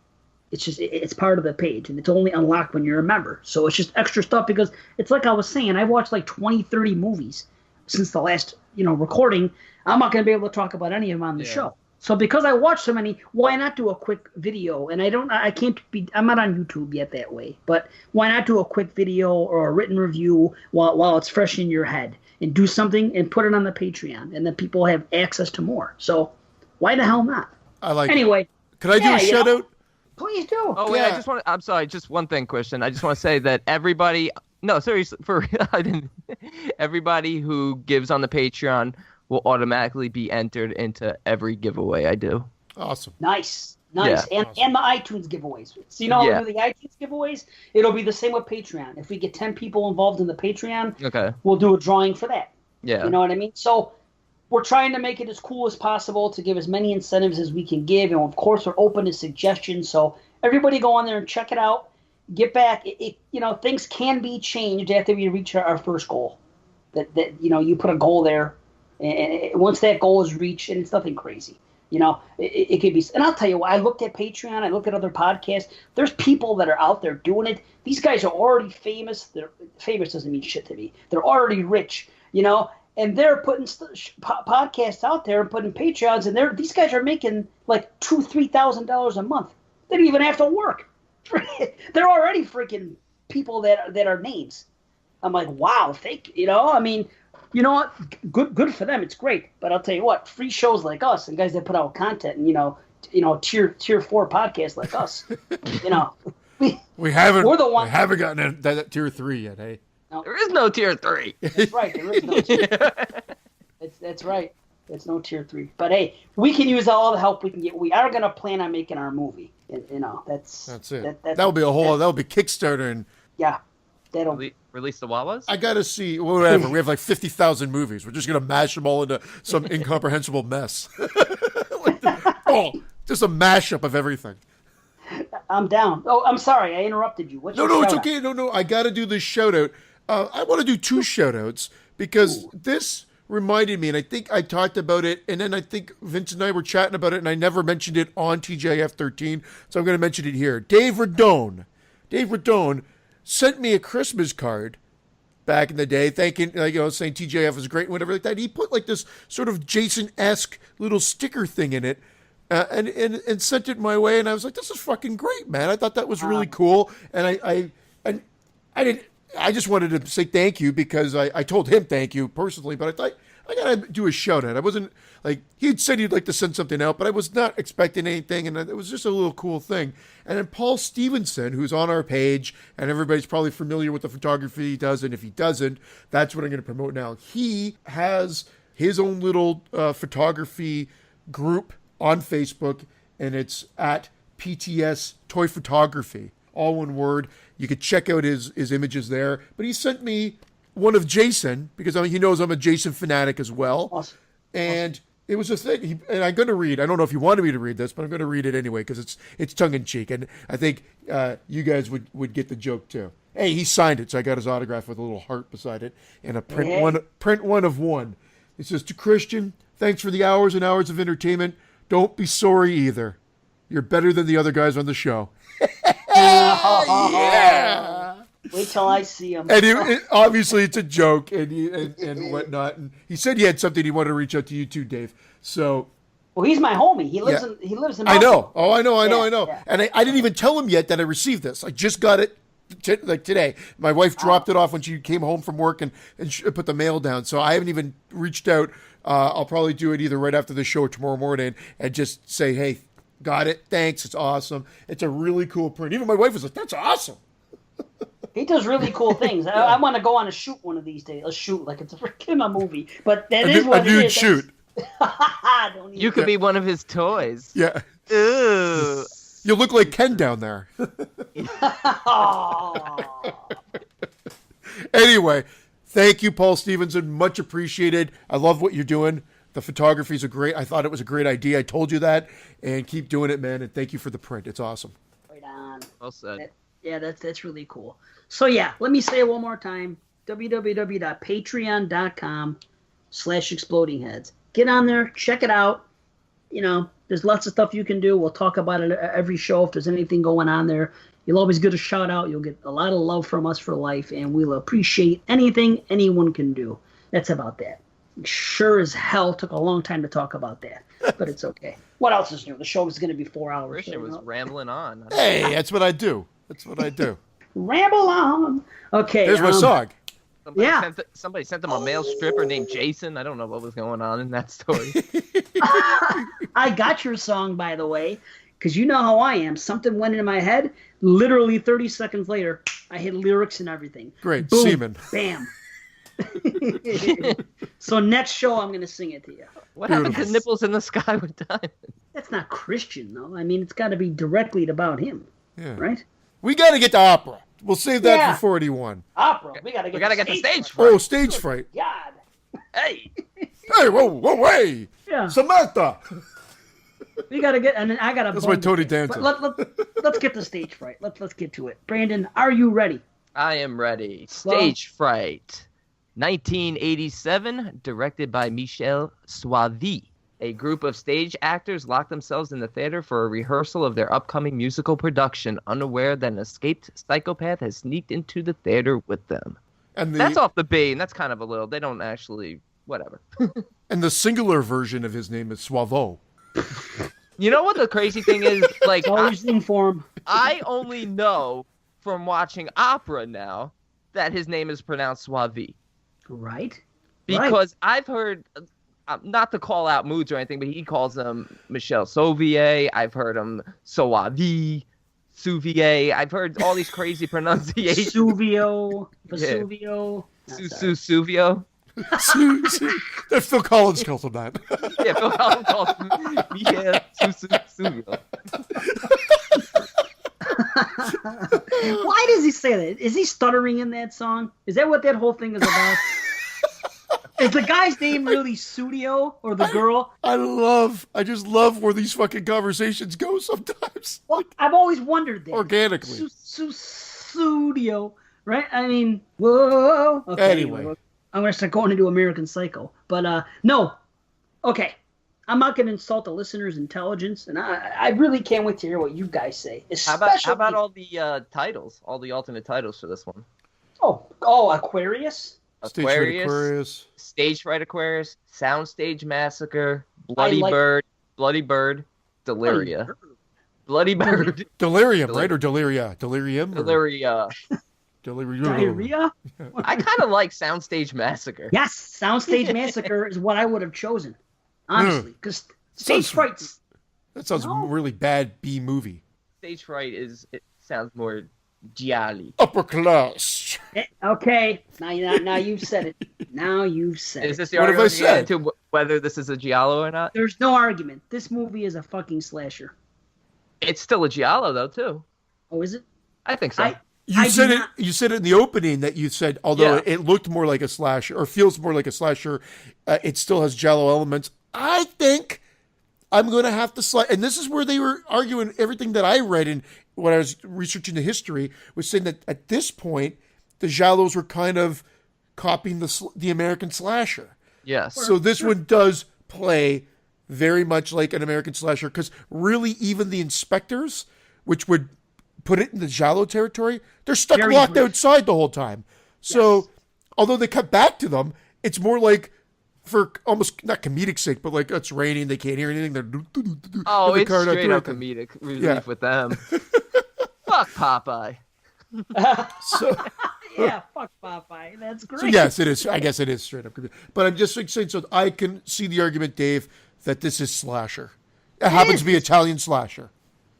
It's part of the page, and it's only unlocked when you're a member. So it's just extra stuff, because it's like I was saying, I've watched 20, 30 movies since the last recording. I'm not going to be able to talk about any of them on the show. So because I watched so many, why not do a quick video? And I'm not on YouTube yet that way, but why not do a quick video or a written review while it's fresh in your head, and do something and put it on the Patreon, and then people have access to more. So why the hell not? I like Anyway. It. Could I do a shout out? Please do. Oh, wait, I'm sorry, just one thing, Christian. I just want to say that everybody who gives on the Patreon will automatically be entered into every giveaway I do. Awesome. Nice. Yeah. And the iTunes giveaways. So we do the iTunes giveaways? It'll be the same with Patreon. If we get 10 people involved in the Patreon, we'll do a drawing for that. Yeah. You know what I mean? So we're trying to make it as cool as possible to give as many incentives as we can give. And, of course, we're open to suggestions. So everybody go on there and check it out. Get back. Things can be changed after we reach our first goal. That you put a goal there. And once that goal is reached, and it's nothing crazy, it could be. And I'll tell you what, I looked at Patreon, I looked at other podcasts. There's people that are out there doing it. These guys are already famous. Famous doesn't mean shit to me. They're already rich, and they're putting podcasts out there and putting Patreons, and these guys are making $2,000-$3,000 a month. They don't even have to work. They're already freaking people that are names. I'm like, wow, you know what? Good for them. It's great. But I'll tell you what, free shows like us and guys that put out content and tier 4 podcasts like us, we haven't gotten that tier 3 yet, hey. No. There is no tier 3. That's right. There is no tier 3. That's right. There's no tier 3. But hey, we can use all the help we can get. We are going to plan on making our movie. That's it. That'll be Kickstarter and that'll release the Wawas. I gotta see whatever. We have 50,000 movies. We're just gonna mash them all into some incomprehensible mess. Just a mashup of everything. I'm down. Oh, I'm sorry, I interrupted you. No, it's okay. No, I gotta do this shout out. I want to do 2 shout outs because this reminded me, and I think I talked about it, and then I think Vince and I were chatting about it, and I never mentioned it on TJF 13, so I'm going to mention it here. Dave Radone sent me a Christmas card back in the day, thanking, saying TJF was great and whatever like that. He put this sort of Jason-esque little sticker thing in it, and sent it my way, and I was like, this is fucking great, man. I thought that was really cool, and I just wanted to say thank you because I told him thank you personally, but I thought I gotta do a shout out. I wasn't he'd said he'd like to send something out, but I was not expecting anything, and it was just a little cool thing. And then Paul Stevenson, who's on our page, and everybody's probably familiar with the photography he does, and if he doesn't, that's what I'm going to promote now. He has his own little photography group on Facebook, and it's at PTS Toy Photography, all one word. You could check out his images there. But he sent me one of Jason, because he knows I'm a Jason fanatic as well. Awesome. And it was a thing, and I'm going to read. I don't know if you wanted me to read this, but I'm going to read it anyway because it's tongue-in-cheek, and I think you guys would get the joke too. Hey, he signed it, so I got his autograph with a little heart beside it, and a print one of one. It says, to Christian, thanks for the hours and hours of entertainment. Don't be sorry either. You're better than the other guys on the show. Yeah. Wait till I see him. And obviously it's a joke and whatnot. And he said he had something he wanted to reach out to you too, Dave. So Well, he's my homie. He lives in. I know. Buffalo. Oh, I know. Yeah. And I didn't even tell him yet that I received this. I just got it today. My wife dropped it off when she came home from work and put the mail down. So I haven't even reached out. I'll probably do it either right after the show or tomorrow morning and just say, hey, got it. Thanks. It's awesome. It's a really cool print. Even my wife was like, that's awesome. He does really cool things. I want to go on a shoot one of these days. A shoot like it's a freaking movie. But that is what it is. A nude shoot. You could be one of his toys. Yeah. Ooh. You look like Ken down there. Anyway, thank you, Paul Stevenson. Much appreciated. I love what you're doing. The photographies are great. I thought it was a great idea. I told you that. And keep doing it, man. And thank you for the print. It's awesome. Right on. Well said. Yeah, that's really cool. So yeah, let me say it one more time. www.patreon.com/explodingheads. Get on there, check it out. You know, there's lots of stuff you can do. We'll talk about it every show if there's anything going on there. You'll always get a shout out. You'll get a lot of love from us for life, and we'll appreciate anything anyone can do. That's about that. Sure as hell took a long time to talk about that, but it's okay. What else is new? The show is going to be 4 hours. Christian was rambling on. Hey, that's what I do. Ramble on. Okay. There's my song. Somebody sent them a male stripper named Jason. I don't know what was going on in that story. I got your song, by the way, because you know how I am. Something went into my head. Literally 30 seconds later, I hit lyrics and everything. Great. Boom, Semen. Bam. So next show, I'm going to sing it to you. What happened to Nipples in the Sky with Diamonds? That's not Christian, though. I mean, it's got to be directly about him. Yeah. Right? We got to get to opera. We'll save that for 41. Opera. We got to get the stage fright. Oh, stage fright. God. Hey. Hey, whoa, hey. Yeah. Samantha. We got to get, and then I got to. That's my Tony Danza. Let's get to stage fright. Let's get to it. Brandon, are you ready? I am ready. Stage Fright. 1987, directed by Michel Soavi. A group of stage actors lock themselves in the theater for a rehearsal of their upcoming musical production, unaware that an escaped psychopath has sneaked into the theater with them. And that's off the bait, and that's kind of a little... They don't actually... Whatever. And the singular version of his name is Suavo. You know what the crazy thing is? Like, always in form. I only know from watching opera now that his name is pronounced Soavi. Right. Because I've heard... not to call out moods or anything, but he calls them Michel Sauvier. I've heard him Soavi, Souvier. I've heard all these crazy pronunciations. Suvio, Vesuvio. Suvio. Phil Collins calls him that. Yeah, Phil Collins calls him Michel Suvio. Why does he say that? Is he stuttering in that song? Is that what that whole thing is about? Is the guy's name really Studio or the girl? I just love where these fucking conversations go sometimes. Well, I've always wondered that. Organically. Studio, right? I mean, whoa. Okay, anyway. I'm going to start going into American Psycho. But, no. Okay. I'm not going to insult the listener's intelligence, and I really can't wait to hear what you guys say. How about all the titles, all the alternate titles for this one? Oh, Aquarius? Aquarius, Stage Fright Aquarius, Soundstage Massacre, Bloody Bird, Deliria. Bloody Bird. Delirium, right? Or Deliria? Delirium? Deliria. Diarrhea? I kind of like Soundstage Massacre. Yes, Soundstage Massacre is what I would have chosen, honestly. Because Stage Frights... That sounds really bad B movie. Stage Fright it sounds more... Giallo. Upper class. Okay, now you've said it. Now you've said it. Is this the argument to whether this is a Giallo or not? There's no argument. This movie is a fucking slasher. It's still a Giallo though too. Oh, is it? I think so. You said it in the opening that you said, although it looked more like a slasher or feels more like a slasher, it still has Giallo elements. I think I'm going to have to slide. And this is where they were arguing everything that I read in when I was researching the history, was saying that at this point, the Giallos were kind of copying the American slasher. Yes. So this one does play very much like an American slasher, because really even the inspectors, which would put it in the Giallo territory, they're stuck locked outside the whole time. So although they cut back to them, it's more like for almost not comedic sake, but like it's raining, they can't hear anything. They're it's straight up comedic relief with them. Fuck Popeye. So, yeah, fuck Popeye. That's great. so yes, it is. I guess it is straight up comedic. But I'm just saying, so I can see the argument, Dave, that this is slasher. It happens to be Italian slasher.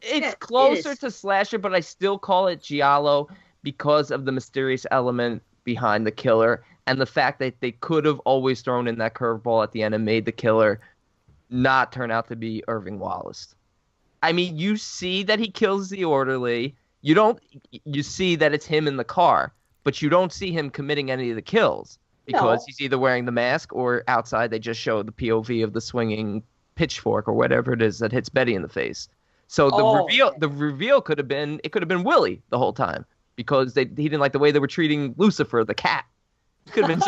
It's closer to slasher, but I still call it Giallo because of the mysterious element behind the killer and the fact that they could have always thrown in that curveball at the end and made the killer not turn out to be Irving Wallace. I mean, you see that he kills the orderly. You see that it's him in the car, but you don't see him committing any of the kills because he's either wearing the mask or outside they just show the POV of the swinging pitchfork or whatever it is that hits Betty in the face. So the reveal could have been Willie the whole time because he didn't like the way they were treating Lucifer, the cat. It could have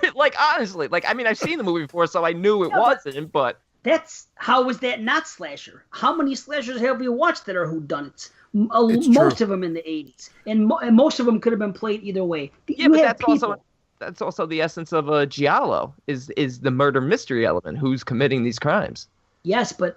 been like honestly, like I mean I've seen the movie before, so I knew it wasn't. But how was that not slasher? How many slashers have we watched that are whodunits? Most of them in the 80s, and most of them could have been played either way. Yeah, but that's also the essence of a Giallo is the murder mystery element. Who's committing these crimes? Yes, but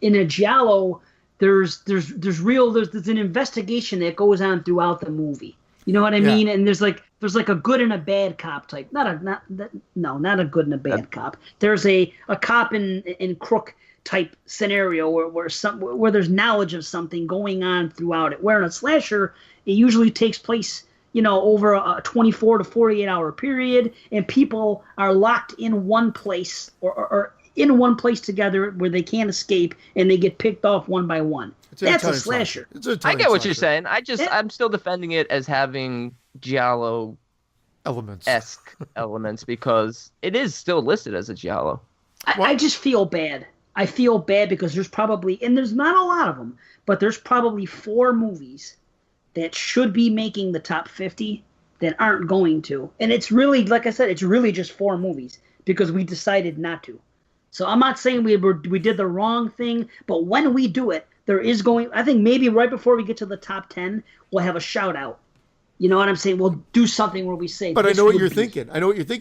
in a Giallo, there's an investigation that goes on throughout the movie. You know what I mean? And there's like a good and a bad cop type. Not a good and a bad cop. There's a cop in crook type scenario where there's knowledge of something going on throughout it. Where in a slasher, it usually takes place, over a 24 to 48 hour period, and people are locked in one place or in one place together where they can't escape, and they get picked off one by one. That's a slasher. I get what you're saying. I'm still defending it as having Giallo esque elements because it is still listed as a Giallo. I just feel bad. I feel bad because there's probably, and there's not a lot of them, but there's probably 4 movies that should be making the top 50 that aren't going to. And it's really, like I said, it's really just 4 movies because we decided not to. So I'm not saying we did the wrong thing, but when we do it, I think maybe right before we get to the top 10, we'll have a shout out. You know what I'm saying? We'll do something where we say. But I know what you're thinking.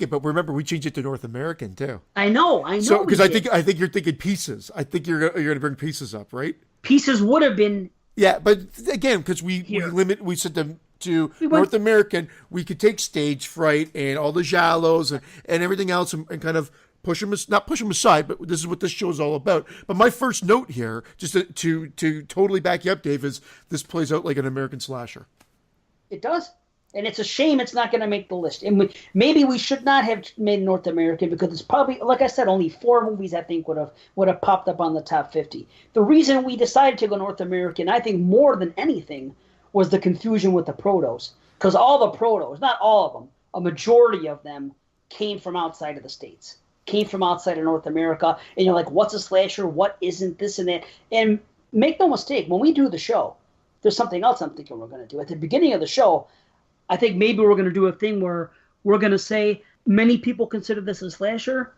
But remember, we changed it to North American too. I know. So because I think you're thinking pieces. I think you're going to bring pieces up, right? Pieces would have been. Yeah, but again, because we set them to North American, we could take Stage Fright and all the Giallos and everything else and kind of not push them aside, but this is what this show is all about. But my first note here, just to totally back you up, Dave, is this plays out like an American slasher. It does. And it's a shame it's not going to make the list. And maybe we should not have made North American because it's probably, like I said, only 4 movies I think would have popped up on the top 50. The reason we decided to go North American, I think more than anything, was the confusion with the protos. Because all the protos, not all of them, a majority of them came from outside of the States. Came from outside of North America. And you're like, what's a slasher? What isn't this and that? And make no mistake, when we do the show, there's something else I'm thinking we're going to do. At the beginning of the show, I think maybe we're going to do a thing where we're going to say many people consider this a slasher.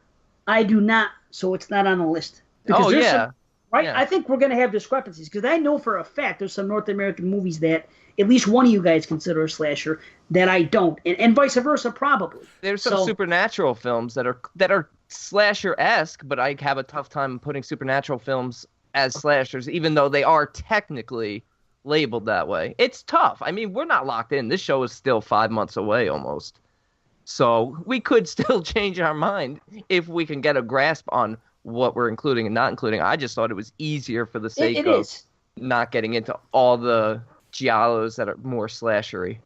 I do not, so it's not on the list. Because right? Yeah. I think we're going to have discrepancies because I know for a fact there's some North American movies that at least one of you guys consider a slasher that I don't, and vice versa probably. There's some supernatural films that are slasher-esque, but I have a tough time putting supernatural films as slashers, even though they are technically labeled that way. It's tough. I mean, we're not locked in. This show is still 5 months away almost. So we could still change our mind if we can get a grasp on what we're including and not including. I just thought it was easier for the sake of not getting into all the giallos that are more slashery.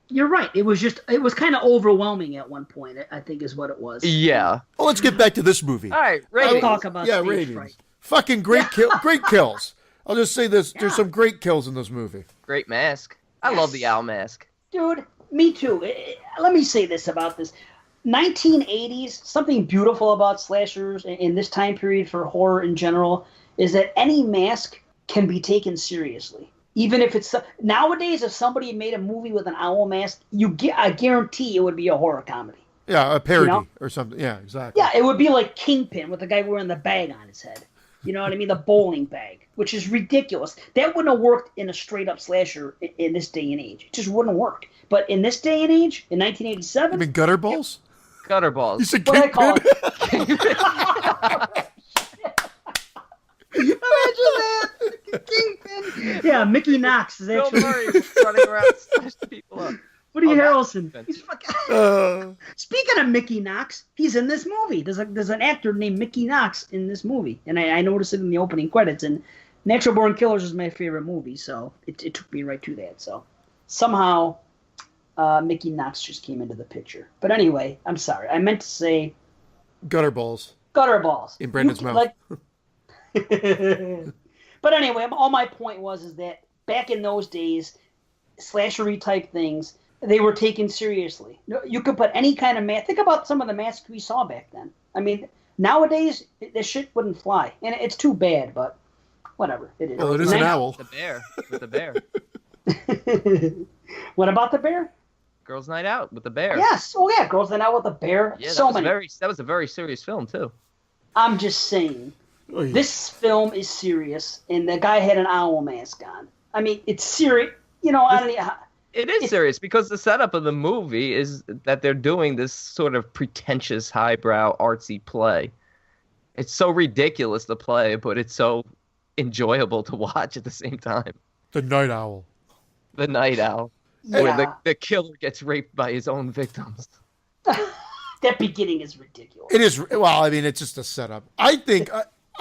You're right. It was kind of overwhelming at one point, I think is what it was. Yeah. Well, let's get back to this movie. All right, ratings. Let's talk about Stage Fright. Fucking great kills. I'll just say this. Yeah. There's some great kills in this movie. Great mask. I love the owl mask. Dude, me too. Let me say this about this. 1980s, something beautiful about slashers in this time period for horror in general is that any mask can be taken seriously. Even if it's... Nowadays, if somebody made a movie with an owl mask, I guarantee it would be a horror comedy. Yeah, a parody or something. Yeah, exactly. Yeah, it would be like Kingpin with the guy wearing the bag on his head. You know what I mean? The bowling bag, which is ridiculous. That wouldn't have worked in a straight-up slasher in this day and age. It just wouldn't work. But in this day and age, in 1987... You mean gutter balls? Gutter balls. You said What do I call kingpin? it? Imagine that. Kingpin. Yeah, Mickey Knox is Bill actually. Murray was running around slashing people up. Woody Harrelson. Kingpin. He's fucking. Speaking of Mickey Knox, he's in this movie. There's an actor named Mickey Knox in this movie, and I noticed it in the opening credits. And Natural Born Killers is my favorite movie, so it took me right to that. So somehow Mickey Knox just came into the picture. But anyway, I'm sorry. I meant to say Gutter balls. gutter balls In Brendan's mouth. But anyway, all my point is that back in those days, slashery type things, they were taken seriously. You could put any kind of mask. Think about some of the masks we saw back then. I mean, nowadays this shit wouldn't fly, and it's too bad. But whatever, it is. Well, it is an owl. The bear with the bear. What about the bear? Girls' Night Out with the bear. Yes. Oh yeah, Girls Night Out with the bear. Yeah, so many. That was a very serious film too. I'm just saying. Oh, yeah. This film is serious, and the guy had an owl mask on. I mean, it's serious. You know, I don't know. It is serious because the setup of the movie is that they're doing this sort of pretentious, highbrow, artsy play. It's so ridiculous to play, but it's so enjoyable to watch at the same time. The night owl. The Night Owl, Yeah. where the killer gets raped by his own victims. That beginning is ridiculous. It is. Well, I mean, it's just a setup. I think.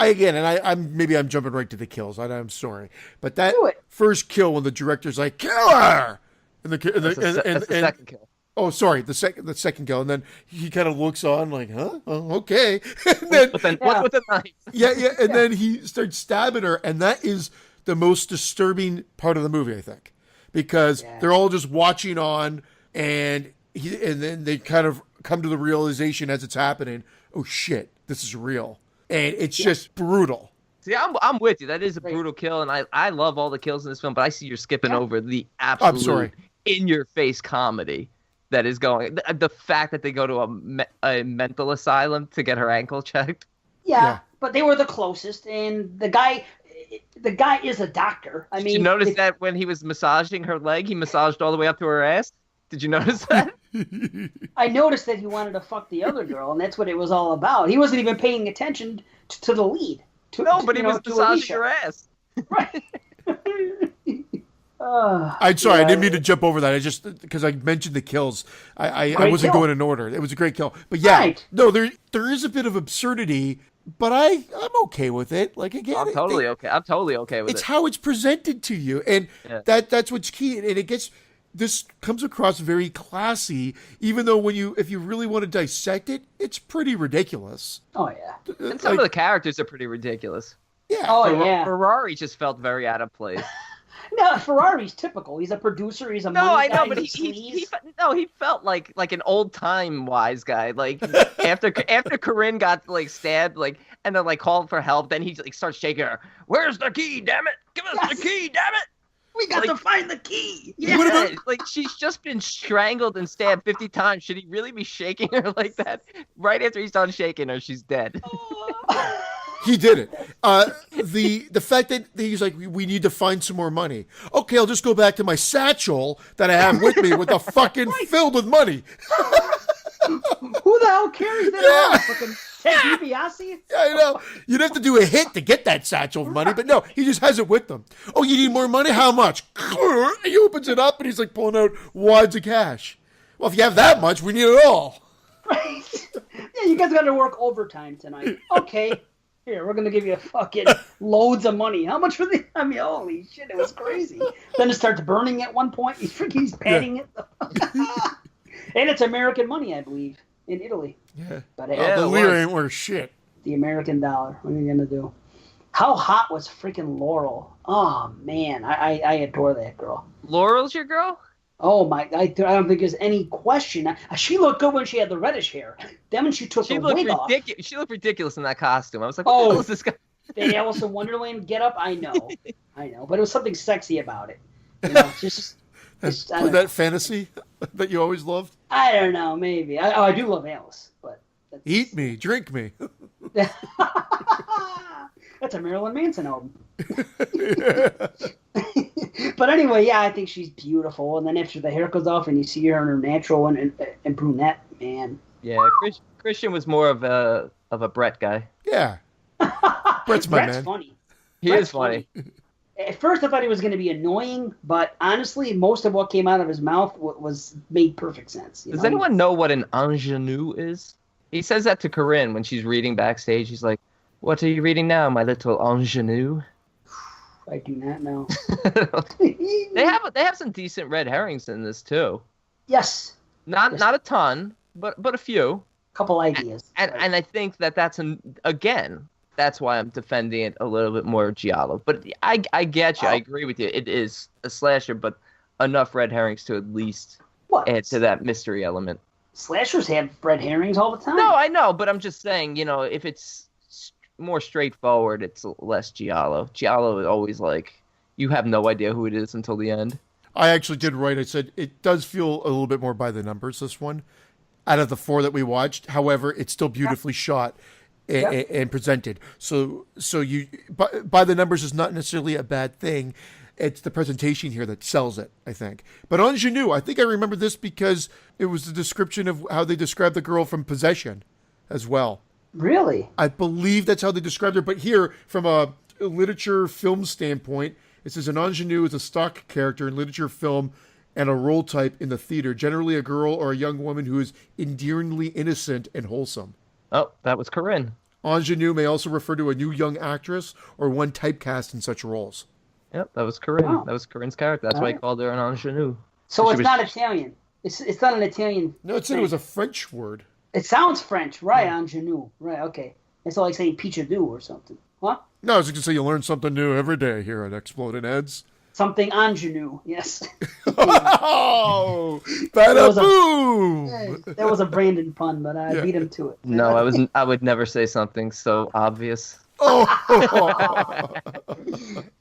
I'm jumping right to the kills. I'm sorry, but that Do it. first kill when the director's like killer, and That's the second kill. oh, sorry, the second kill, and then he kind of looks on like, huh, oh, okay, and then But then Yeah. what with the knife? yeah, and then he starts stabbing her, and that is the most disturbing part of the movie, I think, because they're all just watching on, and then they kind of come to the realization as it's happening, oh shit, this is real. And it's just brutal. See, I'm with you. That is a brutal kill, and I love all the kills in this film, but I see you're skipping over the absolute in-your-face comedy that is going. The fact that they go to a mental asylum to get her ankle checked. Yeah, but they were the closest, and the guy is a doctor. I mean, Did you notice that when he was massaging her leg, he massaged all the way up to her ass? Did you notice that? I noticed that he wanted to fuck the other girl, and that's what it was all about. He wasn't even paying attention to the lead. But he was massaging her ass. Right. I'm sorry, I didn't mean to jump over that. I just because I mentioned the kills, I wasn't going in order. It was a great kill, but yeah, no, there is a bit of absurdity, but I'm okay with it. Like again, I'm totally okay. I'm totally okay with it. It's how it's presented to you, and that's what's key, and it gets. This comes across very classy, even though if you really want to dissect it, it's pretty ridiculous. Oh yeah, and some of the characters are pretty ridiculous. Yeah. Oh yeah. Ferrari just felt very out of place. No, Ferrari's typical. He's a producer. He's a no, money I know, guy, but he felt like an old time wise guy. Like after Corinne got like stabbed, like and then like called for help, then he like starts shaking her. Where's the key? Damn it! Give us the key! Damn it! We got to find the key. Yeah. What about, like she's just been strangled and stabbed 50 times. Should he really be shaking her like that? Right after he's done shaking her, she's dead. He did it. The fact that he's like, we need to find some more money. Okay, I'll just go back to my satchel that I have with me with the fucking filled with money. Who the hell carries that around? Fucking Ted DiBiase? Yeah, I know. You'd have to do a hit to get that satchel of money, but no, he just has it with him. Oh, you need more money? How much? He opens it up and he's like pulling out wads of cash. Well, if you have that much, we need it all. Right. Yeah, you guys got to work overtime tonight. Okay. Here, we're going to give you fucking loads of money. How much for the... I mean, holy shit, it was crazy. Then it starts burning at one point. He's patting it. And it's American money, I believe, in Italy. Yeah. But the lira ain't worth shit. The American dollar. What are you going to do? How hot was freaking Laurel? Oh, man. I adore that girl. Laurel's your girl? Oh, my. I don't think there's any question. She looked good when she had the reddish hair. Then when she took the wig off. She looked ridiculous in that costume. I was like, what the hell is this guy? The Alice in Wonderland get up? I know. But it was something sexy about it. You know, that fantasy that you always loved? I don't know, maybe. I do love Alice, but eat me, drink me. That's a Marilyn Manson album. But anyway, yeah, I think she's beautiful. And then after the hair goes off and you see her in her natural and brunette, man, Yeah, Christian was more of a Brett guy. Yeah. Brett's my Brett's man. funny. He Brett's is funny. At first, I thought he was going to be annoying, but honestly, most of what came out of his mouth made perfect sense. Does anyone know what an ingenue is? He says that to Corinne when she's reading backstage. He's like, "What are you reading now, my little ingenue?" I do not know. They have some decent red herrings in this too. Yes. Not a ton, but a few. Couple ideas. And I think that's that's why I'm defending it a little bit more Giallo. But I get you. I agree with you. It is a slasher, but enough red herrings to at least add to that mystery element. Slashers have red herrings all the time. No, I know, but I'm just saying, if it's more straightforward, it's less Giallo. Giallo is always like, you have no idea who it is until the end. I actually did write, I said, it does feel a little bit more by the numbers, this one, out of the 4 that we watched. However, it's still beautifully shot and presented. So you by the numbers is not necessarily a bad thing. It's the presentation here that sells it, I think. But Ingenue, I think I remember this because it was the description of how they described the girl from Possession as well. Really? I believe that's how they described her. But here, from a literature film standpoint, it says an ingenue is a stock character in literature, film, and a role type in the theater, generally a girl or a young woman who is endearingly innocent and wholesome. Oh, that was Corinne. Ingenue may also refer to a new young actress or one typecast in such roles. Yep, that was Corinne. Wow. That was Corinne's character. That's why I called her an ingenue. So it's not Italian. It's not an Italian. No, it said it was a French word. It sounds French, right? Ingenue, right? Okay, it's like saying picadou or something, huh? No, I was going to say you learn something new every day here at Exploding Heads. Something ingenue, yes. Oh, bada boom! That was a Brandon pun, but I beat him to it. No, I would never say something so obvious. Oh.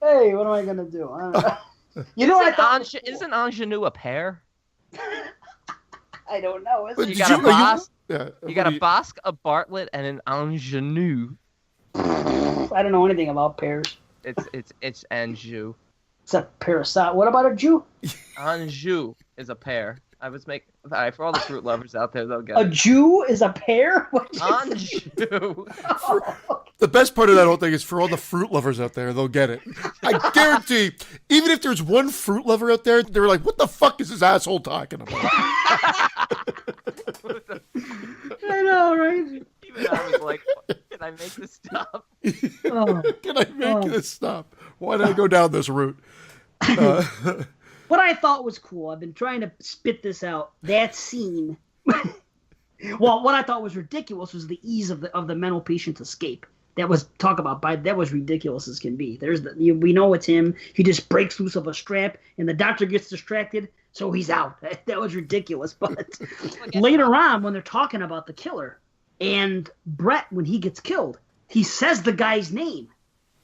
Hey, what am I gonna do? I don't know. You know what I thought? Isn't ingenue a pear? I don't know. But You got a Basque, Yeah, you got a Basque, a Bartlett, and an ingenue. I don't know anything about pears. It's Anjou. It's a parasite. What about a Jew? Anjou is a pear. I was making for all the fruit lovers out there, they'll get A it. Jew is a pear? Anjou. The best part of that whole thing is for all the fruit lovers out there, they'll get it. I guarantee, even if there's one fruit lover out there, they're like, what the fuck is this asshole talking about? I know, right? Even I was like, can I make this stop? Can I make this stop? Why did I go down this route? What I thought was cool, I've been trying to spit this out. That scene. Well, what I thought was ridiculous was the ease of the mental patient's escape. That was that was ridiculous as can be. We know it's him. He just breaks loose of a strap, and the doctor gets distracted, so he's out. That was ridiculous. But later on, when they're talking about the killer, and Brett, when he gets killed, he says the guy's name.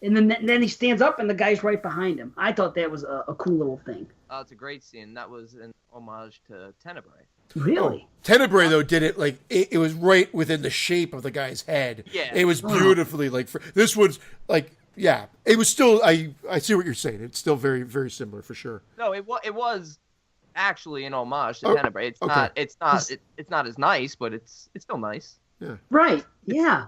And then he stands up, and the guy's right behind him. I thought that was a cool little thing. Oh, it's a great scene. That was an homage to Tenebrae. Really? Tenebrae, though, did it like it was right within the shape of the guy's head. Yeah. It was beautifully this was like, yeah. It was still. I see what you're saying. It's still very, very similar for sure. No, it was actually an homage to Tenebrae. It's not as nice, but it's still nice. Yeah. Right. Yeah.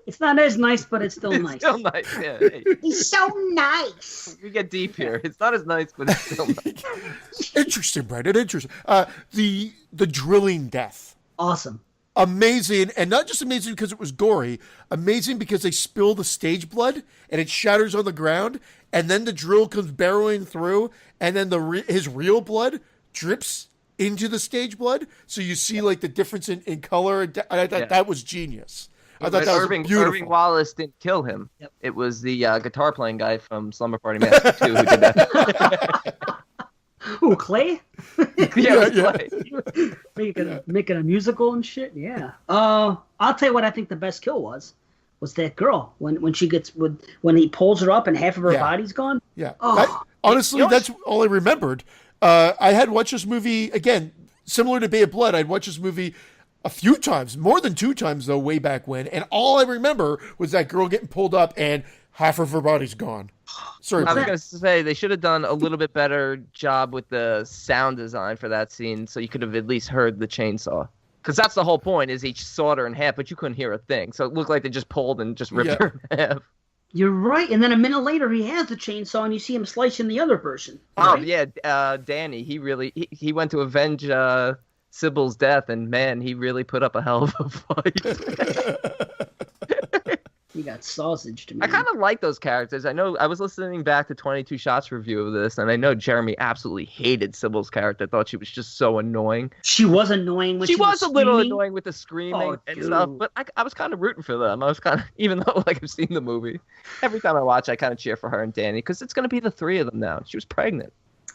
It's not as nice, but it's still nice. It's still nice. Yeah. Hey. He's so nice. We get deep here. It's not as nice, but it's still nice. Interesting, Brandon. Interesting. The drilling death. Awesome. Amazing, and not just amazing because it was gory. Amazing because they spill the stage blood and it shatters on the ground, and then the drill comes barreling through, and then his real blood drips into the stage blood. So you see like the difference in color. I thought that was genius. I thought that was beautiful. Irving Wallace didn't kill him. Yep. It was the guitar playing guy from Slumber Party Massacre 2 who did that. Ooh, Clay? Yeah. Making a musical and shit. Yeah. I'll tell you what I think the best kill was that girl when she gets when he pulls her up and half of her body's gone. Yeah. Oh. Honestly, that's all I remembered. I had watched this movie again, similar to Bay of Blood. I'd watched this movie a few times, more than 2 times though, way back when, and all I remember was that girl getting pulled up and half of her body's gone. Sorry, I was going to say they should have done a little bit better job with the sound design for that scene, so you could have at least heard the chainsaw. Because that's the whole point, is each sawed her in half, but you couldn't hear a thing. So it looked like they just pulled and just ripped her in half. You're right. And then a minute later, he has the chainsaw, and you see him slicing the other person. Oh, right? yeah. Danny, he went to avenge Sybil's death, and man, he really put up a hell of a fight. He got sausaged, man. I kind of like those characters. I know I was listening back to 22 Shots review of this, and I know Jeremy absolutely hated Sybil's character. Thought she was just so annoying. She was annoying when she was a little screaming. annoying with the screaming and stuff, but I was kind of rooting for them. I was kind of, even though like I've seen the movie, every time I watch, I kind of cheer for her and Danny because it's going to be the three of them now. She was pregnant.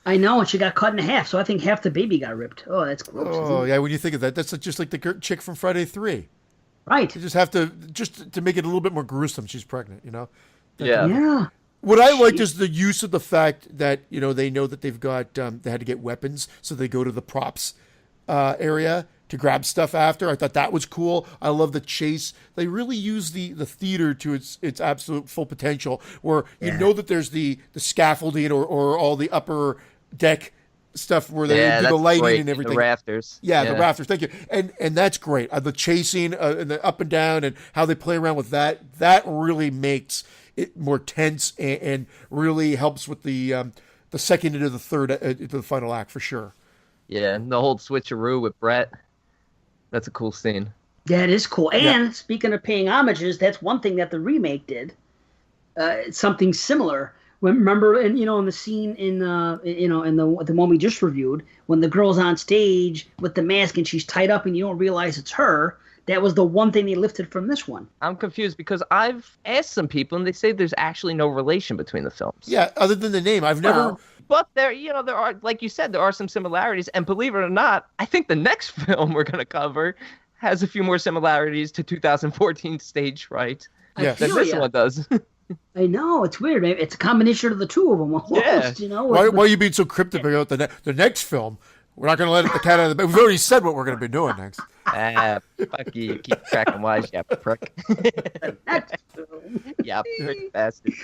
I know, and she got cut in half, so I think half the baby got ripped. Oh, that's gross. Oh, yeah, when you think of that, that's just like the chick from Friday 3. Right. You just have to, just to make it a little bit more gruesome, she's pregnant, you know? Yeah. Yeah. What I liked is the use of the fact that, you know, they know that they've got, they had to get weapons, so they go to the props area to grab stuff after. I thought that was cool. I love the chase. They really use the theater to its absolute full potential, where you know that there's the scaffolding or all the upper deck stuff where they do the lighting great. and everything. The rafters. Yeah, the rafters. Thank you. And that's great. The chasing and the up and down and how they play around with that really makes it more tense and really helps with the second into the third into the final act for sure. Yeah, and the whole switcheroo with Brett. That's a cool scene. That is cool. And speaking of paying homages, that's one thing that the remake did. Something similar. Remember, in the scene in the one we just reviewed, when the girl's on stage with the mask and she's tied up and you don't realize it's her. That was the one thing they lifted from this one. I'm confused because I've asked some people and they say there's actually no relation between the films. Yeah, other than the name, I've never. But there are, like you said, there are some similarities. And believe it or not, I think the next film we're going to cover has a few more similarities to 2014 Stage Fright than this one does. I know, it's weird. It's a combination of the two of them almost, you know. Why are you being so cryptic about the next film? We're not going to let the cat out of the bag. We've already said what we're going to be doing next. Fuck you. Keep tracking wise, you prick. Yeah, prick bastard.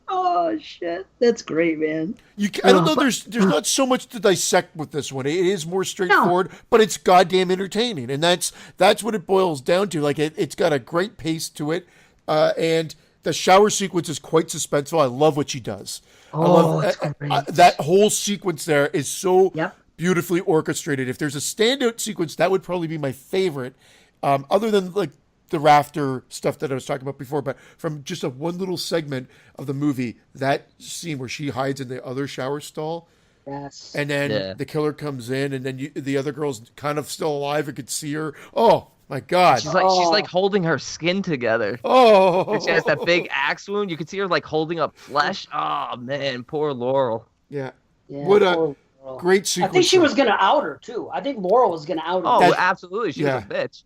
Oh, shit. That's great, man. I don't know. There's not so much to dissect with this one. It is more straightforward, but it's goddamn entertaining. And that's what it boils down to. Like, it's got a great pace to it. And the shower sequence is quite suspenseful. I love what she does. That whole sequence there is so beautifully orchestrated. If there's a standout sequence, that would probably be my favorite, other than like the rafter stuff that I was talking about before. But from just one little segment of the movie, that scene where she hides in the other shower stall, and then the killer comes in, and then the other girl's kind of still alive and could see her. Oh my God! She's like holding her skin together. Oh, she has that big axe wound. You can see her like holding up flesh. Oh man, poor Laurel. Yeah. What a great sequence. I think she was going to out her too. I think Laurel was going to out her. Oh, absolutely. She was a bitch.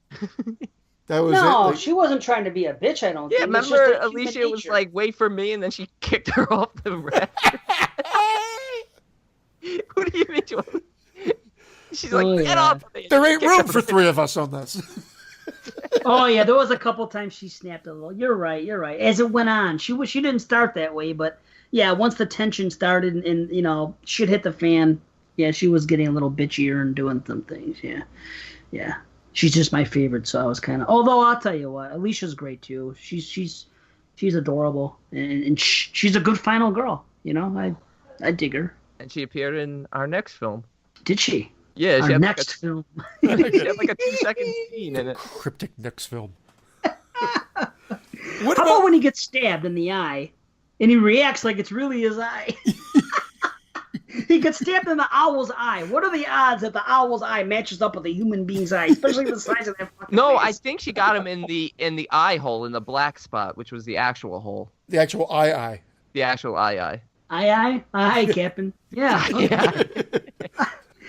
That was no, she wasn't trying to be a bitch, I don't think. Yeah, remember Alicia was like, wait for me, and then she kicked her off the raft. What do you mean? She's like, get off of me. There ain't room for three of us on this. Oh, yeah, there was a couple times she snapped a little. You're right. As it went on, she didn't start that way, but yeah, once the tension started and shit hit the fan, yeah, she was getting a little bitchier and doing some things, yeah. She's just my favorite, so I was kind of. Although I'll tell you what, Alicia's great too. She's adorable, and she's a good final girl. I dig her. And she appeared in our next film. Did she? Yeah, she our had film. She had like a 2-second scene in it. Cryptic next film. How about when he gets stabbed in the eye, and he reacts like it's really his eye? He gets stabbed in the owl's eye. What are the odds that the owl's eye matches up with a human being's eye, especially the size of that fucking face? I think she got him in the eye hole, in the black spot, which was the actual hole. The actual eye. The actual eye. Aye, Captain. Yeah. Okay.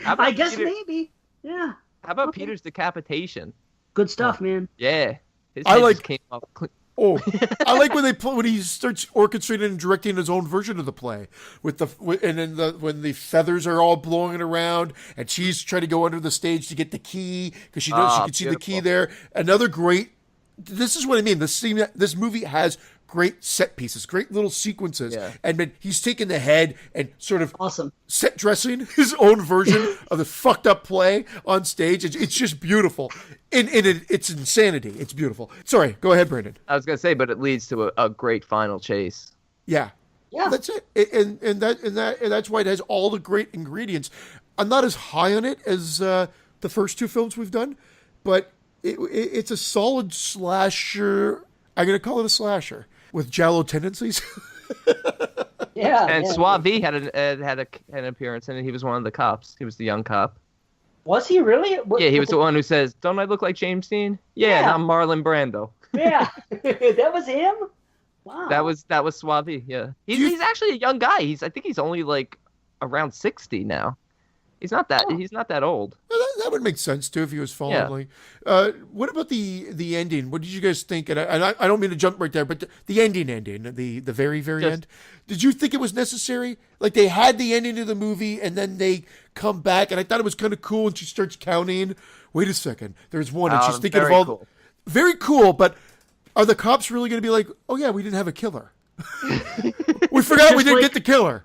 I guess maybe. Yeah. How about Peter's decapitation? Good stuff, man. Yeah. His head came off. Oh, I like when he starts orchestrating and directing his own version of the play when the feathers are all blowing around and she's trying to go under the stage to get the key because she knows she can see the key there. Another great. This is what I mean. This movie has great set pieces, great little sequences. Yeah. And then he's taking the head and sort of set dressing his own version of the fucked up play on stage. It's just beautiful. It's insanity. It's beautiful. Sorry, go ahead, Brandon. I was going to say, but it leads to a great final chase. Yeah. Yeah. That's it. And that's why it has all the great ingredients. I'm not as high on it as the first two films we've done, but it's a solid slasher. I'm going to call it a slasher with Giallo tendencies. Yeah. And Soavi had an appearance in it. He was one of the cops. He was the young cop. Was he really? Yeah, he was the one who says, "Don't I look like James Dean?" Yeah, and I'm Marlon Brando. Yeah, that was him. Wow. That was Soavi. Yeah, he's actually a young guy. I think he's only like around 60 now. He's not that old. Well, that would make sense too if he was following. Yeah. What about the ending? What did you guys think? And I don't mean to jump right there, but the ending, the very end. Did you think it was necessary? Like they had the ending of the movie, and then they come back, and I thought it was kind of cool. And she starts counting. Wait a second, there's one, and she's thinking of all. Cool. Very cool, but are the cops really going to be like, "Oh yeah, we didn't have a killer. We forgot we didn't get the killer."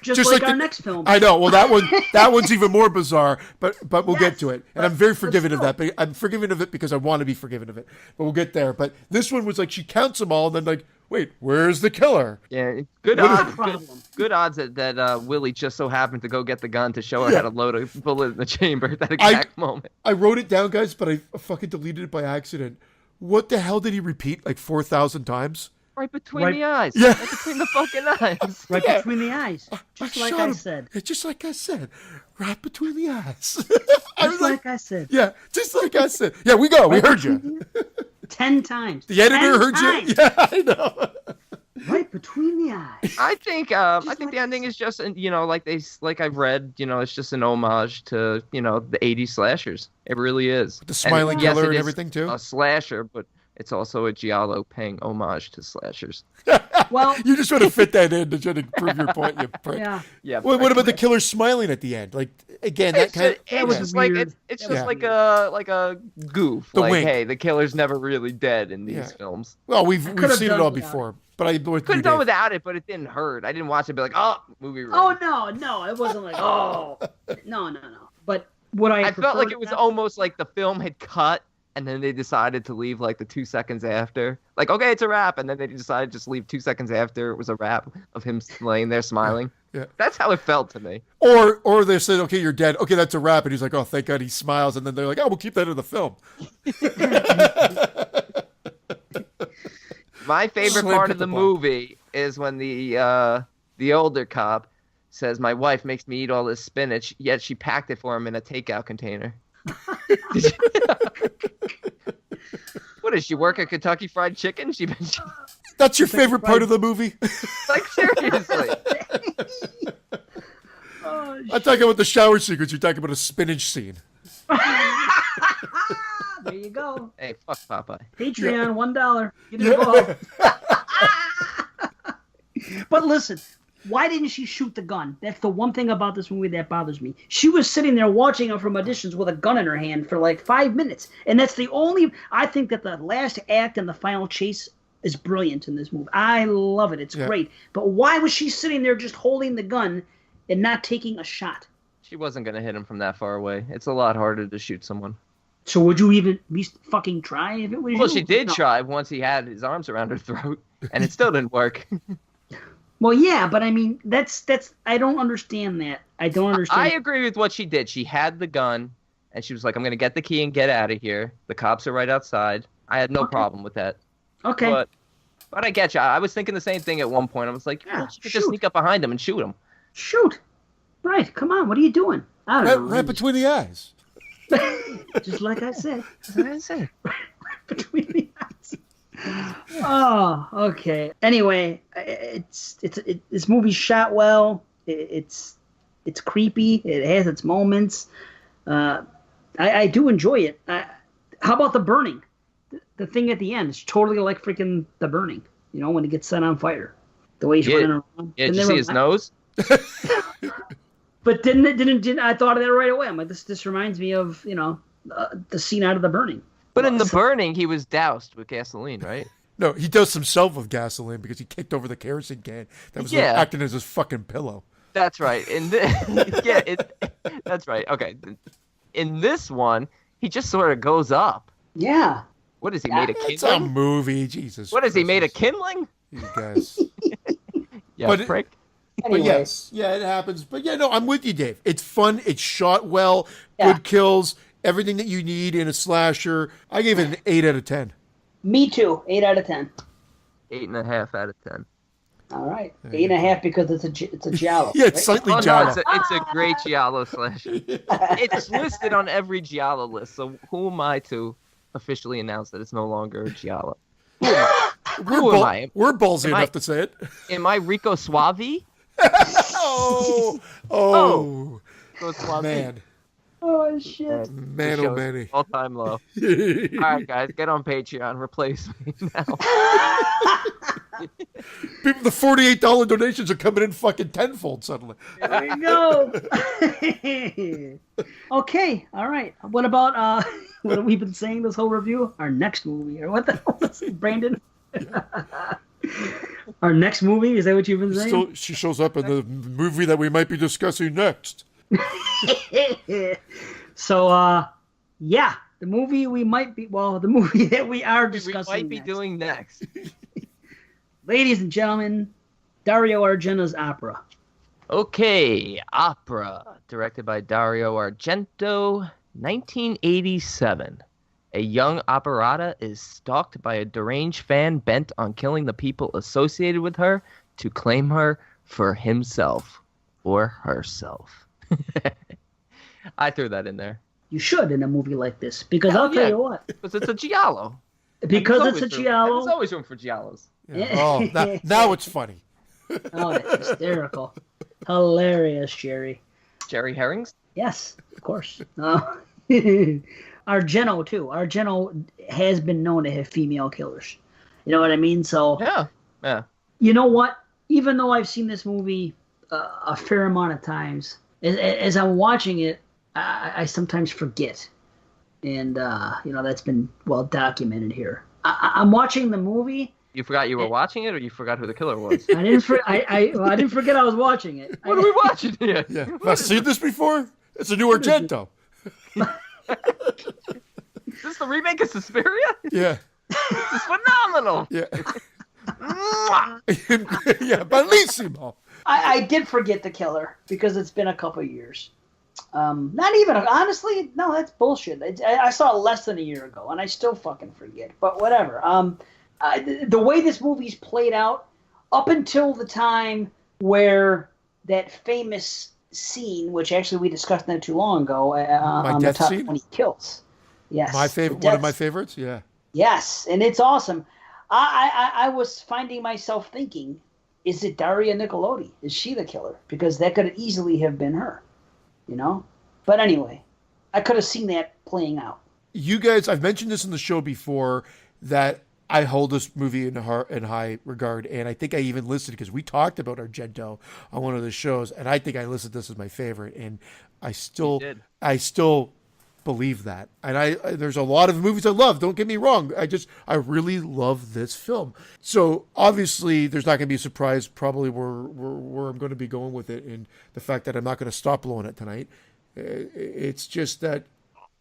Just like our next film. I know. Well, that one's even more bizarre, but we'll get to it. And I'm very forgiving of that. But I'm forgiving of it because I want to be forgiven of it. But we'll get there. But this one was like she counts them all, and then like, wait, where's the killer? Yeah, good odds that Willie just so happened to go get the gun to show her how to load a bullet in the chamber at that exact moment. I wrote it down, guys, but I fucking deleted it by accident. What the hell did he repeat like 4,000 times? Right between the eyes. Yeah. Right between the fucking eyes. Right between the eyes. Just like I said. Just like I said. Right between the eyes. Just like I said. Yeah, just like I said. Yeah, we heard you. 10 times. The editor heard you? Yeah, I know. Right between the eyes. I think the ending is just, like I've read, it's just an homage to, the 80s slashers. It really is. The smiling killer and everything too? A slasher, but it's also a Giallo paying homage to slashers. Well, you just want to fit that in to try to prove your point. You prick. Yeah. What about the killer smiling at the end? Like again, that kind of that was weird. It's just like a goof. The wink. Hey, the killer's never really dead in these films. Well, we've seen it all before, but I could have done without it, but it didn't hurt. I didn't watch it and be like, oh, movie ruined. Oh no, it wasn't like no. But what I felt like it was almost like the film had cut. And then they decided to leave like the 2 seconds after. Like, okay, it's a wrap. And then they decided to just leave 2 seconds after it was a wrap of him laying there smiling. Yeah. That's how it felt to me. Or they said, okay, you're dead. Okay, that's a wrap. And he's like, oh, thank God he smiles. And then they're like, oh, we'll keep that in the film. My favorite part of the movie is when the older cop says, my wife makes me eat all this spinach, yet she packed it for him in a takeout container. What does she work at Kentucky Fried Chicken? That's your favorite part of the movie? Like, seriously. I'm talking about the shower sequence. You're talking about a spinach scene. There you go. Hey, fuck Popeye. Patreon, $1. Get involved. But listen, why didn't she shoot the gun? That's the one thing about this movie that bothers me. She was sitting there watching her from auditions with a gun in her hand for like 5 minutes. And that's the only... I think that the last act and the final chase is brilliant in this movie. I love it. It's great. But why was she sitting there just holding the gun and not taking a shot? She wasn't going to hit him from that far away. It's a lot harder to shoot someone. So would you even at least fucking try if it was you? Well, she did try once he had his arms around her throat, and it still didn't work. Well, yeah, but I mean, that's I don't understand that. I don't understand. I agree with what she did. She had the gun, and she was like, I'm going to get the key and get out of here. The cops are right outside. I had no problem with that. Okay. But I get you. I was thinking the same thing at one point. I was like, she could just sneak up behind him and shoot him. Shoot. Right. Come on. What are you doing? I don't know. Right between the eyes. Just like I said. That's what I said. Right between the eyes. Oh, okay. Anyway, this movie's shot well. It's creepy. It has its moments. I do enjoy it. How about the burning? The thing at the end is totally like freaking The Burning. You know, when it gets set on fire. The way he's running around. Yeah, did you see his nose? But didn't I thought of that right away. I'm like, this reminds me of, the scene out of The Burning. But in The Burning, he was doused with gasoline, right? No, he does himself with gasoline because he kicked over the kerosene can that was like, acting as his fucking pillow. That's right. That's right. Okay. In this one, he just sort of goes up. Yeah. What is he made of kindling? It's a movie, Jesus. What is he made of kindling? You guys. Yeah, prick. But yes, it happens. But yeah, no, I'm with you, Dave. It's fun. It's shot well. Good kills. Everything that you need in a slasher. I gave it an 8 out of 10. Me too. 8 out of 10. 8.5 out of 10. All right, 8.5 because it's a Giallo. Yeah, it's slightly Giallo. No, it's a great Giallo slasher. It's listed on every Giallo list. So who am I to officially announce that it's no longer a Giallo? Who am I? We're ballsy enough to say it. Am I Rico Soavi? Oh, man. Oh, shit. Man, oh, Manny. All-time low. All right, guys, get on Patreon. Replace me now. People, the $48 donations are coming in fucking tenfold suddenly. There we go. Okay, all right. What about, what have we been saying this whole review? Our next movie, or what the hell is it, Brandon? Our next movie? Is that what you've been saying? She shows up in the movie that we might be discussing next. So, yeah, the movie we might be, the movie that we are discussing we might be doing next. Ladies and gentlemen, Dario Argento's opera. Okay, opera, directed by Dario Argento, 1987. A young operetta is stalked by a deranged fan bent on killing the people associated with her to claim her for himself or herself. I threw that in there. You should in a movie like this, because I'll tell you what. Because it's a Giallo. Because it's a Giallo. There's always room for Giallos. Yeah. Oh, now it's funny. Oh, it's hysterical. Hilarious, Jerry. Jerry Herrings? Yes, of course. Argento, too. Argento has been known to have female killers. You know what I mean? So, yeah. You know what? Even though I've seen this movie a fair amount of times, as I'm watching it, I sometimes forget. And, that's been well documented here. I'm watching the movie. You forgot you were watching it, or you forgot who the killer was? I didn't forget I was watching it. What are we watching here? Yeah. Have I seen this before? It's a new Argento. Is this the remake of Suspiria? Yeah. This is phenomenal. Yeah. Yeah, bellissimo. I did forget the killer because it's been a couple years. Not even, honestly, no, that's bullshit. I saw it less than a year ago, and I still fucking forget. But whatever. The way this movie's played out, up until the time where that famous scene, which actually we discussed not too long ago, on the top 20 kills. Yes. My favorite, one of my favorites, yeah. Yes, and it's awesome. I was finding myself thinking, is it Daria Nicolodi? Is she the killer? Because that could easily have been her, you know? But anyway, I could have seen that playing out. You guys, I've mentioned this in the show before, that I hold this movie in high regard, and I think I even listed, because we talked about Argento on one of the shows, and I think I listed this as my favorite, and I still believe that. And there's a lot of movies I love, don't get me wrong, I really love this film. So obviously there's not going to be a surprise probably where I'm going to be going with it, and the fact that I'm not going to stop blowing it tonight. It's just that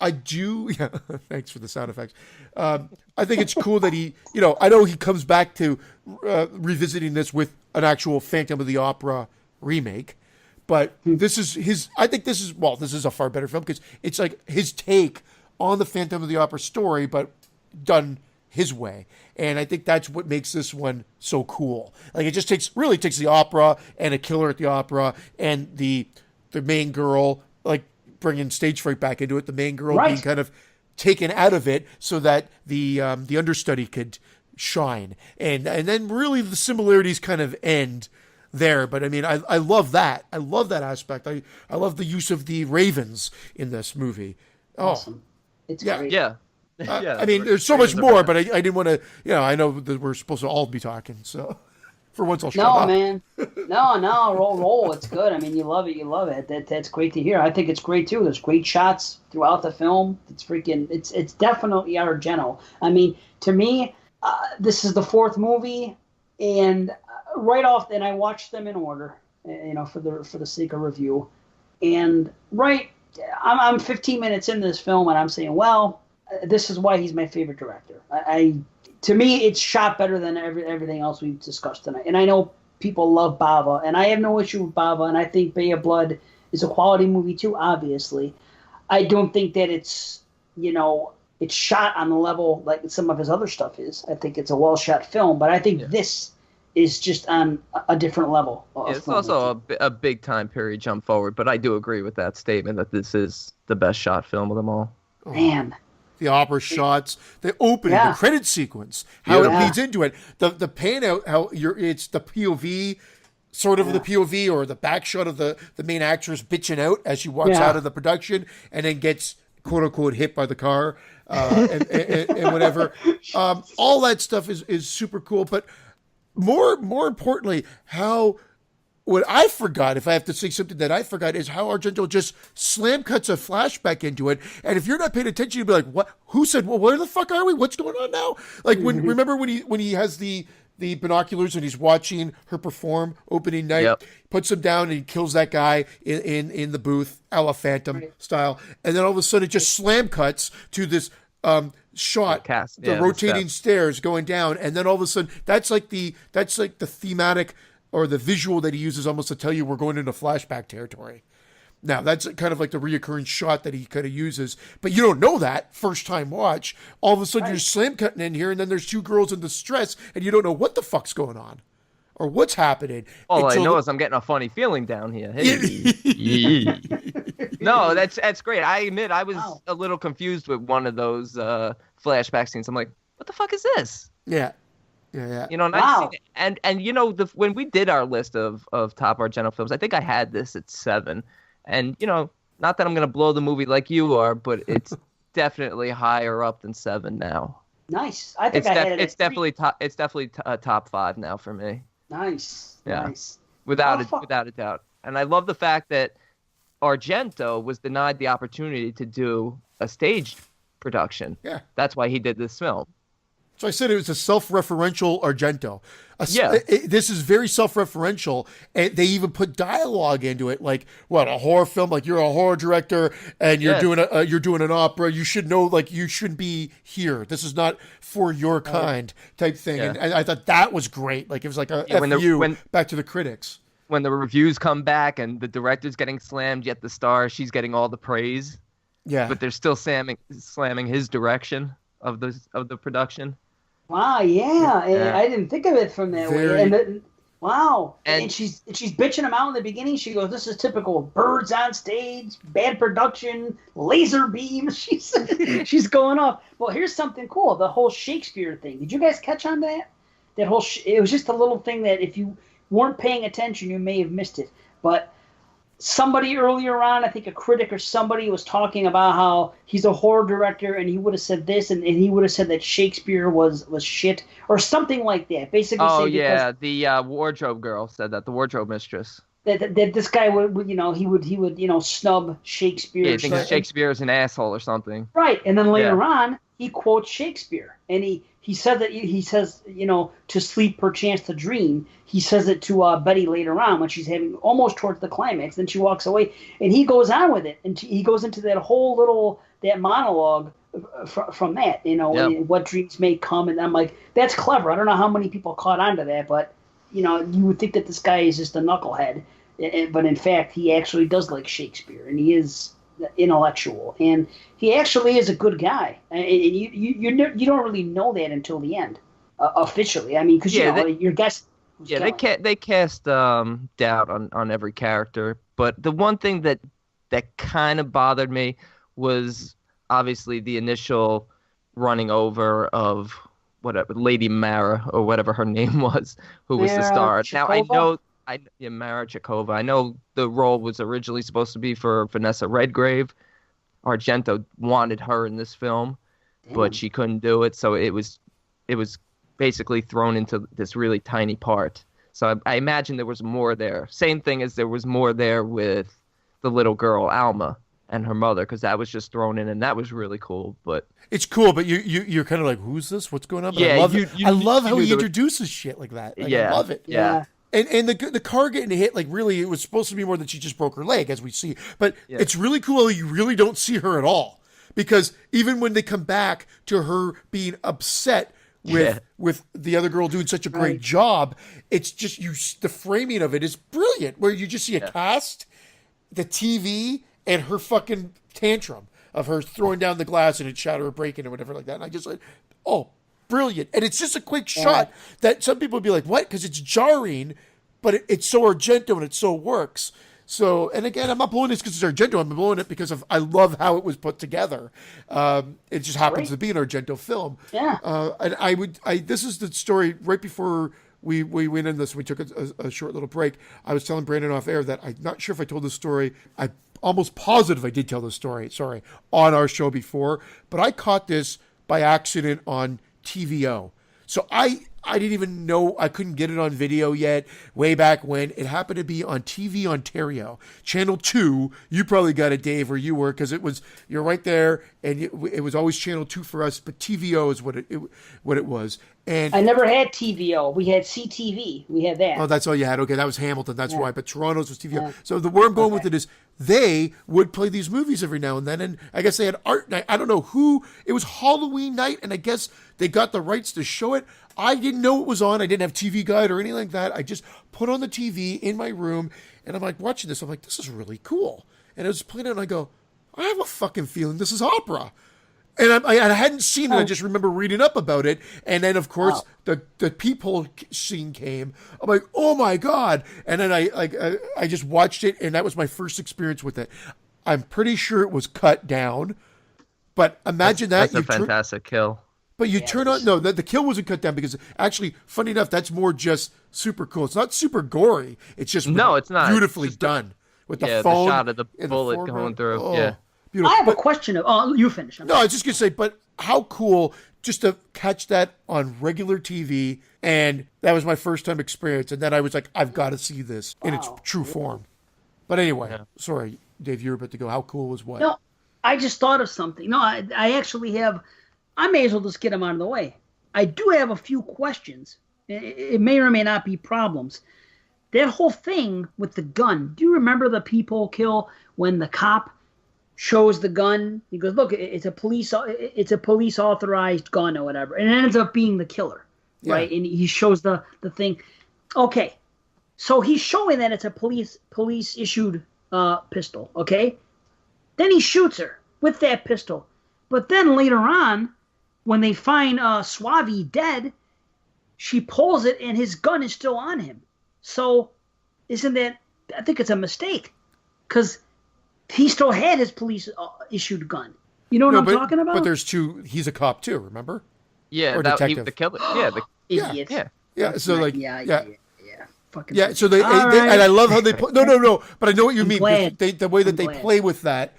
I do. Yeah, thanks for the sound effects. I think it's cool that he, I know he comes back to revisiting this with an actual Phantom of the Opera remake, but this is I think this is a far better film because it's like his take on the Phantom of the Opera story, but done his way. And I think that's what makes this one so cool. Like, it just takes the opera and a killer at the opera and the main girl, like, bringing stage fright back into it, the main girl being kind of taken out of it so that the understudy could shine. And then really the similarities kind of end there. But I mean, I love that. I love that aspect. I love the use of the ravens in this movie. Awesome. It's great. Yeah. I mean, there's so much more, but I didn't want to, I know that we're supposed to all be talking, so for once I'll shut up. No, man. No, roll. It's good. I mean, you love it. That's great to hear. I think it's great, too. There's great shots throughout the film. It's definitely Argento. I mean, to me, This is the fourth movie, and right off, and I watched them in order, for the sake of review. And I'm 15 minutes in this film, and I'm saying, well, this is why he's my favorite director. To me, it's shot better than everything else we've discussed tonight. And I know people love Bava, and I have no issue with Bava, and I think Bay of Blood is a quality movie too, obviously. I don't think that it's shot on the level like some of his other stuff is. I think it's a well-shot film, but I think this is just on a different level. It's also a big time period jump forward, but I do agree with that statement that this is the best shot film of them all. Man. The opera shots, the opening, the credit sequence, how it leads into it, the pan out, how it's the POV, sort of the POV or the back shot of the main actress bitching out as she walks out of the production and then gets quote unquote hit by the car and whatever. All that stuff is super cool, but more importantly, what I forgot, if I have to say something that I forgot, is how Argento just slam cuts a flashback into it. And if you're not paying attention, you'll be like, "What? Who said? Well, where the fuck are we? What's going on now?" Like remember when he has the binoculars and he's watching her perform opening night, puts him down and he kills that guy in the booth, a la Phantom style, and then all of a sudden it just slam cuts to this shot, the rotating stairs going down, and then all of a sudden that's like the thematic or the visual that he uses almost to tell you we're going into flashback territory. Now, that's kind of like the reoccurring shot that he kind of uses, but you don't know that first time watch. All of a sudden you're slam cutting in here, and then there's two girls in distress, and you don't know what the fuck's going on or what's happening. All I know is I'm getting a funny feeling down here. Hey. No, that's great. I admit I was a little confused with one of those flashback scenes. I'm like, what the fuck is this? Yeah. And when we did our list of top Argento films, I think I had this at 7. And not that I'm gonna blow the movie like you are, but it's definitely higher up than 7 now. Nice. I think it's definitely top 5 now for me. Nice. Yeah. Nice. Without a doubt. And I love the fact that Argento was denied the opportunity to do a stage production. Yeah. That's why he did this film. So I said it was a self-referential Argento. This is very self-referential, and they even put dialogue into it, like a horror film, like you're a horror director and you're doing an opera. You should know, like you shouldn't be here. This is not for your kind type thing. Yeah. And I thought that was great. Like it was like a back to the critics. When the reviews come back and the director's getting slammed, yet the star, she's getting all the praise. Yeah, but they're still slamming his direction of the production. Wow, yeah. I didn't think of it from that way. And she's bitching him out in the beginning. She goes, "This is typical birds on stage, bad production, laser beams." She's going off. Well, here's something cool: the whole Shakespeare thing. Did you guys catch on that? That whole it was just a little thing that if you weren't paying attention, you may have missed it. But somebody earlier on, I think a critic or somebody was talking about how he's a horror director and he would have said this and he would have said that Shakespeare was shit or something like that. Basically, the wardrobe girl said that, the wardrobe mistress. That this guy would snub Shakespeare. Yeah, he thinks Shakespeare is an asshole or something. Right, and then later on he quotes Shakespeare and he said that he says to sleep perchance to dream. He says it to Betty later on when she's having almost towards the climax. Then she walks away, and he goes on with it, and he goes into that whole that monologue from that. What dreams may come, and I'm like, that's clever. I don't know how many people caught on to that, but you would think that this guy is just a knucklehead, but in fact, he actually does like Shakespeare, and he is intellectual, and he actually is a good guy. And you don't really know that until the end, officially. I mean, because your guess. Yeah, they cast doubt on every character, but the one thing that kind of bothered me was obviously the initial running over of whatever Lady Mara or whatever her name was, who was the star. Chakova? Now Mara Chakova. I know the role was originally supposed to be for Vanessa Redgrave. Argento wanted her in this film, but she couldn't do it, so it was basically thrown into this really tiny part. So I imagine there was more there. Same thing as there was more there with the little girl, Alma. and her mother, because that was just thrown in, and that was really cool. But it's cool, but you're kind of like, who's this? What's going on? But yeah, I love how he introduces shit like that. Like, I love it. Yeah. And the car getting hit, like, really, it was supposed to be more that she just broke her leg, as we see. But it's really cool. You really don't see her at all, because even when they come back to her being upset with the other girl doing such a great job, it's just the framing of it is brilliant. Where you just see a cast, the TV, and her fucking tantrum of her throwing down the glass and it shatter or breaking or whatever like that. And I just like, oh, brilliant. And it's just a quick shot that some people would be like, what? Because it's jarring, but it's so Argento and it so works. So, and again, I'm not blowing this because it's Argento. I'm blowing it because I love how it was put together. It just happens to be an Argento film. Yeah. And this is the story right before we went in this. We took a short little break. I was telling Brandon off air that I'm not sure if I told this story. I'm almost positive I did tell this story. Sorry, on our show before, but I caught this by accident on TVO. So I didn't even know, I couldn't get it on video yet, way back when. It happened to be on TV Ontario, Channel 2. You probably got it, Dave, where you were, because you're right there, and it was always Channel 2 for us, but TVO is what it was. And I never had TVO. We had CTV. We had that. Oh, that's all you had. Okay, that was Hamilton. That's why. But Toronto's was TVO. Yeah. So where I'm going with it is they would play these movies every now and then. And I guess they had art night. I don't know who. It was Halloween night, and I guess they got the rights to show it. I didn't know it was on. I didn't have TV Guide or anything like that. I just put on the TV in my room, and I'm like watching this. I'm like, this is really cool. And it was playing it, and I go, I have a fucking feeling this is opera. And I hadn't seen it. I just remember reading up about it. And then, of course, the peephole scene came. I'm like, oh, my God. And then I just watched it, and that was my first experience with it. I'm pretty sure it was cut down. But imagine that's a fantastic kill. But you turn on... No, the kill wasn't cut down because, actually, funny enough, that's more just super cool. It's not super gory. It's just it's not. Beautifully done. With the phone. The shot of the bullet going through. Oh. Yeah. Beautiful. I have a question. You finish. No, I was just going to say, but how cool just to catch that on regular TV. And that was my first time experience. And then I was like, I've got to see this in its true form. But anyway, sorry, Dave, you were about to go. How cool was what? No, I just thought of something. No, I actually have, I may as well just get them out of the way. I do have a few questions. It may or may not be problems. That whole thing with the gun. Do you remember the peephole kill when the cop shows the gun? He goes, look, it's a police authorized gun or whatever, and it ends up being the killer, right? And he shows the thing. Okay, so he's showing that it's a police issued pistol. Okay, then he shoots her with that pistol, but then later on, when they find Soavi dead, she pulls it and his gun is still on him. So isn't that? I think it's a mistake, because he still had his police issued gun. You know what I'm talking about? But there's two. He's a cop too. Remember? Yeah, or detective. The killer. Yeah, idiot. Yeah. So not, like, fucking. Yeah. So they and I love how they play. No. But I know what you mean. The way that they play with that.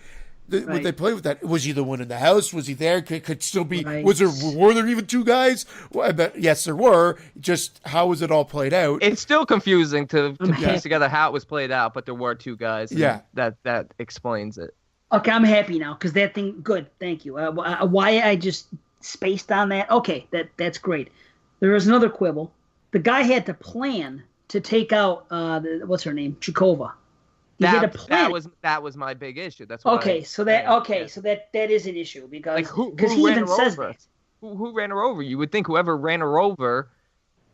What they play with that, was he the one in the house? Was he there? Could still be. Were there even two guys? Well, I bet yes, there were. Just how was it all played out? It's still confusing to piece together how it was played out, but there were two guys. That explains it. Okay, I'm happy now because that thing. Good, thank you. Why I just spaced on that? Okay, that's great. There was another quibble. The guy had to plan to take out what's her name, Chikova. That was my big issue. That's what so that is an issue because he even says that. Who ran her over? You would think whoever ran her over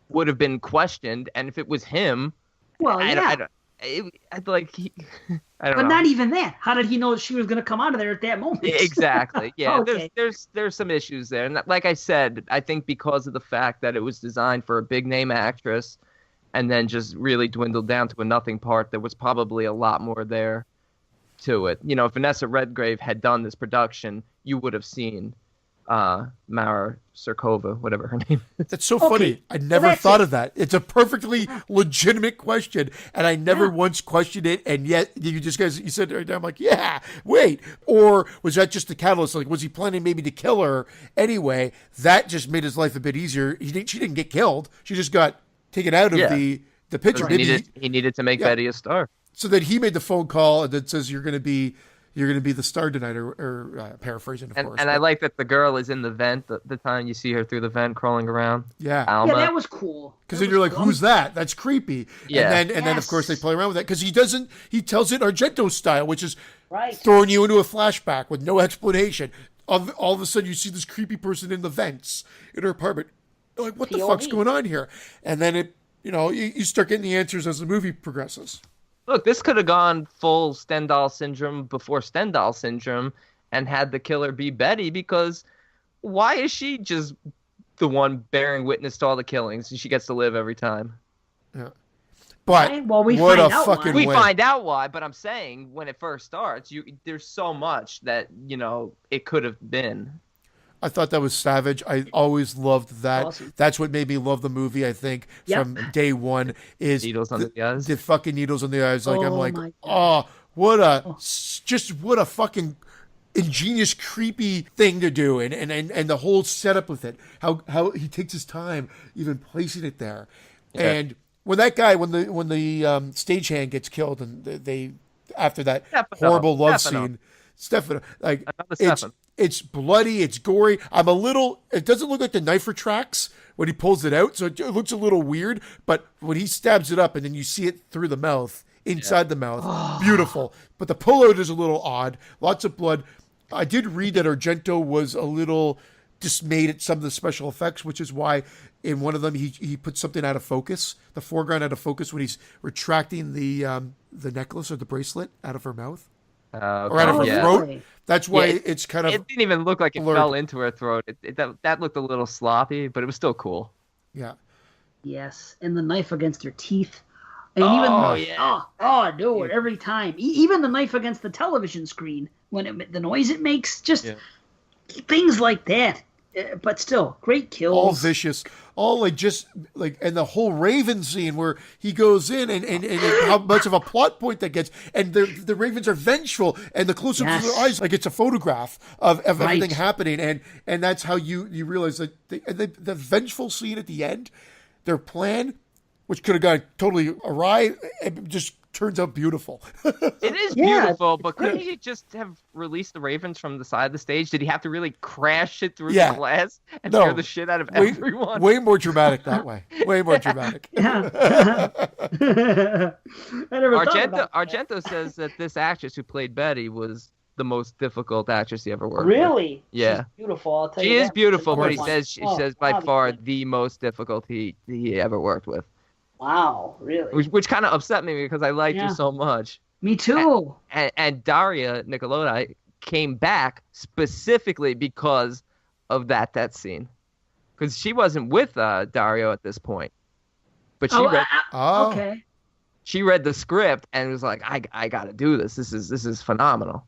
would have been questioned, and if it was him, well, I don't but know. Not even that. How did he know she was going to come out of there at that moment? Exactly. Yeah. Okay. There's some issues there, and like I said, I think because of the fact that it was designed for a big name actress. And then just really dwindled down to a nothing part. There was probably a lot more there to it. You know, if Vanessa Redgrave had done this production, you would have seen Mara Surkova, whatever her name is. That's so funny. I never thought of that. It's a perfectly legitimate question, and I never once questioned it. And yet, you said right now, I'm like, yeah, wait. Or was that just the catalyst? Like, was he planning maybe to kill her anyway? That just made his life a bit easier. She didn't get killed. She just got taken out of the picture. He needed to make Betty a star. So then he made the phone call and then says, you're going to be, you're going to be the star tonight, or paraphrasing, of course. And I like that the girl is in the vent the time you see her through the vent crawling around. Yeah. Alma. Yeah, that was cool. Because then you're like, who's that? That's creepy. Yeah. And then of course they play around with that because he tells it Argento style, which is Right. throwing you into a flashback with no explanation. All of a sudden you see this creepy person in the vents in her apartment. You're like, what the fuck's going on here? And then it, you start getting the answers as the movie progresses. Look, this could have gone full Stendhal syndrome before Stendhal syndrome and had the killer be Betty, because why is she just the one bearing witness to all the killings and she gets to live every time? Yeah. But we what find a out fucking why. way. We find out why, but I'm saying when it first starts, there's so much that, it could have been. I thought that was savage. I always loved that. Awesome. That's what made me love the movie, I think, from day one. Is Needles under the eyes. The fucking needles in the eyes. Like, I'm like, my what a fucking ingenious, creepy thing to do. And the whole setup with it. How he takes his time even placing it there. Yeah. And when that guy, when the stagehand gets killed, and they after that horrible love scene, Stefano, like it's bloody, it's gory. It doesn't look like the knife retracts when he pulls it out, so it looks a little weird. But when he stabs it up, and then you see it through the mouth, inside the mouth, beautiful. But the pullout is a little odd. Lots of blood. I did read that Argento was a little dismayed at some of the special effects, which is why in one of them he put something out of focus, the foreground out of focus when he's retracting the necklace or the bracelet out of her mouth. Or out of her throat. Really? That's why it's kind of. It didn't even look like it blurred. fell into her throat. That looked a little sloppy, but it was still cool. Yeah. Yes, and the knife against her teeth. And dude, every time. Even the knife against the television screen, when the noise it makes, just things like that. But still, great kills. All vicious. All and the whole Raven scene where he goes in and how much of a plot point that gets. And the Ravens are vengeful, and the close-ups of their eyes, like it's a photograph of everything happening. And that's how you realize that the vengeful scene at the end, their plan, which could have gone totally awry, it just turns out beautiful. It is beautiful, but couldn't he just have released the Ravens from the side of the stage? Did he have to really crash it through the glass and scare the shit out of everyone? Way more dramatic that way. Way more dramatic. Argento says that this actress who played Betty was the most difficult actress he ever worked with. Really? Yeah. She's beautiful, I'll tell you. She is that. beautiful, but he says by far the most difficult he ever worked with. Wow, really? Which kind of upset me because I liked her so much. Me too. And Daria Nicolodi came back specifically because of that scene. Because she wasn't with Dario at this point. But she okay. She read the script and was like, I got to do this. This is phenomenal.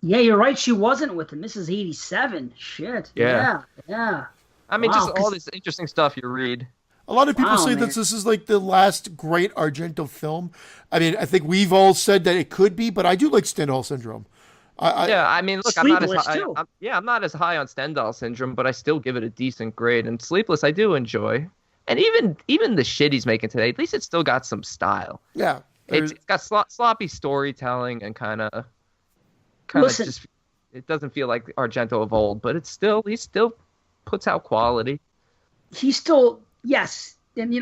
Yeah, you're right. She wasn't with him. This is 87. Shit. Yeah. I mean, just all this interesting stuff you read. A lot of people say that this is like the last great Argento film. I mean, I think we've all said that it could be, but I do like Stendhal Syndrome. I mean, look, I'm not as high. I'm not as high on Stendhal Syndrome, but I still give it a decent grade. And Sleepless, I do enjoy. And even the shit he's making today, at least it's still got some style. Yeah, it's got sloppy storytelling and kind of just. It doesn't feel like Argento of old, but he still puts out quality. He's still. Yes, and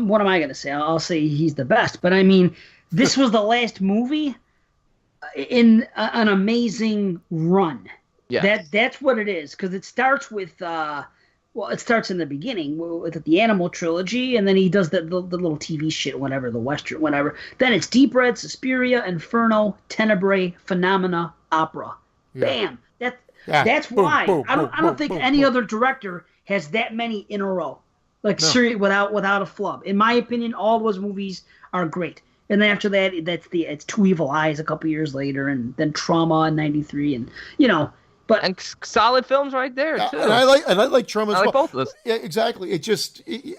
what am I going to say? I'll say he's the best. But I mean, this was the last movie in an amazing run. Yeah, that's what it is, because it starts with it starts in the beginning with the Animal trilogy, and then he does the little TV shit, whatever, the Western, whatever. Then it's Deep Red, Suspiria, Inferno, Tenebrae, Phenomena, Opera. Yeah. Bam. That's why I don't think any other director has that many in a row. Without a flub. In my opinion, all those movies are great. And then after that, it's Two Evil Eyes a couple years later, and then Trauma in '93, and and solid films right there too. And I like Trauma as well. I like both of those. Yeah, exactly.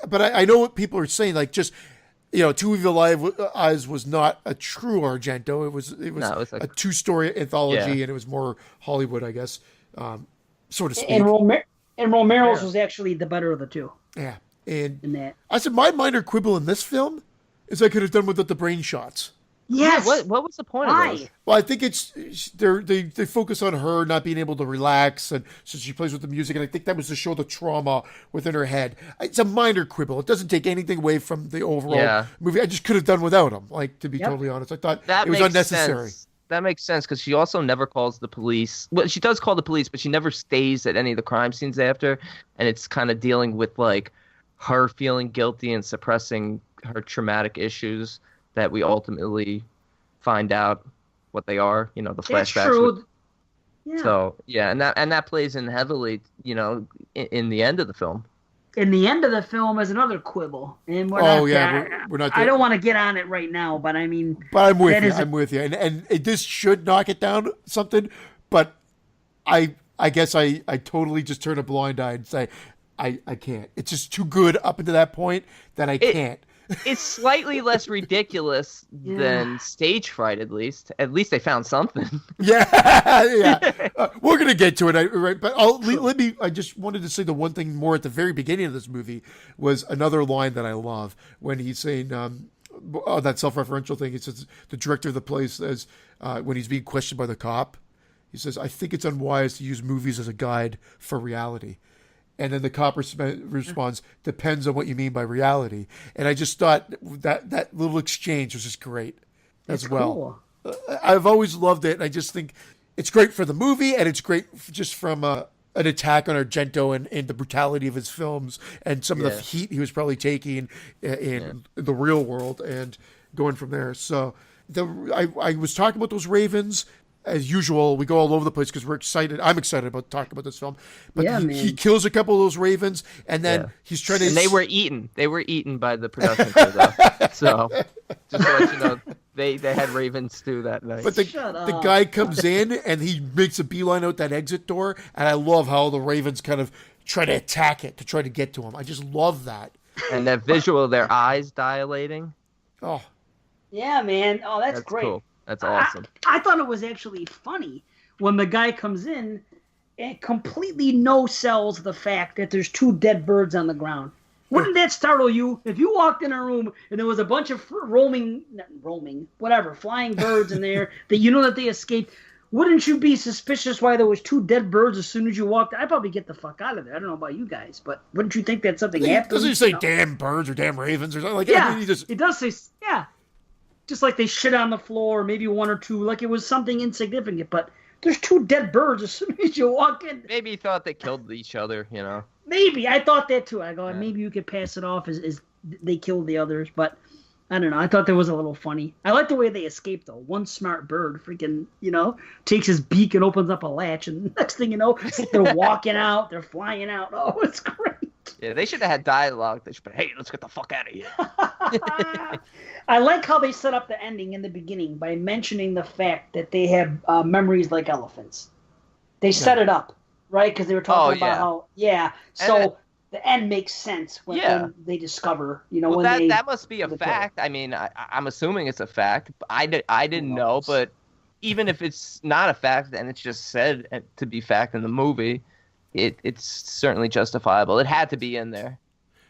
But I know what people are saying. Like, just Two Evil Eyes was not a true Argento. It was a two-story anthology, and it was more Hollywood, I guess, so to speak. And Romero's was actually the better of the two. Yeah. And I said my minor quibble in this film is I could have done without the brain shots. Yes. Yeah, what was the point of those? Why? Well, I think they focus on her not being able to relax, and so she plays with the music, and I think that was to show the trauma within her head. It's a minor quibble. It doesn't take anything away from the overall movie. I just could have done without him. Like, to be totally honest, I thought it was unnecessary. That makes sense because she also never calls the police. Well, she does call the police, but she never stays at any of the crime scenes after, and it's kind of dealing with like her feeling guilty and suppressing her traumatic issues that we ultimately find out what they are, the flashbacks. That's true. Yeah. So, yeah, and that plays in heavily, in the end of the film. In the end of the film is another quibble. And we're not I don't want to get on it right now, but I mean... But I'm with you. And this should knock it down something, but I guess I totally just turn a blind eye and say, I can't. It's just too good up until that point that I can't. It's slightly less ridiculous than Stage Fright, at least. At least they found something. Yeah. We're gonna get to it, right? But I just wanted to say the one thing more at the very beginning of this movie was another line that I love when he's saying that self-referential thing. He says the director of the place says when he's being questioned by the cop, he says, "I think it's unwise to use movies as a guide for reality." And then the cop responds, "Depends on what you mean by reality." And I just thought that little exchange was just great as well. Cool. I've always loved it. And I just think it's great for the movie, and it's great just from an attack on Argento and the brutality of his films and some of the heat he was probably taking in the real world and going from there. So I was talking about those Ravens. As usual, we go all over the place because we're excited. I'm excited about talking about this film. But he kills a couple of those ravens, and then he's trying to... And they were eaten. They were eaten by the production crew, though. So, just to let you know, they had raven stew that night. But the guy comes in, and he makes a beeline out that exit door, and I love how the ravens kind of try to attack it to try to get to him. I just love that. And that visual of their eyes dilating. Oh. Yeah, man. Oh, that's great. Cool. That's awesome. I thought it was actually funny when the guy comes in and completely no-sells the fact that there's two dead birds on the ground. Wouldn't that startle you if you walked in a room and there was a bunch of flying birds in there that they escaped? Wouldn't you be suspicious why there was two dead birds as soon as you walked? I'd probably get the fuck out of there. I don't know about you guys, but wouldn't you think that something happened? Doesn't he say damn birds or damn ravens or something like that? I mean, it does say, just like they shit on the floor, maybe one or two, like it was something insignificant. But there's two dead birds as soon as you walk in. Maybe he thought they killed each other, Maybe. I thought that too. I go, maybe you could pass it off as they killed the others. But I don't know. I thought that was a little funny. I like the way they escaped, though. One smart bird freaking, takes his beak and opens up a latch. And next thing you know, they're walking out. They're flying out. Oh, it's great. Yeah, they should have had dialogue. They should have been, hey, let's get the fuck out of here. I like how they set up the ending in the beginning by mentioning the fact that they have memories like elephants. They set it up, right? Because they were talking about how, so the end makes sense when they discover, well, that must be a fact. I mean, I'm assuming it's a fact. I didn't know, but even if it's not a fact and it's just said to be fact in the movie, it's certainly justifiable. It had to be in there.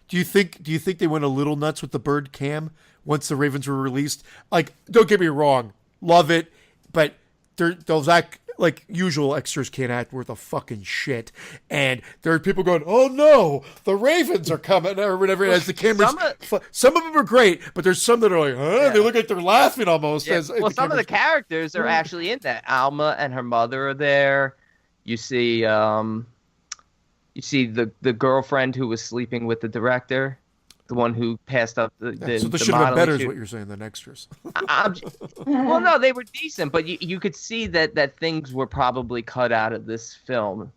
Do you think they went a little nuts with the bird cam once the Ravens were released? Like, don't get me wrong, love it, but those like usual extras can't act worth a fucking shit. And there are people going, "Oh no, the Ravens are coming," or whatever. As the cameras, some of them are great, but there's some that are like, "Huh?" Yeah. They look like they're laughing almost. Yeah. Well, some of the characters are actually in that. Alma and her mother are there. You see. You see the girlfriend who was sleeping with the director, the one who passed up the so they should have been better, is what you're saying, than extras. Well, no, they were decent, but you could see that things were probably cut out of this film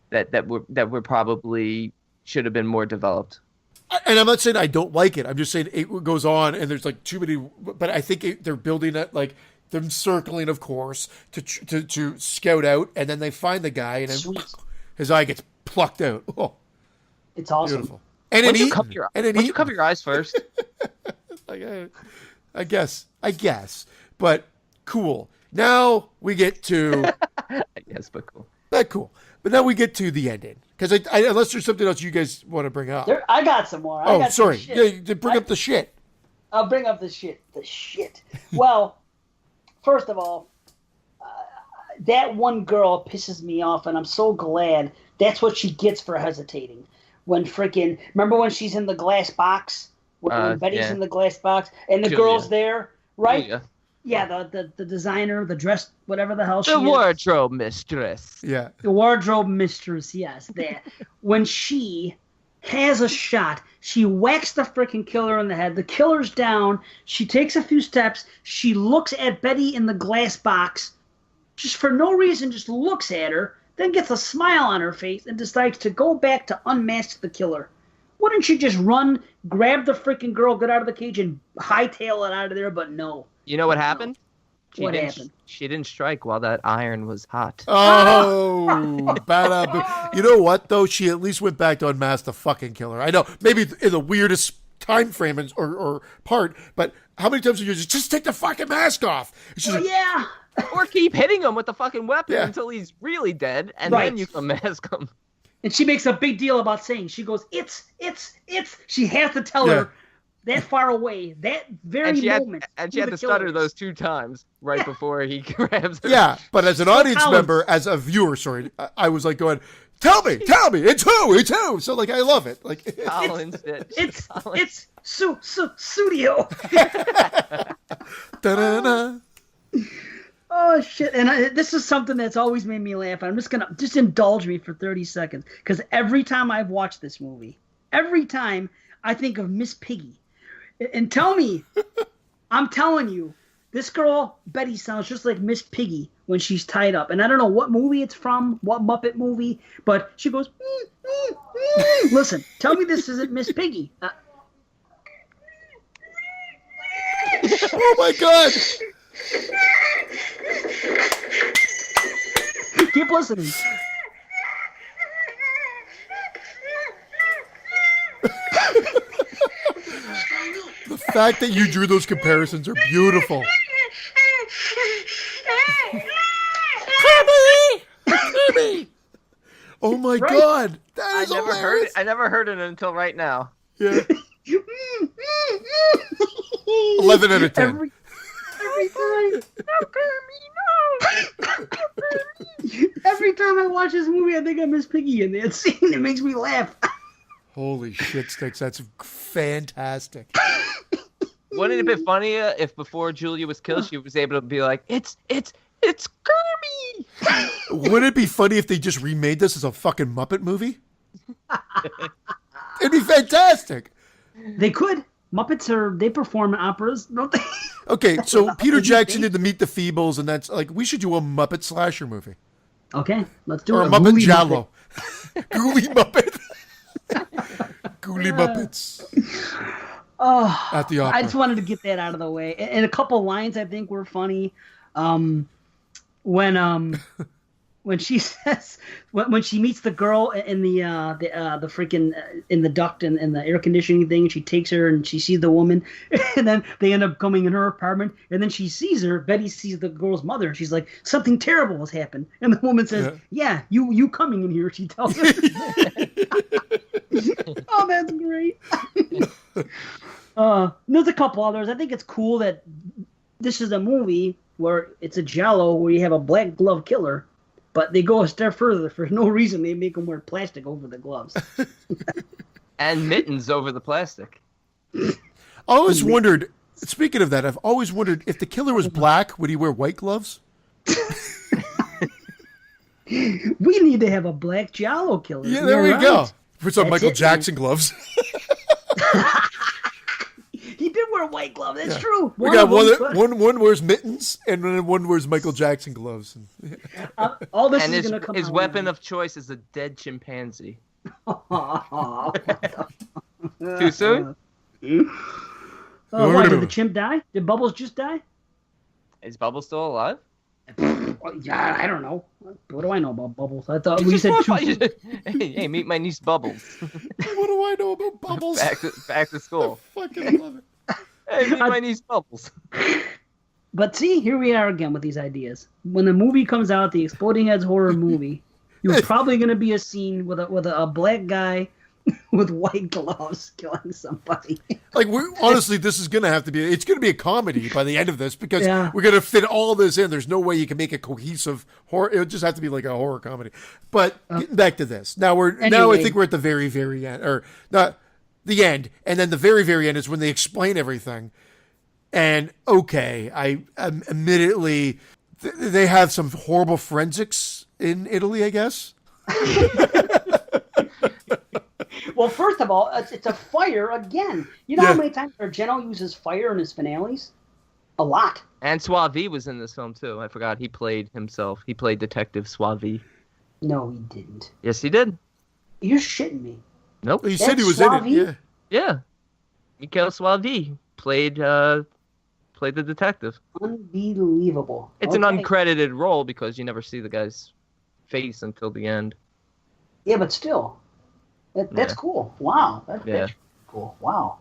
that were probably should have been more developed. And I'm not saying I don't like it. I'm just saying it goes on, and there's like too many. But I think they're building it like them circling, of course, to scout out, and then they find the guy, and then his eye gets plucked out. Oh, it's awesome. Beautiful. And you cover your eyes first? I guess. But cool. Now we get to. I guess, but cool. But cool. But now we get to the ending. Because unless there's something else you guys want to bring up. I got some more. Sorry. Yeah, bring up the shit. I'll bring up the shit. The shit. Well, first of all, that one girl pisses me off, and I'm so glad that's what she gets for hesitating. When freaking, remember when she's in the glass box? When Betty's in the glass box, and the girl's there, right? Julia. Yeah, the designer, the dress, whatever the hell she is. The wardrobe mistress. Yeah. The wardrobe mistress, yes. That. When she has a shot, she whacks the freaking killer in the head. The killer's down. She takes a few steps. She looks at Betty in the glass box. Just for no reason, just looks at her, then gets a smile on her face and decides to go back to unmask the killer. Wouldn't you just run, grab the freaking girl, get out of the cage, and hightail it out of there? But no. You know what happened? What happened? She didn't strike while that iron was hot. Oh, bad. You know what, though? She at least went back to unmask the fucking killer. I know, maybe in the weirdest time frame or part, but how many times did you just take the fucking mask off? Yeah. Or keep hitting him with the fucking weapon until he's really dead, and then you can mask him. And she makes a big deal about saying, she goes, it's. She has to tell her that far away, that very moment. And she had to stutter those 2 times before he grabs her. Yeah, but as an audience member, as a viewer, I was like going, tell me, it's who? So like, I love it. Like, it's studio. Da-da-da. Oh, shit. And this is something that's always made me laugh. I'm just going to just indulge me for 30 seconds. Because every time I've watched this movie, every time I think of Miss Piggy. And tell me, I'm telling you, this girl, Betty, sounds just like Miss Piggy when she's tied up. And I don't know what movie it's from, what Muppet movie, but she goes, Listen, tell me this isn't Miss Piggy. Oh, my God. Keep listening. The fact that you drew those comparisons are beautiful. Kirby! Oh my God, that is hilarious. I never heard it until right now. Yeah. 11 out of 10. Every time. Every time I watch this movie, I think I Miss Piggy in that scene. It makes me laugh. Holy shit sticks, that's fantastic. Wouldn't it be funnier if before Julia was killed, she was able to be like, it's Kirby! Wouldn't it be funny if they just remade this as a fucking Muppet movie? It'd be fantastic. They could. Muppets they perform in operas, don't they? Okay, so Peter Jackson did the Meet the Feebles, and that's like, we should do a Muppet slasher movie. Okay, let's do it. Or a Muppet Giallo. Ghoulie Muppet. Ghoulie Muppets. Oh, at the opera. I just wanted to get that out of the way. And a couple lines I think were funny. When she says when she meets the girl in the freaking in the duct and the air conditioning thing, and she takes her and she sees the woman, and then they end up coming in her apartment, and then she sees her. Betty sees the girl's mother, and she's like, something terrible has happened, and the woman says, "Yeah, you coming in here?" She tells her. Oh, that's great. There's a couple others. I think it's cool that this is a movie where it's a Giallo where you have a black glove killer. But they go a step further. For no reason, they make them wear plastic over the gloves. And mittens over the plastic. I always wondered, speaking of that, I've always wondered if the killer was black, would he wear white gloves? We need to have a black Giallo killer. Yeah, there we go. For some Michael Jackson gloves. He did wear white gloves. That's true. We got one wears mittens, and then one wears Michael Jackson gloves. All this and is going to come. His weapon of choice is a dead chimpanzee. Too soon? Why, did the chimp die? Did Bubbles just die? Is Bubbles still alive? Yeah, I don't know. What do I know about Bubbles? I thought we said two. Hey, meet my niece Bubbles. What do I know about Bubbles? Back to school. I fucking love it. Hey, meet my niece Bubbles. But see, here we are again with these ideas. When the movie comes out, the Exploding Heads horror movie, you're probably going to be a scene with a black guy with white gloves killing somebody. Like, honestly, this is going to have to be, it's going to be a comedy by the end of this because Yeah. we're going to fit all this in. There's no way you can make a cohesive horror. It would just have to be like a horror comedy. But getting back to this. Now I think we're at the very, very end, or not the end. And then the very, very end is when they explain everything. And okay, I admittedly, they have some horrible forensics in Italy, I guess. Well, first of all, it's a fire again. You know how many times Argento uses fire in his finales? A lot. And Soavi was in this film too. I forgot he played himself. He played Detective Soavi. No, he didn't. Yes, he did. You're shitting me. Nope. He said he was Soavi? in it. Yeah. Michael Soavi played the detective. Unbelievable. It's an uncredited role because you never see the guy's face until the end. Yeah, but still. That's cool. Wow. That's cool. Wow.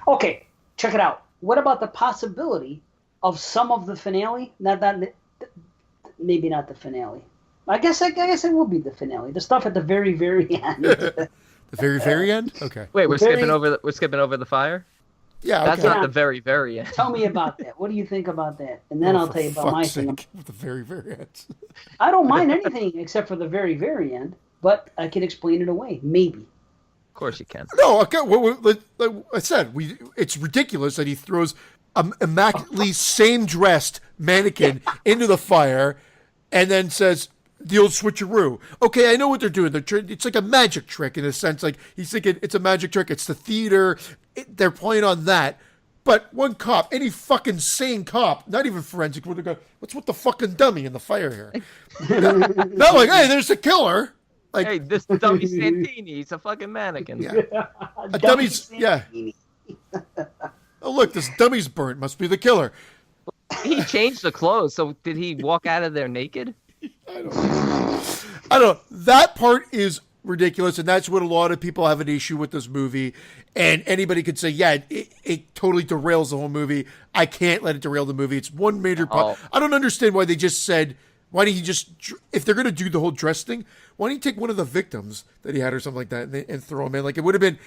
Okay, check it out. What about the possibility of some of the finale? Maybe not the finale. I guess it will be the finale. The stuff at the very, very end. The very, very end? Okay. Wait, we're skipping over the fire? Yeah, That's okay. not the very, very end. Tell me about that. What do you think about that? And then I'll tell you about my thing. The very, very end. I don't mind anything except for the very, very end, but I can explain it away. Maybe. Of course you can. No, okay. Like I said, it's ridiculous that he throws an immaculately same-dressed mannequin into the fire and then says, the old switcheroo. Okay, I know what they're doing. It's like a magic trick in a sense. Like, he's thinking it's a magic trick. It's the theater. They're playing on that. But one cop, any fucking sane cop, not even forensic, would have gone, what's with the fucking dummy in the fire here? Not like, hey, there's the killer. Like, hey, this dummy Santini, he's a fucking mannequin. Yeah. A dummy's, yeah. Oh, look, this dummy's burnt. Must be the killer. He changed the clothes, so did he walk out of there naked? I don't know. That part is ridiculous, and that's what a lot of people have an issue with this movie. And anybody could say, yeah, it totally derails the whole movie. I can't let it derail the movie. It's one major part. I don't understand why they just said, why didn't he just, if they're going to do the whole dress thing, why don't you take one of the victims that he had or something like that and throw him in? Like, it would have been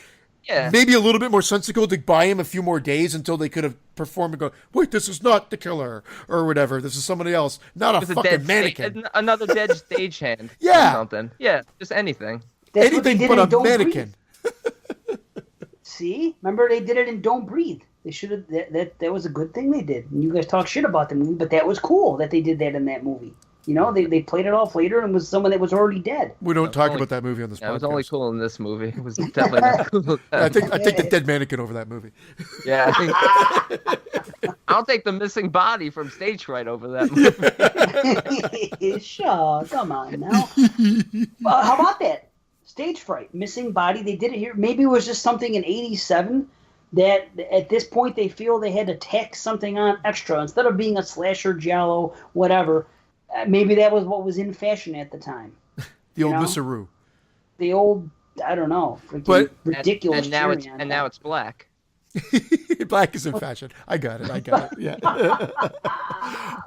maybe a little bit more sensical to buy him a few more days until they could have performed and go, wait, this is not the killer or whatever. This is somebody else, not a fucking mannequin. Another dead stagehand. Yeah. Or something. Yeah, just anything. That's anything but a mannequin. See? Remember they did it in Don't Breathe. They should have. That was a good thing they did. And you guys talk shit about the movie, but that was cool that they did that in that movie. You know, they played it off later and was someone that was already dead. We don't talk about that movie on this podcast. It was only cool in this movie. It was definitely not cool. I take the dead mannequin over that movie. Yeah. I'll take the missing body from Stage Fright over that movie. Sure, come on now. How about that? Stage Fright, missing body. They did it here. Maybe it was just something in '87 that at this point they feel they had to tack something on extra. Instead of being a slasher, Giallo, whatever, maybe that was what was in fashion at the time. The old Misseroo. The old, I don't know, ridiculous. And now it's black. Black is in fashion. I got it. Yeah.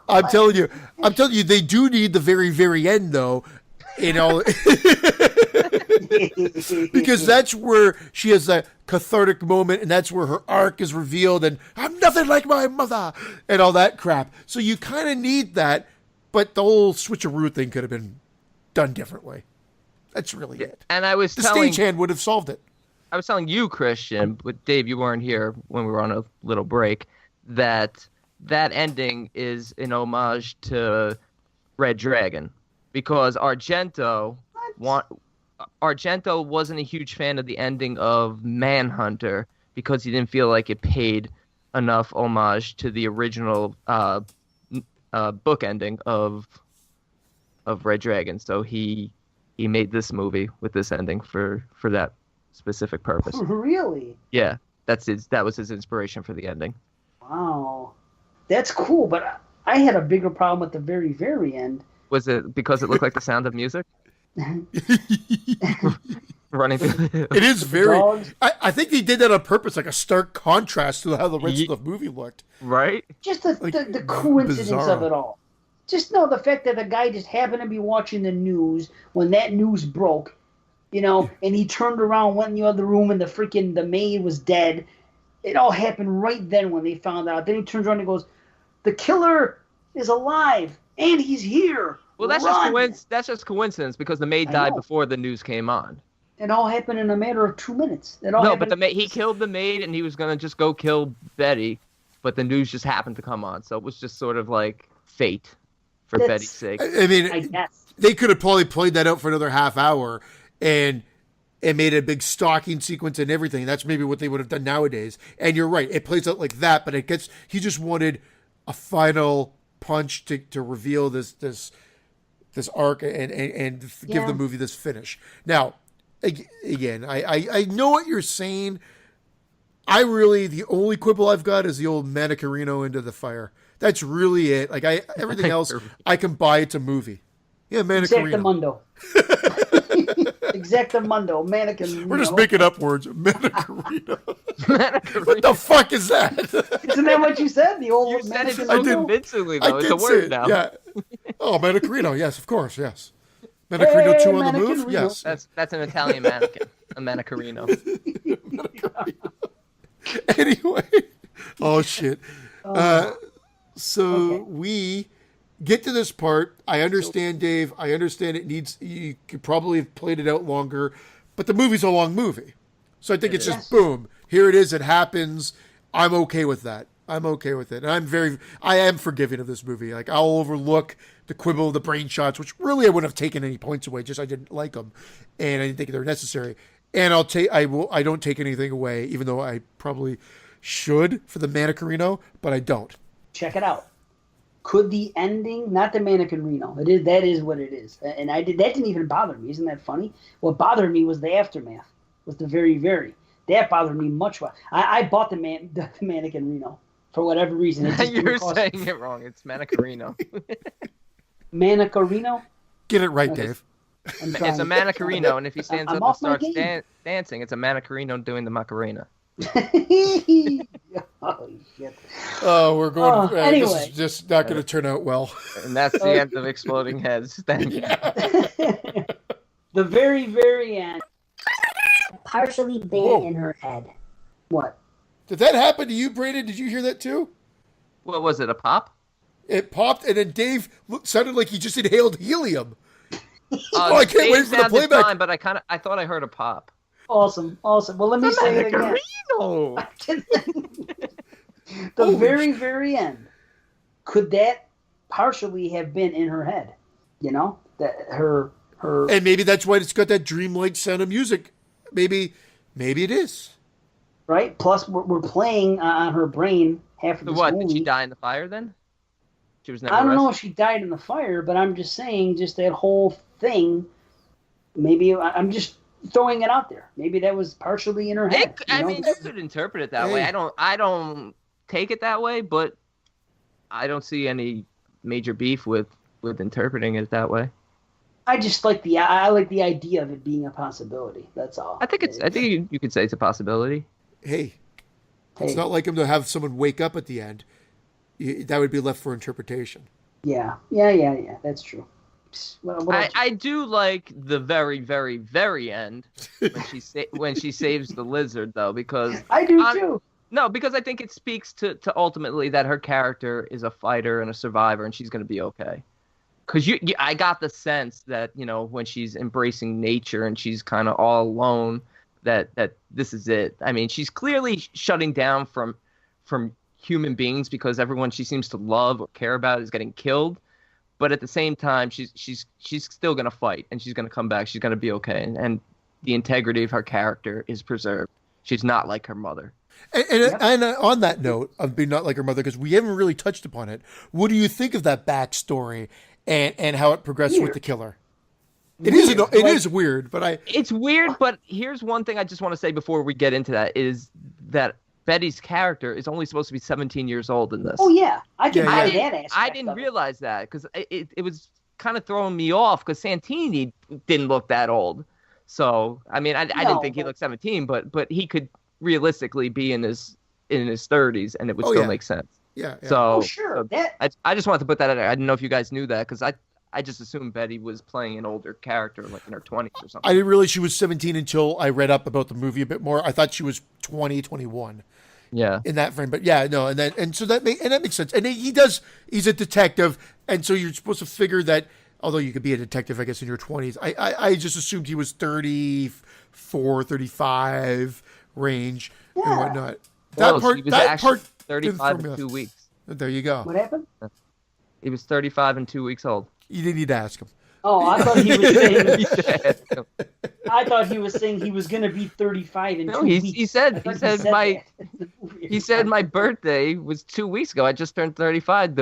I'm telling you, they do need the very, very end, though. You know, because that's where she has that cathartic moment, and that's where her arc is revealed, and I'm nothing like my mother, and all that crap. So you kind of need that, but the whole switcheroo thing could have been done differently. That's really it. And the stagehand would have solved it. I was telling you, Christian, but Dave, you weren't here when we were on a little break, that ending is an homage to Red Dragon. Because Argento wasn't a huge fan of the ending of Manhunter because he didn't feel like it paid enough homage to the original book ending of Red Dragon. So he made this movie with this ending for that specific purpose. Really? Yeah, that was his inspiration for the ending. Wow, that's cool. But I had a bigger problem at the very, very end. Was it because it looked like The Sound of Music? Running through it is very... I think they did that on purpose, like a stark contrast to how the rest of the movie looked. Right? Just the coincidence of it all. Just know the fact that the guy just happened to be watching the news when that news broke, and he turned around, went in the other room, and the maid was dead. It all happened right then when they found out. Then he turns around and goes, "The killer is alive, and he's here." Well, that's just coincidence because the maid died before the news came on. It all happened in a matter of 2 minutes. He killed the maid, and he was gonna just go kill Betty, but the news just happened to come on, so it was just sort of like fate for Betty's sake. I mean, I guess they could have probably played that out for another half hour and made a big stalking sequence and everything. That's maybe what they would have done nowadays. And you're right, it plays out like that, but he just wanted a final punch to reveal this arc and give the movie this finish. Now, again, I know what you're saying. The only quibble I've got is the old Manicarino into the fire. That's really it. Like everything else, I can buy it's a movie. Yeah, Manicarino. Exactamundo, Manicarino. We're just making up words. Manicarino. What the fuck is that? Isn't that what you said? The old you said it so convincingly, though. It's a word now. Yeah. Oh, Manicarino. Yes, of course. Yes. Manicarino 2 on the move. Yes. That's an Italian mannequin. A Manicarino. Anyway. Oh shit. We get to this part. I understand, Dave. I understand you could probably have played it out longer, but the movie's a long movie. So I think it's just boom. Here it is. It happens. I'm okay with that. I'm okay with it. And I am forgiving of this movie. Like I'll overlook the quibble, the brain shots, which really I wouldn't have taken any points away. Just I didn't like them, and I didn't think they were necessary. And I don't take anything away, even though I probably should for the Manicarino, but I don't. Check it out. Could the ending, not the Manicarino, that is what it is. And that didn't even bother me. Isn't that funny? What bothered me was the aftermath, was the very, very. That bothered me much more. I bought the Manicarino for whatever reason. You're saying it wrong. It's Manicarino. Manicarino? Get it right, Dave. It's a Manicarino, and if he stands up and starts dancing, it's a Manicarino doing the Macarena. Oh, shit. Oh, we're going. Anyway. This is just not going to turn out well. And that's the end of Exploding Heads. Thank you. The very, very end. Partially been in her head. What? Did that happen to you, Brandon? Did you hear that too? What was it? A pop? It popped, and then Dave sounded like he just inhaled helium. I can't wait for the playback. Fine, but I thought I heard a pop. Awesome. Well, let me say it again. The very, very end. Could that partially have been in her head? That her. And maybe that's why it's got that dreamlike sound of music. Maybe it is. Right. Plus, we're playing on her brain half of this movie. Did she die in the fire then? She was never I don't know arrested? if she died in the fire, but I'm just saying, just that whole thing. Maybe I'm just throwing it out there. Maybe that was partially in her head. You could interpret it that way. I don't take it that way, but I don't see any major beef with interpreting it that way. I just like the idea of it being a possibility. That's all. I think you could say it's a possibility. Hey, it's not like him to have someone wake up at the end. That would be left for interpretation. Yeah. That's true. Well, I do like the very, very, very end when she saves the lizard, though, because I do too. No, because I think it speaks to ultimately that her character is a fighter and a survivor, and she's going to be okay. Because I got the sense that when she's embracing nature and she's kind of all alone, that this is it. I mean, she's clearly shutting down from human beings because everyone she seems to love or care about is getting killed. But at the same time, she's still going to fight, and she's going to come back. She's going to be okay, and the integrity of her character is preserved. She's not like her mother. And on that note of being not like her mother, because we haven't really touched upon it, what do you think of that backstory and how it progressed with the killer? It is weird, but it's weird. But here's one thing I just want to say before we get into that is that Betty's character is only supposed to be 17 years old in this. Oh yeah, I didn't realize that because it was kind of throwing me off because Santini didn't look that old. So I mean, I didn't think he looked 17, but he could realistically be in his 30s and it would still make sense. Yeah. So sure. I just wanted to put that out there. I didn't know if you guys knew that because I I just assumed Betty was playing an older character, like in her 20s or something. I didn't realize she was 17 until I read up about the movie a bit more. I thought she was 20, 21. Yeah. In that frame, but yeah, no, and so that makes sense. And he's a detective, and so you're supposed to figure that. Although you could be a detective, I guess, in your 20s. I just assumed he was 34, 35 range and whatnot. He was actually 35 in 2 weeks. There you go. What happened? He was 35 and 2 weeks old. You didn't need to ask him. Oh, I thought he was saying. I thought he was saying he was going to be 35 in 2 weeks. He said my birthday was 2 weeks ago. I just turned 35.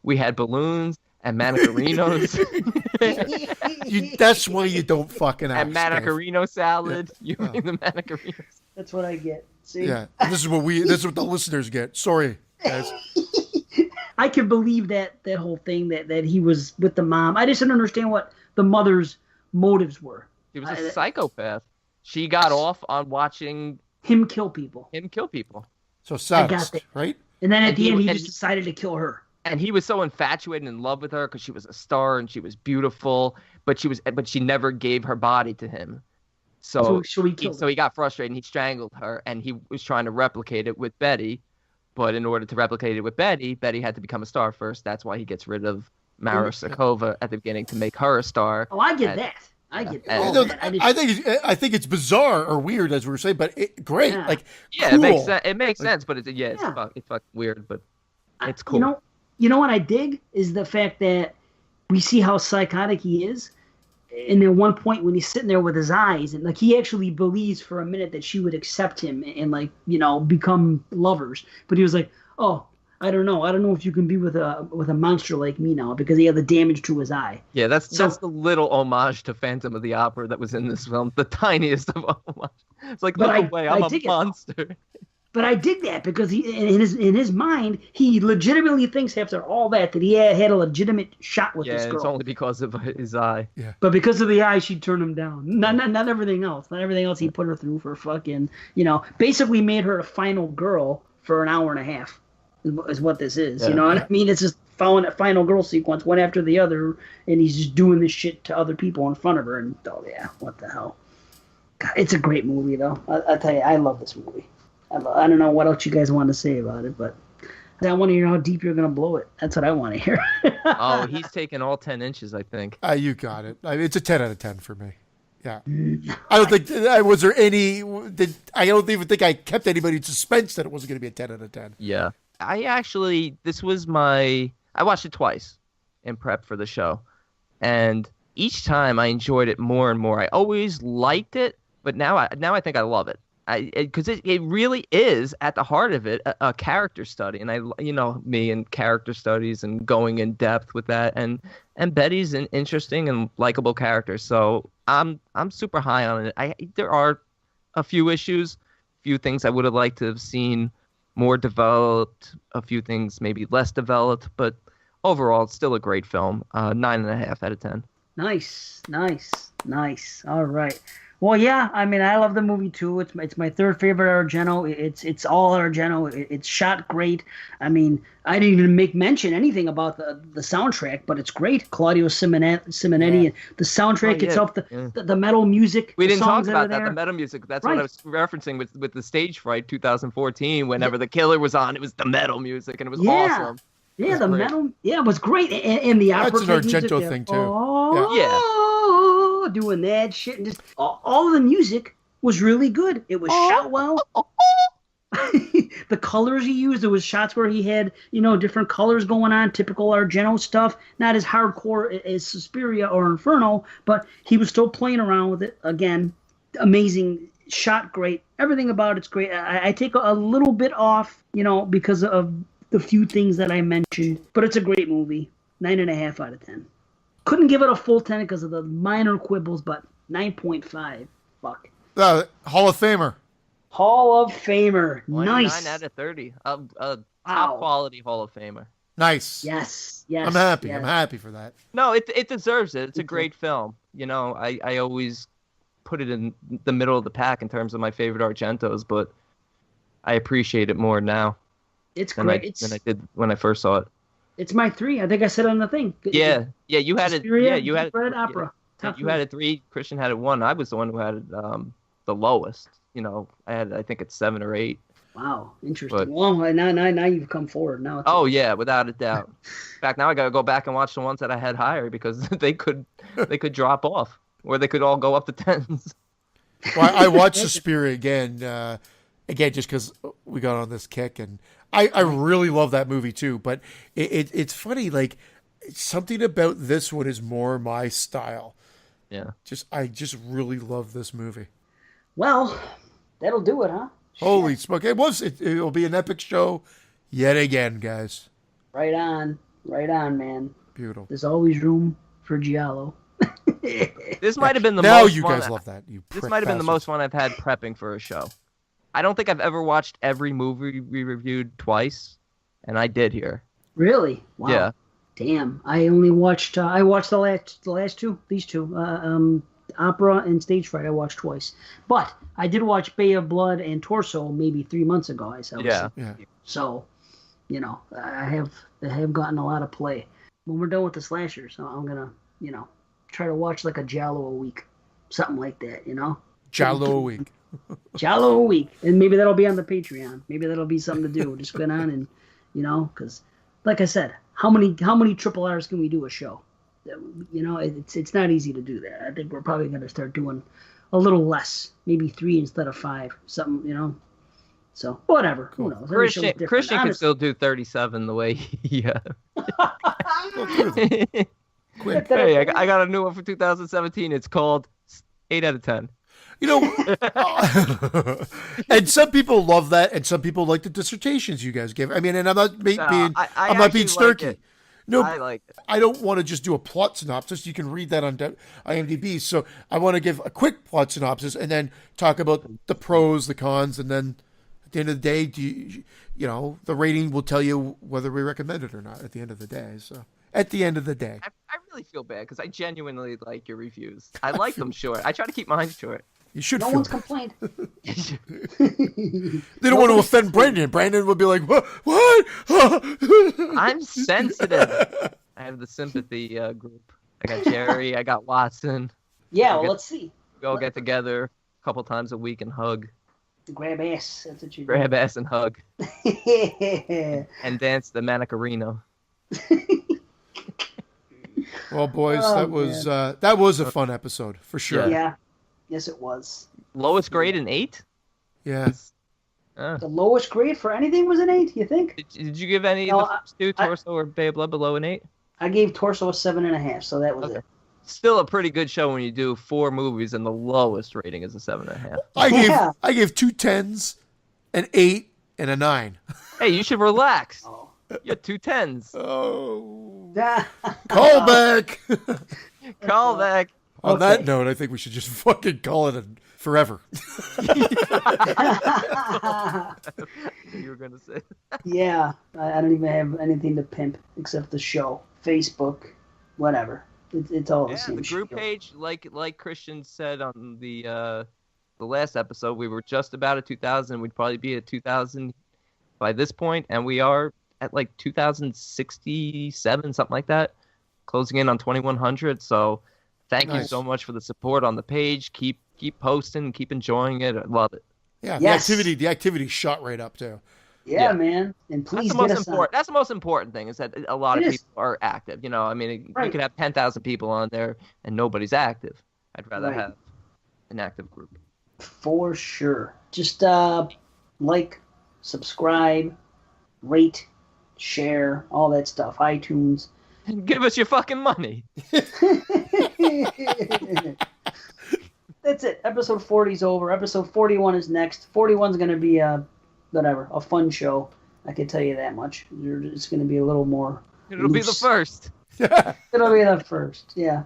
We had balloons and manicarinos. That's why you don't fucking ask. And manicarino salad. You bring the manicarinos. That's what I get. See? Yeah, this is what the listeners get. Sorry, guys. I can believe that whole thing that he was with the mom. I just didn't understand what the mother's motives were. He was a psychopath. She got off on watching him kill people. So sadist, right? And then at the end, he just decided to kill her. And he was so infatuated and in love with her because she was a star and she was beautiful, but she never gave her body to him. So he got frustrated and he strangled her, and he was trying to replicate it with Betty. But in order to replicate it with Betty had to become a star first. That's why he gets rid of Mara Sakova at the beginning to make her a star. Oh, I get that. I get that. I think it's bizarre or weird, as we were saying, but great. Yeah. Like, yeah, cool. It makes sense, but it's fucking weird, but it's cool. You know what I dig is the fact that we see how psychotic he is. And at one point when he's sitting there with his eyes, and like he actually believes for a minute that she would accept him and like, become lovers. But he was like, oh, I don't know if you can be with a monster like me now, because he had the damage to his eye. Yeah, that's the little homage to Phantom of the Opera that was in this film, the tiniest of homage. It's like, look away, I'm a monster. But I dig that because he, in his mind, he legitimately thinks after all that he had a legitimate shot with this girl. Yeah, it's only because of his eye. Yeah. But because of the eye, she turned him down. Not everything else. Not everything else he put her through for fucking, basically made her a final girl for an hour and a half is what this is. Yeah. You know what I mean? It's just following that final girl sequence one after the other, and he's just doing this shit to other people in front of her. And, what the hell? God, it's a great movie, though. I tell you, I love this movie. I don't know what else you guys want to say about it, but I want to hear how deep you're going to blow it. That's what I want to hear. Oh, he's taken all 10 inches, I think. You got it. It's a 10 out of 10 for me. Yeah. I don't think was there any. I don't even think I kept anybody in suspense that it wasn't going to be a 10 out of 10. Yeah. I watched it twice in prep for the show. And each time I enjoyed it more and more. I always liked it, but now I think I love it. Because it really is at the heart of it a character study, and me and character studies and going in depth with that, and Betty's an interesting and likable character, so I'm super high on it. There are a few issues, few things I would have liked to have seen more developed, a few things maybe less developed, but overall it's still a great film. 9.5 out of 10. Nice. All right. Well, yeah, I mean, I love the movie too. It's my third favorite Argento. It's all Argento. It's shot great. I mean, I didn't even mention anything about the soundtrack, but it's great. Claudio Simonetti, and the soundtrack itself, the metal music. We didn't talk about that. The metal music. That's right. What I was referencing with the Stage Fright 2014. Whenever the killer was on, it was the metal music, and it was awesome. Yeah, the metal. Yeah, it was great, and the opera. That's an Argento thing too. Doing that shit, and just all the music was really good. It was shot well. The colors he used, there was shots where he had different colors going on, typical Argento stuff. Not as hardcore as Suspiria or Inferno, but he was still playing around with it. Again, amazing, shot great. Everything about it's great. I take a little bit off, because of the few things that I mentioned, but it's a great movie. 9.5 out of 10. Couldn't give it a full 10 because of the minor quibbles, but 9.5. Fuck. Hall of Famer. Hall of Famer. Nice. 9 out of 30. Top quality Hall of Famer. Nice. Yes. I'm happy. Yes. I'm happy for that. No, it deserves it. It's a great film. I always put it in the middle of the pack in terms of my favorite Argentos, but I appreciate it more now. It's great. Than I did when I first saw it. It's my 3. I think I said on the thing. Yeah, you had it. Suspiria, Yeah, you had it. Red Opera. You had it 3. Christian had it 1. I was the one who had it the lowest. I think it's 7 or 8. Wow, interesting. Well, now you've come forward. Now. Yeah, without a doubt. In fact, now I gotta go back and watch the ones that I had higher because they could drop off, or they could all go up to 10s. Well, I watched Suspiria again just because we got on this kick, and I really love that movie too. But it's funny, like something about this one is more my style. Yeah. I just really love this movie. Well, that'll do it, huh? Holy smoke! It'll be an epic show yet again, guys. Right on, man. Beautiful. There's always room for Giallo. This might have been the now most you fun. Guys love that. This might have been the most fun I've had prepping for a show. I don't think I've ever watched every movie we reviewed twice, and I did here. Really? Wow. Yeah. Damn. I only watched. I watched the last two. These two. Opera and Stage Fright. I watched twice, but I did watch Bay of Blood and Torso maybe 3 months ago. Yeah. So, I have gotten a lot of play. When we're done with the slasher, so I'm gonna, try to watch like a Giallo a week, something like that. Giallo a week. Giallo a week, and maybe that'll be on the Patreon. Maybe that'll be something to do. Just go on and, because, like I said, how many triple R's can we do a show? It's not easy to do that. I think we're probably going to start doing a little less, maybe 3 instead of 5, something, So whatever, cool. Who knows? Christian can still do 37 the way he. Quick. Hey, I got a new one for 2017. It's called 8 out of 10. And some people love that, and some people like the dissertations you guys give. I mean, and I'm not being snarky. Like no, I like it. I don't want to just do a plot synopsis. You can read that on IMDb. So I want to give a quick plot synopsis and then talk about the pros, the cons, and then at the end of the day, the rating will tell you whether we recommend it or not. At the end of the day, I really feel bad because I genuinely like your reviews. I like them short. I try to keep mine short. You should. No one's complained. They don't want to offend Brandon. Brandon would be like, "What? I'm sensitive. I have the sympathy group. I got Jerry. I got Watson. Yeah, let's see. We all get together a couple times a week and hug. Grab ass. That's what you do. Grab ass and hug. And dance the Manicarino. Well, boys, that was a fun episode for sure. Yeah. Yes, it was. Lowest grade an 8? Yeah. The lowest grade for anything was an 8, you think? Did you give any of the first two, Torso or Bay of Blood, below an 8? I gave Torso a 7.5, so that was it. Still a pretty good show when you do 4 movies and the lowest rating is a 7.5. I gave 2 10s, an 8, and a 9. Hey, you should relax. You had 2 10s. Oh. Callback. Callback. On that note, I think we should just fucking call it forever. You were going to say. Yeah, I don't even have anything to pimp except the show, Facebook, whatever. It's all the same. The group page, like Christian said on the last episode, we were just about at 2,000. We'd probably be at 2,000 by this point, and we are at like 2,067, something like that, closing in on 2,100. So. Thank you so much for the support on the page. Keep posting, keep enjoying it. I love it. Yeah, yes. the activity shot right up too. Yeah, man. And please that's the most important thing is that a lot of people are active. You could have 10,000 people on there and nobody's active. I'd rather have an active group. For sure. Just like, subscribe, rate, share, all that stuff. iTunes. Give us your fucking money. That's it. Episode 40 is over. Episode 41 is next. 41 is going to be a fun show. I can tell you that much. It's going to be a little more. It'll be the first. It'll be the first. Yeah.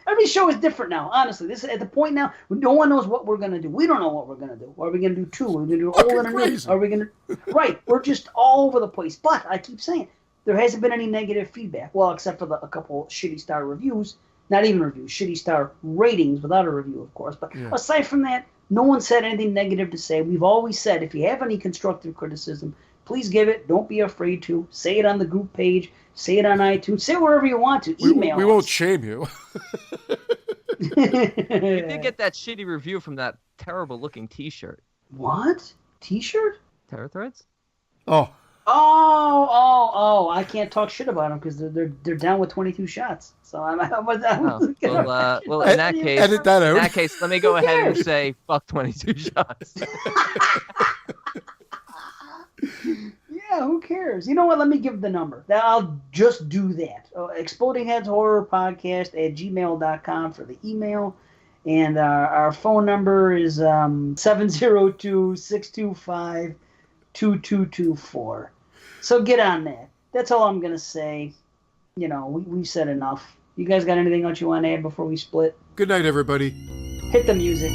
Every show is different now. Honestly, this is at the point now. No one knows what we're going to do. We don't know what we're going to do. Are we going to do 2? Are we going to do old and new? Are we going to? Right. We're just all over the place. But I keep saying. There hasn't been any negative feedback. Well, except for a couple shitty star reviews. Not even reviews. Shitty star ratings without a review, of course. But aside from that, no one said anything negative to say. We've always said if you have any constructive criticism, please give it. Don't be afraid to. Say it on the group page. Say it on iTunes. Say it wherever you want to. Email we won't shame you. You did get that shitty review from that terrible-looking T-shirt. What? T-shirt? Terror Threads? Oh. Oh! I can't talk shit about them because they're down with 22 shots. So I'm well, in that case, edit that out. In that case, let me go ahead and say fuck 22 shots. Yeah, who cares? You know what? Let me give the number. I'll just do that. Exploding Heads Horror Podcast at gmail.com for the email. And our phone number is 702-625-2224. So get on that. That's all I'm going to say. You know, we've said enough. You guys got anything else you want to add before we split? Good night, everybody. Hit the music.